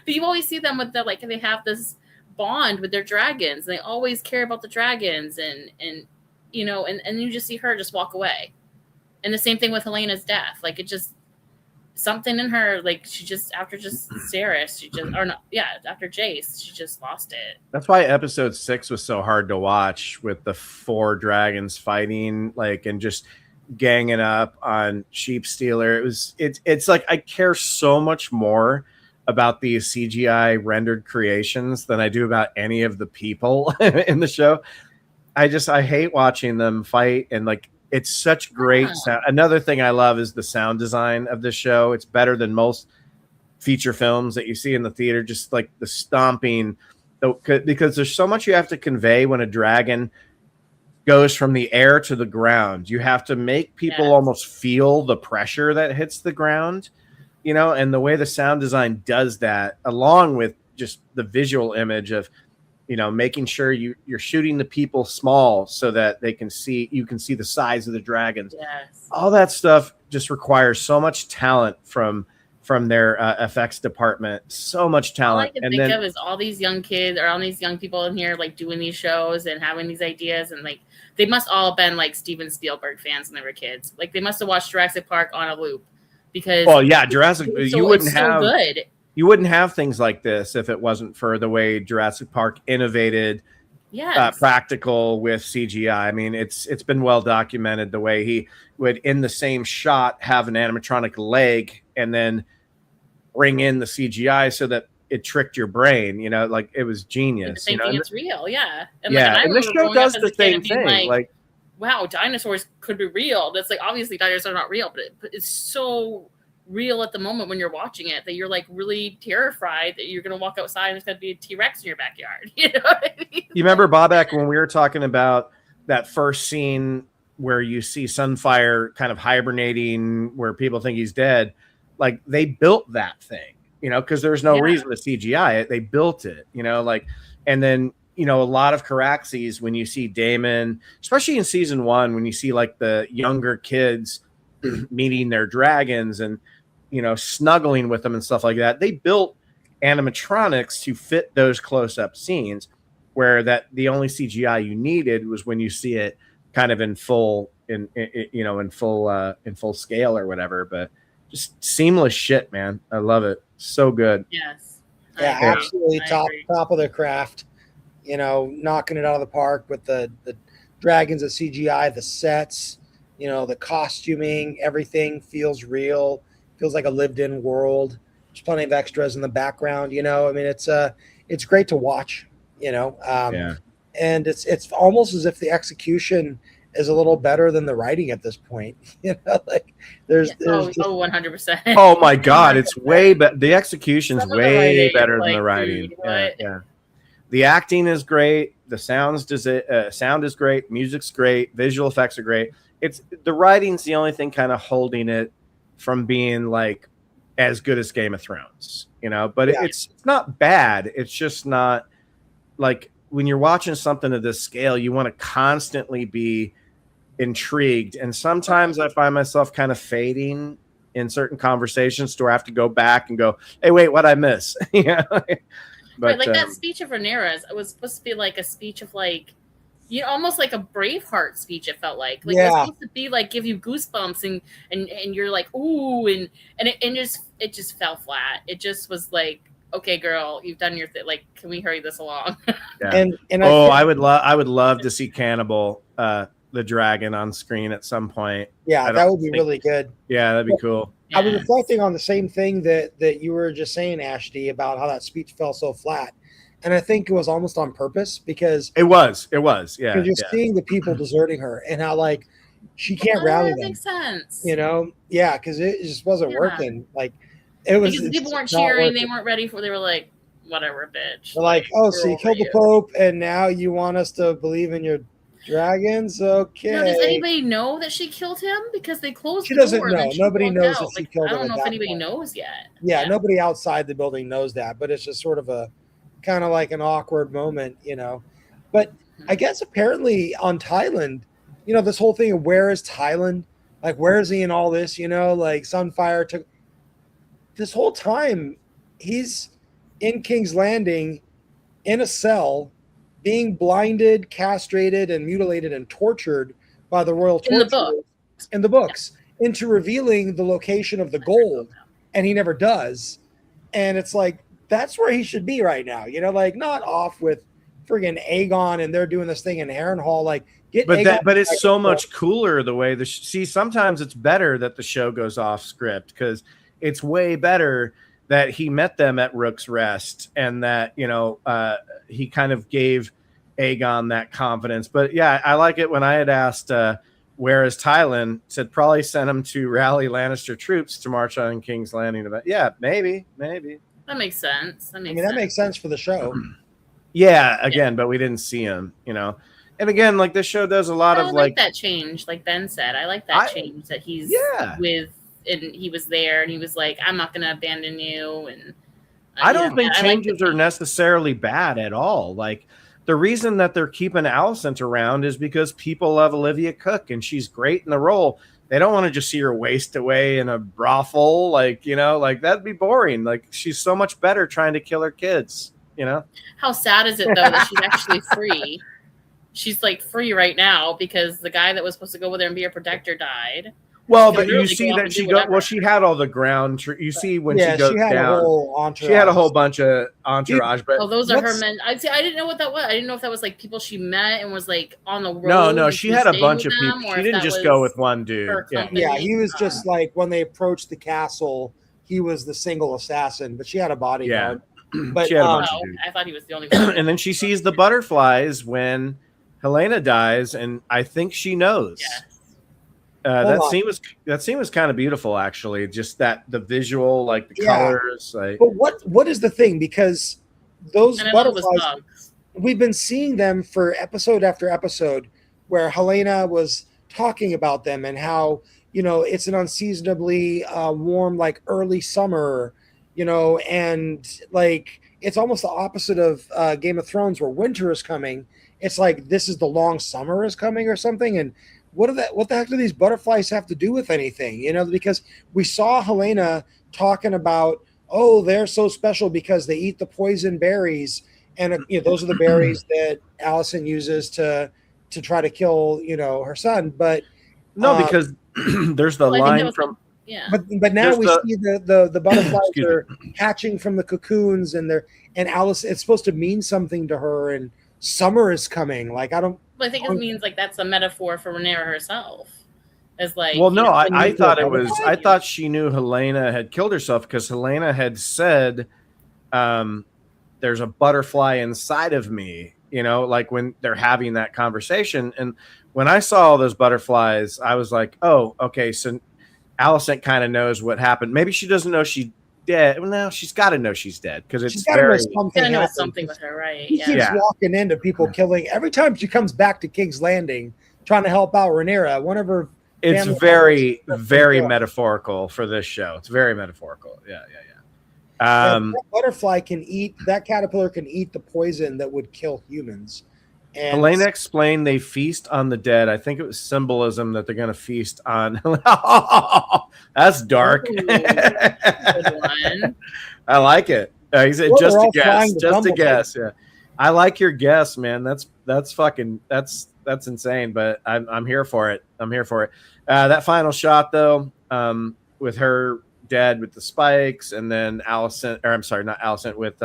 But you always see them with they have this bond with their dragons, and they always care about the dragons, and you just see her just walk away. And the same thing with Helena's death. It just something in her, she just after Cerys, after Jace, she just lost it. That's why episode 6 was so hard to watch, with the 4 dragons fighting and just ganging up on Sheepstealer. It's like I care so much more about these CGI rendered creations than I do about any of the people in the show. I hate watching them fight, and it's such great sound. Another thing I love is the sound design of the show. It's better than most feature films that you see in the theater, just the stomping, because there's so much you have to convey when a dragon goes from the air to the ground. You have to make people almost feel the pressure that hits the ground, and the way the sound design does that, along with just the visual image of, making sure you're shooting the people small so that you can see the size of the dragons. Yes. All that stuff just requires so much talent from their effects department. So much talent. All I can think of is all these young kids or all these young people in here doing these shows and having these ideas, and they must all been Steven Spielberg fans when they were kids. They must have watched Jurassic Park on a loop, because Jurassic. You wouldn't have good. You wouldn't have things like this if it wasn't for the way Jurassic Park innovated. Practical with CGI. I mean, it's been well documented the way he would, in the same shot, have an animatronic leg and then bring in the CGI so that it tricked your brain. It was genius. The same thing, it's real, yeah. And and this show does the same thing. Wow, dinosaurs could be real. That's obviously dinosaurs are not real, but it's so real at the moment when you're watching it that you're really terrified that you're going to walk outside and there's going to be a T-Rex in your backyard. You know what I mean? You remember, Babak, when we were talking about that first scene where you see Sunfire kind of hibernating, where people think he's dead? They built that thing. because there's no Yeah. reason to CGI it. They built it, and then, a lot of Caraxes, when you see Damon, especially in season 1, when you see like the younger kids meeting their dragons and, snuggling with them and stuff like that, they built animatronics to fit those close-up scenes, where that the only CGI you needed was when you see it kind of in full scale or whatever. But just seamless shit, man. I love it. So good. Yes. Yeah, I agree. absolutely I top agree. of the craft. Knocking it out of the park with the dragons, the CGI, the sets, the costuming, everything feels real, feels like a lived-in world. There's plenty of extras in the background. I mean, it's great to watch. Yeah. And it's almost as if the execution is a little better than the writing at this point. Like there's Yeah. just, 100%. Oh my God, it's way better. The execution's Some of the way writing is better than like, the writing. dude, Yeah, what? yeah. The acting is great. The sound is great. Music's great. Visual effects are great. It's the writing's the only thing kind of holding it from being like as good as Game of Thrones, But Yeah. it's not bad. It's just not like when you're watching something of this scale, you want to constantly be intrigued. And sometimes I find myself kind of fading in certain conversations to where I have to go back and go, "Hey, wait, what'd I miss?" But Right, like that speech of Rhaenyra's, it was supposed to be like a speech of like, almost like a Braveheart speech. It felt like it Yeah. was supposed to be like give you goosebumps and you're like ooh and it just fell flat. It just was like, okay, girl, you've done your thing. Like, can we hurry this along? yeah. and I would love to see Cannibal, the dragon, on screen at some point. yeah, I that don't would be think- really good. Yeah, that'd be cool. I was Yeah. reflecting on the same thing that you were just saying, Ashley, about how that speech fell so flat. And I think it was almost on purpose because It was. Yeah. you're just seeing the people deserting her and how like she can't rally That them. makes sense. Yeah, because it just wasn't Yeah. working. Like it was Because people it's weren't not cheering, they working. weren't ready for. They were like, whatever, bitch. They're like, oh, so we're you over killed the you. Pope and now you want us to believe in your dragons? Okay. Now, does anybody know that she killed him? Because they closed She the doesn't door. and then know. she Nobody walked knows out. that she killed I him don't at know if that anybody point. knows yet. Yeah, nobody outside the building knows that, but it's just sort of a kind of like an awkward moment, But I guess apparently on Thailand, this whole thing of where is Thailand? Like, where is he in all this? Like Sunfire took this whole time. He's in King's Landing in a cell, being blinded, castrated, and mutilated and tortured by the royal In the torturers in the books into revealing the location of the gold, and he never does. And it's like that's where he should be right now, like not off with friggin' Aegon and they're doing this thing in Harrenhal. Like get Aegon But it's back so and much forth. cooler the way sometimes it's better that the show goes off script, because it's way better that he met them at Rook's Rest and that he kind of gave Aegon that confidence. But yeah, I like it when I had asked where is Thailand, said probably sent him to rally Lannister troops to march on King's Landing. About maybe That makes sense. I mean, that makes sense for the show. yeah, again, but we didn't see him, and again, like this show does a lot I of like that change, like Ben said. I like that change that he's with, and he was there, and he was like, "I'm not going to abandon you." And I don't think I like changes the are necessarily bad at all. Like the reason that they're keeping Alicent around is because people love Olivia Cook and she's great in the role. They don't want to just see her waste away in a brothel, like that'd be boring. Like she's so much better trying to kill her kids. How sad is it though that she's actually free? She's like free right now because the guy that was supposed to go with her and be her protector died. Well, She but can you really see go off that and she do go. whatever. Well, she had all the ground. You see when Yeah, she goes she had down. a whole entourage. She had a whole bunch of entourage, but Oh, those are her what's- men. I didn't know what that was. I didn't know if that was like people she met and was like on the road. no, and she was had a staying bunch with of them, people. or She if didn't that just was go with one dude. her Yeah. company. Yeah, he was just like when they approached the castle, he was the single assassin, but she had a bodyguard. But She had a bunch of Oh, dudes. I thought he was the only one. And then she sees the butterflies when Helena dies, and I think she knows. Yes. That on. scene was kind of beautiful, actually. Just that the visual, like the Yeah. colors, like But what is the thing? Because those And I know it was butterflies, bugs. we've been seeing them for episode after episode, where Helena was talking about them and how it's an unseasonably warm, like early summer, and like it's almost the opposite of Game of Thrones, where winter is coming. It's like this is the long summer is coming or something. And what the heck do these butterflies have to do with anything? Because we saw Helena talking about, oh, they're so special because they eat the poison berries, and those are the berries that Allison uses to try to kill her son. But no, because there's the line from. Yeah. But now we see the butterflies are hatching from the cocoons, and Alice, it's supposed to mean something to her, and summer is coming. Like I think it means like that's a metaphor for Rhaenyra herself. It's like, well, no, I thought it was. I thought she knew Helena had killed herself because Helena had said, "There's a butterfly inside of me." Like when they're having that conversation, and when I saw all those butterflies, I was like, "Oh, okay." So Alicent kind of knows what happened. Maybe she doesn't know she's dead. Well, no, she's got to know she's dead because it's very. Something with her, right? She keeps walking into people killing. Every time she comes back to King's Landing, trying to help out Rhaenyra, one of her. It's very, very metaphorical for this show. It's very metaphorical. Yeah. That butterfly that caterpillar can eat the poison that would kill humans. And Helena explained they feast on the dead. I think it was symbolism that they're going to feast on. That's dark. Ooh, good one. I like it. He said, just a guess. Just a guess. Yeah, I like your guess, man. That's fucking that's insane. But I'm here for it. I'm here for it. That final shot though, with her dead with the spikes, and then Alicent, or I'm sorry, not Alicent, with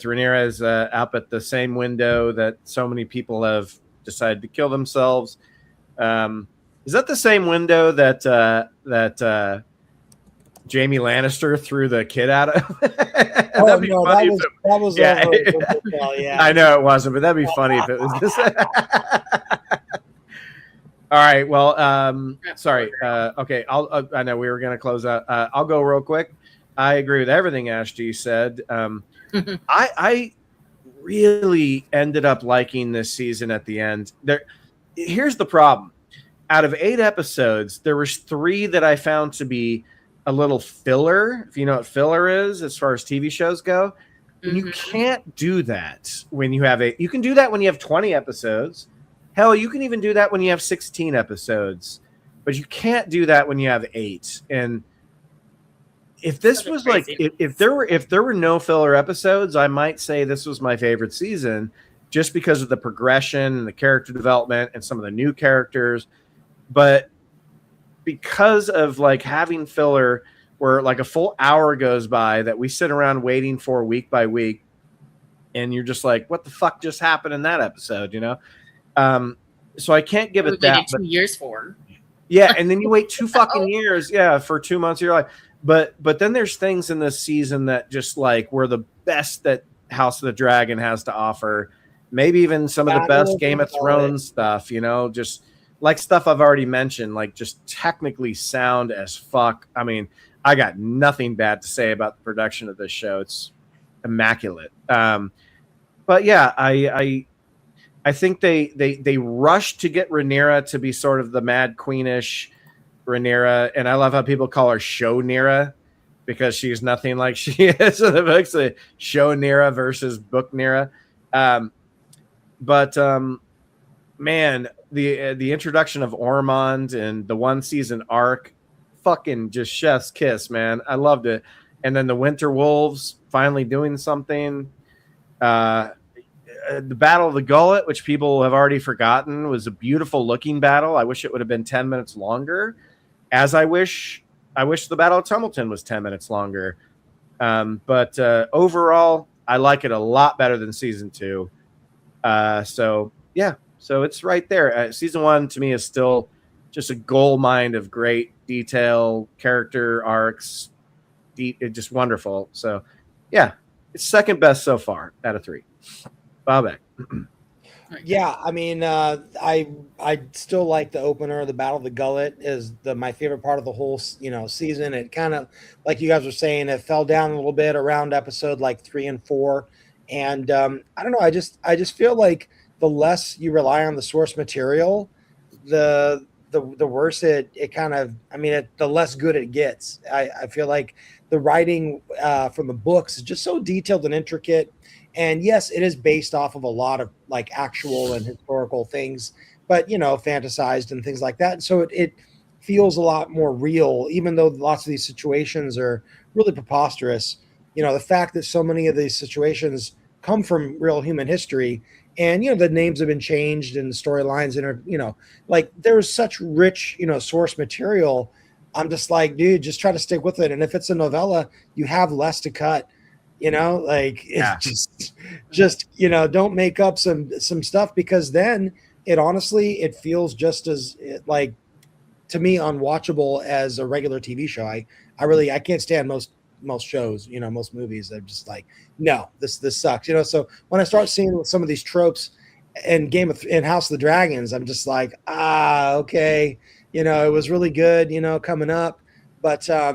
Rhaenyra's up at the same window that so many people have decided to kill themselves. Is that the same window that Jaime Lannister threw the kid out of? That'd be funny. That was over. Yeah. I know it wasn't, but that'd be funny if it was this. All right. Well, sorry. Okay. I know we were going to close out. I'll go real quick. I agree with everything Ash G said. I really ended up liking this season at the end. Here's the problem. Out of 8 episodes, there was 3 that I found to be a little filler, if you know what filler is, as far as TV shows go. And you can't do that when you have you can do that when you have 20 episodes. Hell, you can even do that when you have 16 episodes. But you can't do that when you have 8. And if this was like if there were no filler episodes, I might say this was my favorite season just because of the progression and the character development and some of the new characters. But because of like having filler where like a full hour goes by that we sit around waiting for week by week, and you're just like, what the fuck just happened in that episode, so I can't give it that. 2 years for. Yeah, and then you wait 2 fucking years, for 2 months of your life. But then there's things in this season that just like were the best that House of the Dragon has to offer. Maybe even some of the best Game of Thrones stuff, just like stuff I've already mentioned, like just technically sound as fuck. I mean, I got nothing bad to say about the production of this show. It's immaculate. But yeah, I think they rushed to get Rhaenyra to be sort of the Mad Queenish Rhaenyra, and I love how people call her Show Nyra because she's nothing like she is in the books. Show Nyra versus Book Nyra. But man, the introduction of Ormond and the 1 season arc, fucking just chef's kiss, man. I loved it. And then the Winter Wolves finally doing something. The Battle of the Gullet, which people have already forgotten, was a beautiful looking battle. I wish it would have been 10 minutes longer. As I wish the Battle of Tumbleton was 10 minutes longer. But overall, I like it a lot better than season 2. So it's right there. Season 1 to me is still just a gold mine of great detail, character arcs, just wonderful. So yeah, it's second best so far out of 3. Bobak. Yeah, I mean, I still like the opener. The Battle of the Gullet is my favorite part of the whole season. It kind of, like you guys were saying, it fell down a little bit around episode like 3 and 4, and I don't know. I just feel like the less you rely on the source material, the worse it kind of. I mean, the less good it gets. I feel like the writing from the books is just so detailed and intricate. And yes, it is based off of a lot of like actual and historical things, but fantasized and things like that. And so it feels a lot more real, even though lots of these situations are really preposterous. The fact that so many of these situations come from real human history, and the names have been changed and the storylines and like there's such rich source material. I'm just like, dude, just try to stick with it. And if it's a novella, you have less to cut. Like it's just don't make up some stuff, because then it feels just as like, to me, unwatchable as a regular TV show. I can't stand most shows, most movies. I'm just like, no, this sucks. So when I start seeing some of these tropes in House of the Dragons, I'm just like, okay, it was really good, coming up, but I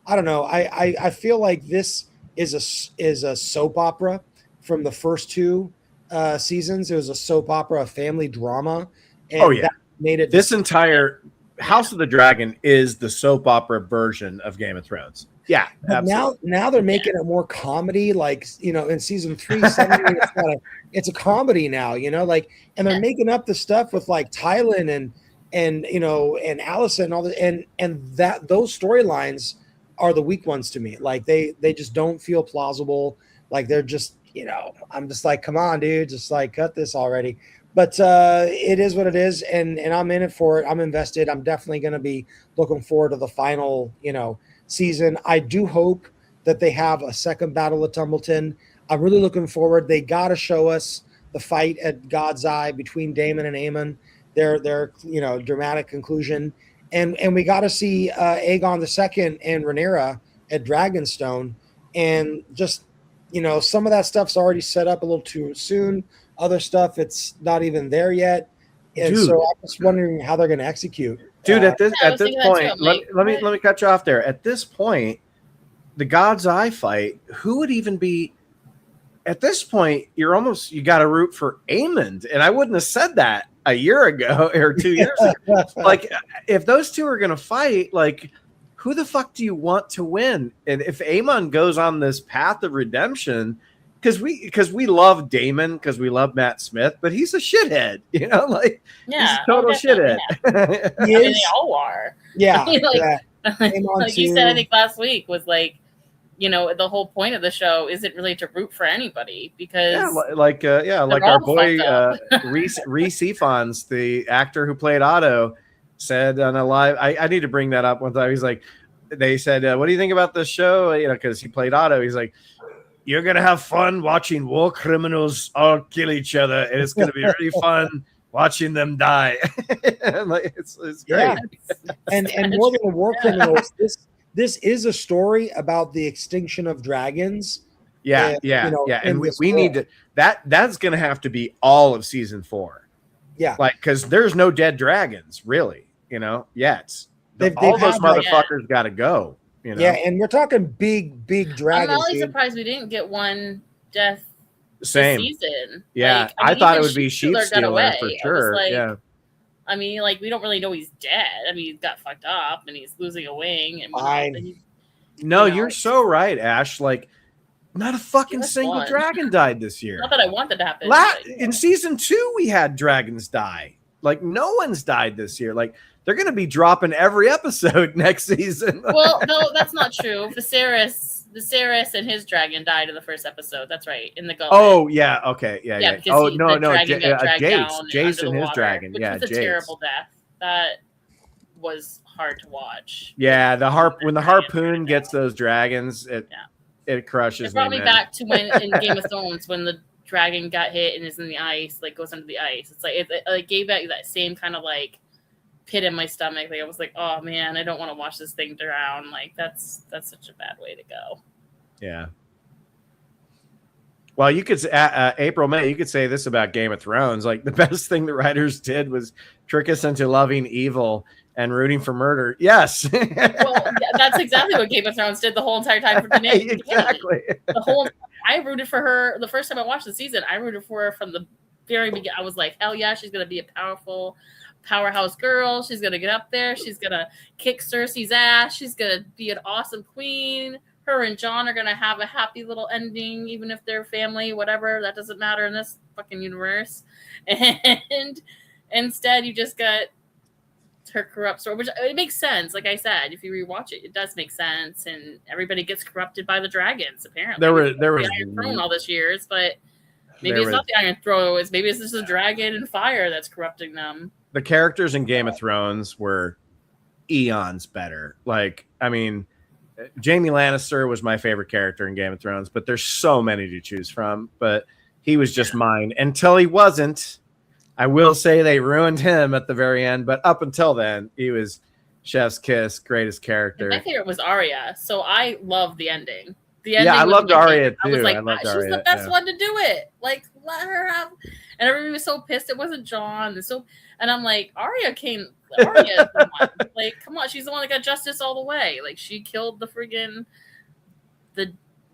don't know. I feel like this is a soap opera from the first two seasons. It was a soap opera, a family drama, and that made it. This entire House of the Dragon is the soap opera version of Game of Thrones. Yeah, but now they're making it more comedy, like in season 3, suddenly it's a comedy now, like, and they're making up the stuff with like Tylan and Allison and all that, and that those storylines are the weak ones to me. Like they just don't feel plausible. Like they're just I'm just like, come on, dude, just like cut this already. But it is what it is, and I'm in it for it. I'm invested. I'm definitely going to be looking forward to the final season. I do hope that they have a second Battle of Tumbleton. I'm really looking forward. They got to show us the fight at God's Eye between Daemon and Aemon, their dramatic conclusion, and we got to see Aegon II and Rhaenyra at Dragonstone, and just some of that stuff's already set up a little too soon. Other stuff, it's not even there yet, and so I'm just wondering how they're going to execute. Dude, at this point, let me cut you off there. At this point, the God's Eye fight, who would even be? At this point, you got to root for Aemond, and I wouldn't have said that a year ago or 2 years ago. Like, if those two are going to fight, like, who the fuck do you want to win? And if Aemon goes on this path of redemption, because we love Daemon, because we love Matt Smith, but he's a shithead, like he's a total shithead. Yeah. I mean, they all are. Yeah, like you said, I think last week was like, the whole point of the show isn't really to root for anybody, because like our boy Reese Ifans, the actor who played Otto, said on a live. I need to bring that up one time. He's like, they said, "What do you think about this show?" Because he played Otto. He's like, "You're gonna have fun watching war criminals all kill each other, and it's gonna be really fun watching them die." Like, it's great. Yeah. And more than the war criminals, this is a story about the extinction of dragons. Yeah. And we need to that's gonna have to be all of season 4. Yeah, like, because there's no dead dragons really, yet. All those motherfuckers got to go. Yeah, and we're talking big dragons. I'm really surprised we didn't get one death this season. Yeah, like, I thought it would be Sheepstealer for sure. Yeah, I mean, like, we don't really know he's dead. I mean, he's got fucked up and he's losing a wing. And no, you're so right, Ash. Like, not a fucking single dragon died this year. Not that I want that to happen. In season 2, we had dragons die. Like, no one's died this year. Like, they're going to be dropping every episode next season. Well, no, that's not true. Viserys and his dragon died in the first episode. That's right, in the gullet. Oh, yeah, okay, yeah. Oh, no, Jace and his water, dragon. Which was a terrible death. That was hard to watch. Yeah, when the harpoon gets those dragons, it crushes. It brought me back to when in Game of Thrones, when the dragon got hit and is in the ice, like goes under the ice. It's like it gave back that same kind of like pit in my stomach. Like I was like, oh man, I don't want to watch this thing drown. Like that's such a bad way to go. Yeah. Well, you could April, May, you could say this about Game of Thrones. Like, the best thing the writers did was trick us into loving evil and rooting for murder. Yes. Well, that's exactly what Game of Thrones did the whole entire time. Exactly. I rooted for her the first time I watched the season. I rooted for her from the very beginning. I was like, hell yeah, she's going to be a powerful powerhouse girl. She's gonna get up there. She's gonna kick Cersei's ass. She's gonna be an awesome queen. Her and Jon are gonna have a happy little ending, even if they're family, whatever. That doesn't matter in this fucking universe. And instead, you just got her corrupt story, which it makes sense. Like I said, if you rewatch it, it does make sense, and everybody gets corrupted by the dragons. Apparently, There was the Iron Throne all this years, but maybe it's not the Iron Throne. Maybe it's just the dragon and fire that's corrupting them. The characters in Game of Thrones were eons better. Like, I mean, Jaime Lannister was my favorite character in Game of Thrones, but there's so many to choose from. But he was just mine until he wasn't. I will say they ruined him at the very end, but up until then, he was chef's kiss, greatest character. And my favorite was Arya, so I loved the ending. The ending, I loved Arya too. I was like, she's she's the best one to do it. Like, let her have. And everybody was so pissed it wasn't Jon. And I'm like, Arya is the one. Like, come on, she's the one that got justice all the way. Like, she killed the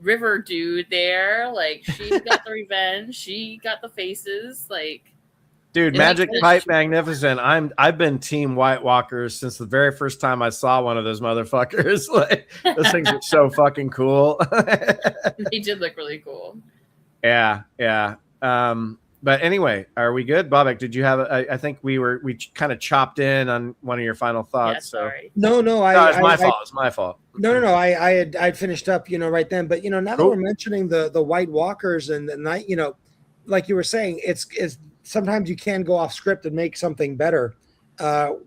river dude there. Like, she got the revenge. She got the faces. Like. Dude, Magic Pipe Magnificent. I've been Team White Walkers since the very first time I saw one of those motherfuckers. Like, those things are so fucking cool. They did look really cool. Yeah. But anyway, are we good, Bobek? Did you have? I think we kind of chopped in on one of your final thoughts. Yeah, sorry. No, it's my fault. It's my fault. No. I'd finished up, right then. But now that we're mentioning the White Walkers and the night, like you were saying, it's sometimes you can go off script and make something better.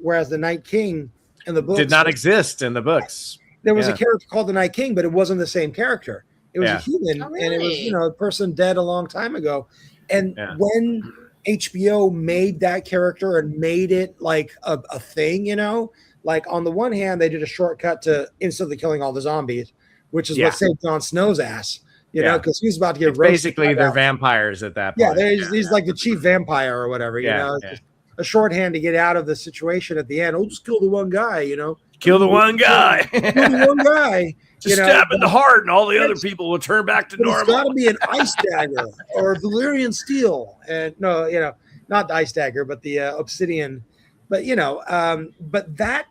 Whereas the Night King in the books did not exist in the books. There was a character called the Night King, but it wasn't the same character. It was a human, really? And it was a person dead a long time ago. And when HBO made that character and made it like a thing, like on the one hand, they did a shortcut to instantly killing all the zombies, which is what saved Jon Snow's ass. Because he was about to get roasted. Basically, they're vampires at that point. Yeah, he's like the chief vampire or whatever. It's just a shorthand to get out of the situation at the end. Oh, just kill the one guy. Kill the one guy. Kill the one guy. Just stab in the heart, and all the other people will turn back to normal. It's got to be an ice dagger or Valyrian steel, and not the ice dagger, but the obsidian. But but that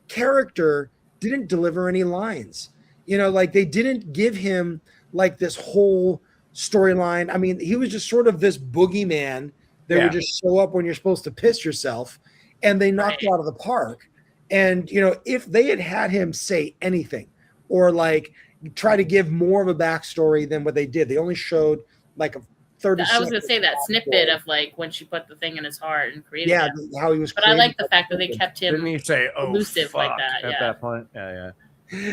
character didn't deliver any lines. Like they didn't give him like this whole storyline. I mean, he was just sort of this boogeyman that would just show up when you're supposed to piss yourself, and they knocked it out of the park. And if they had him say anything or like try to give more of a backstory than what they did, they only showed like a 30. I was gonna say that snippet of like when she put the thing in his heart and created him. How he was. But I like the fact that they kept him. Didn't he say elusive like that? At that point?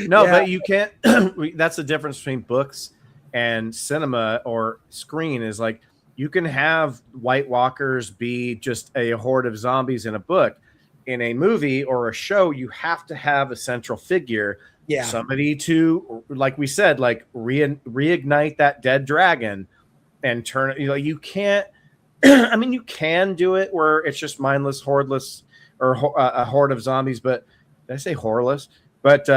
No, but you can't. That's the difference between books and cinema or screen. Is like you can have White Walkers be just a horde of zombies in a book. In a movie or a show, you have to have a central figure, somebody to, like we said, like reignite that dead dragon and turn it. You can't. I mean, you can do it where it's just mindless, hordeless, or a horde of zombies. But did I say horeless? But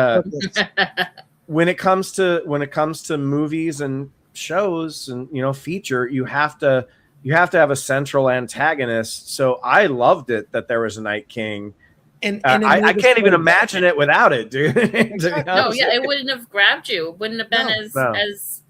when it comes to movies and shows and feature, you have to have a central antagonist. So I loved it that there was a Night King, and I can't even imagine it without it, dude. It wouldn't have grabbed you. It wouldn't have been as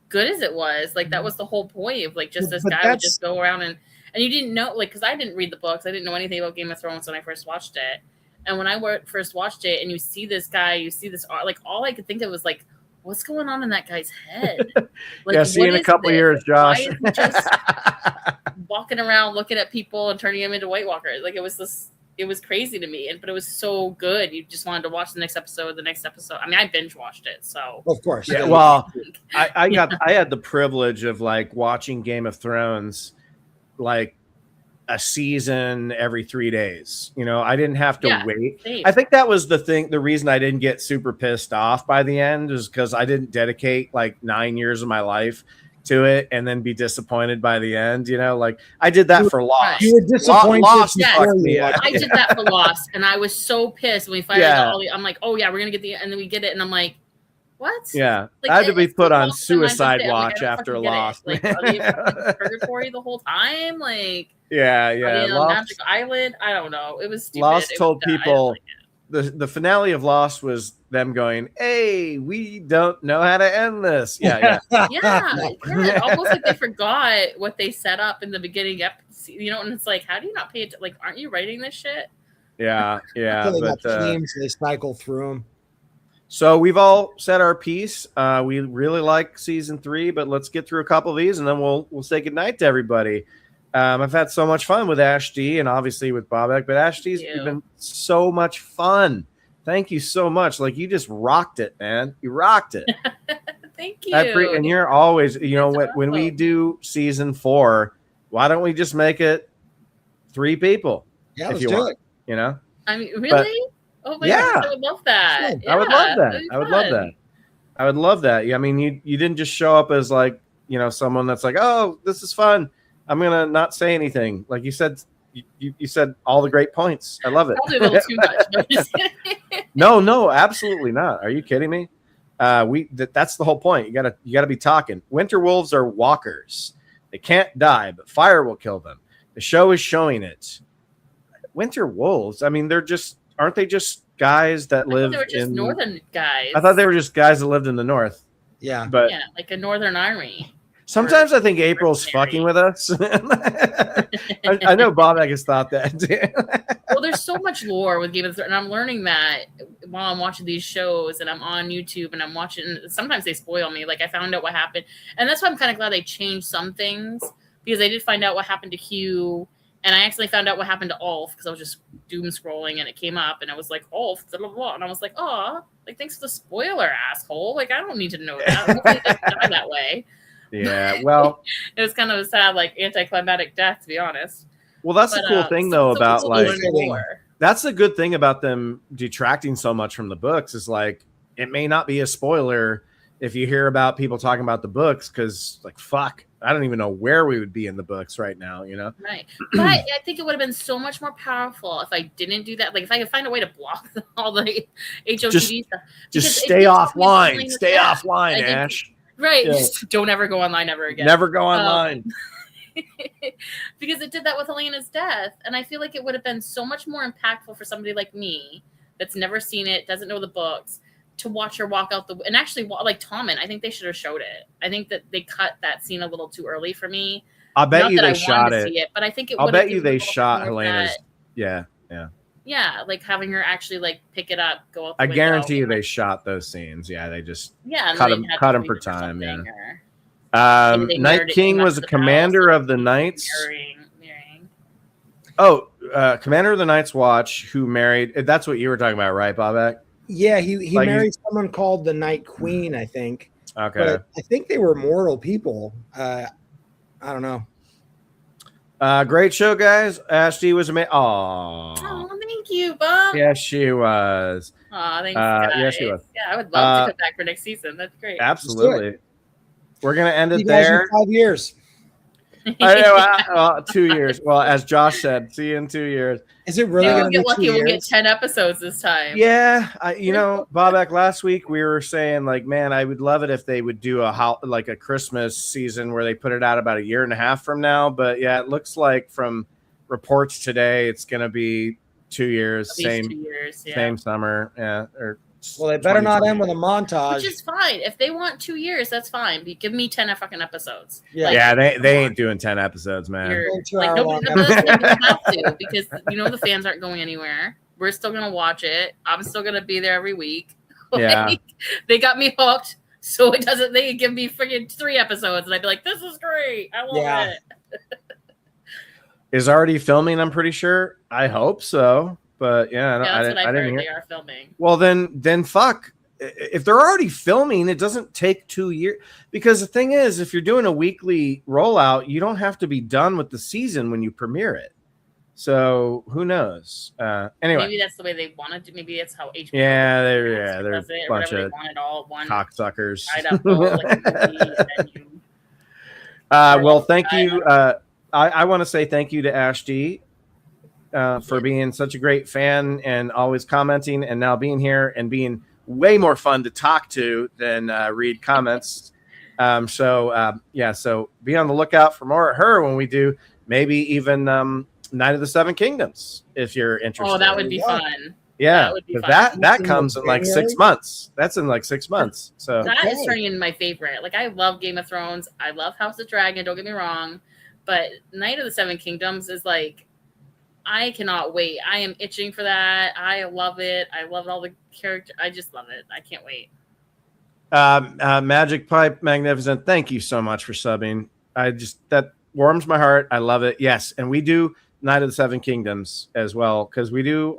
good as it was. Like that was the whole point of like just this guy would just go around and you didn't know, like, because I didn't read the books, I didn't know anything about Game of Thrones when I first watched it. And when I first watched it, and you see this guy, you see this art, like all I could think of was like, what's going on in that guy's head? Like, see you in a couple years, Josh. Why is he just walking around looking at people and turning them into White Walkers? Like it was crazy to me, but it was so good. You just wanted to watch the next episode. I mean, I binge watched it, so of course. Yeah, well, I had the privilege of like watching Game of Thrones, like a season every 3 days. I didn't have to wait. Same. I think that was the reason I didn't get super pissed off by the end is because I didn't dedicate like 9 years of my life to it and then be disappointed by the end. Like I did that for Lost. You were disappointed. Lost I did that for Lost, and I was so pissed when we finally got all the. I'm like, oh yeah, we're gonna get the, and then we get it, and I'm like, what? Yeah, Like, I had to be it's put still on lost in my mind to suicide this day. I'm like, watch I don't after fucking get it. Lost. Like, are they in fucking purgatory the whole time? Like, yeah, are yeah. they on Magic Island? I don't know. It was stupid. Lost It told was dumb. I didn't people like it. the finale of Lost was them going, "Hey, we don't know how to end this." Yeah, yeah. Yeah, almost like they forgot what they set up in the beginning episode. You know, and it's like, how do you not pay attention? Like, aren't you writing this shit? Yeah, yeah. They But got teams, they cycle through them. so we've all said our piece. We really like season 3, but let's get through a couple of these and then we'll say goodnight to everybody. I've had so much fun with Ash D and obviously with Bobak, but Ash D's been so much fun. Thank you so much. Like, you just rocked it, man. You rocked it. Thank you. And you're always, you know what, when we do season 4, why don't we just make it 3 people? Yeah, if let's you do want, it. you know? I mean, really? Oh my gosh, I would love that. Sure. I would love that. that'd be I would love fun. that. I would love that. I mean, you didn't just show up as like, you know, someone that's like, oh, this is fun. I'm gonna not say anything. Like you said, you said all the great points. I love it. Probably a little too much. But just No, absolutely not. Are you kidding me? That's the whole point. You gotta be talking. Winter wolves are walkers. They can't die, but fire will kill them. The show is showing it. Winter wolves. I mean, aren't they just guys that live they were just in northern guys. I thought they were just guys that lived in the north. Yeah. But yeah, like a northern army. sometimes I think April's fucking with us. I know Bobak has thought that. Well, there's so much lore with Game of Thrones, and I'm learning that while I'm watching these shows and I'm on YouTube and I'm watching. Sometimes they spoil me. Like, I found out what happened, and that's why I'm kind of glad they changed some things, because I did find out what happened to Hugh, and I actually found out what happened to Ulf because I was just doom scrolling and it came up and I was like, Ulf, blah, blah, blah. And I was like, oh, like, thanks for the spoiler, asshole. Like, I don't need to know that. Hopefully they die that way. Yeah, well, It was kind of a sad, like, anticlimactic death, to be honest. well, that's the cool thing though about like that's the good thing about them detracting so much from the books is like it may not be a spoiler if you hear about people talking about the books because like fuck, I don't even know where we would be in the books right now, you know? Right. But I think it would have been so much more powerful if I didn't do that. Like, if I could find a way to block all the HOTV stuff. Just stay offline. Stay offline, Ash. Right. Yeah. Just don't ever go online ever again. Never go online. Because it did that with Helena's death. And I feel like it would have been so much more impactful for somebody like me that's never seen it, doesn't know the books, to watch her walk out and actually, like Tommen, I think they should have showed it. I think that they cut that scene a little too early for me. I'll bet Not you that they I shot wanted to it. see it. But I think it I'll would have bet you given they a little shot more of Helena's. that. Yeah. Yeah, like having her actually like pick it up, go out. I guarantee you they shot those scenes. Yeah, they just and cut they them, had cut to them for tweak it or time. Yeah. something, or maybe they Night mirrored it King too was much a to the commander palace, of the Knights. mirroring. Oh, commander of the Night's Watch who married. That's what you were talking about, right, Bobak? Yeah, he Like married someone called the Night Queen, I think. Okay. But I think they were mortal people. I don't know. Great show, guys. Ashley was amazing. Oh, thank you, Bob. Yes, she was. Oh, thanks, guys. Yes, she was. Yeah, I would love to come back for next season. That's great. Absolutely. We're gonna end You it guys there. in 5 years. I know, 2 years. Well, as Josh said, see you in 2 years. Is it really Maybe going we'll to get be 2 lucky. We'll get years? 10 episodes this time. Yeah, Bobak, last week we were saying like, man, I would love it if they would do a Christmas season where they put it out about a year and a half from now. But yeah, it looks like from reports today, it's going to be 2 years, At least 2 years. Yeah. same summer. Yeah. Well, they better not end with a montage. Which is fine. If they want 2 years, that's fine. But give me 10 fucking episodes. Yeah. Like, Yeah, they ain't doing 10 episodes, man. like, nobody does it, they don't have to, because the fans aren't going anywhere. We're still gonna watch it. I'm still gonna be there every week. Yeah. They got me hooked, so it doesn't. They give me freaking 3 episodes, and I'd be like, "This is great. I love it." Is already filming, I'm pretty sure. I hope so. But yeah, That's what I didn't heard. hear. They are filming. Well, then fuck. If they're already filming, it doesn't take 2 years. Because the thing is, if you're doing a weekly rollout, you don't have to be done with the season when you premiere it. So who knows? Anyway, Maybe that's the way they wanted to. Maybe that's how HBO. they're does it, a or bunch whatever of they wanted all one cocksuckers. tied up all, like, a movie, and then you Well, thank you. I want to say thank you to Ash D for being such a great fan and always commenting, and now being here and being way more fun to talk to than read comments. So be on the lookout for more of her when we do maybe even Night of the Seven Kingdoms if you're interested. Oh, that would be fun. Yeah, that would be fun. that comes in like 6 months. That's in like 6 months. So that is turning into my favorite. Like, I love Game of Thrones. I love House of Dragon. Don't get me wrong, but Night of the Seven Kingdoms is like, I cannot wait. I am itching for that. I love it. I love all the characters. I just love it. I can't wait. Magic Pipe Magnificent, thank you so much for subbing. That warms my heart. I love it. Yes, and we do Night of the Seven Kingdoms as well, because we do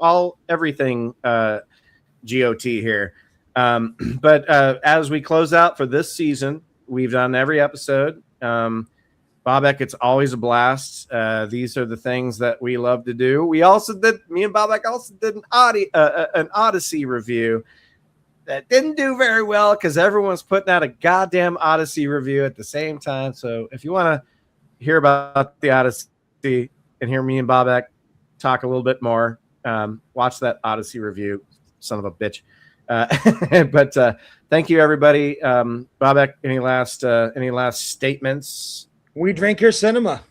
everything GOT here. But as we close out for this season, we've done every episode. Bobek, it's always a blast. These are the things that we love to do. Me and Bobek also did an Odyssey review that didn't do very well because everyone's putting out a goddamn Odyssey review at the same time. So if you want to hear about the Odyssey and hear me and Bobek talk a little bit more, watch that Odyssey review, son of a bitch. But thank you, everybody. Bobek, any last statements? We drink your cinema.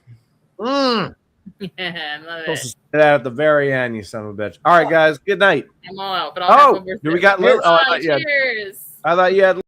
Yeah, I love it. Say that at the very end, you son of a bitch. All right, guys. Good night. I'm all out, but I'll have one more do we got? cheers. I thought you had.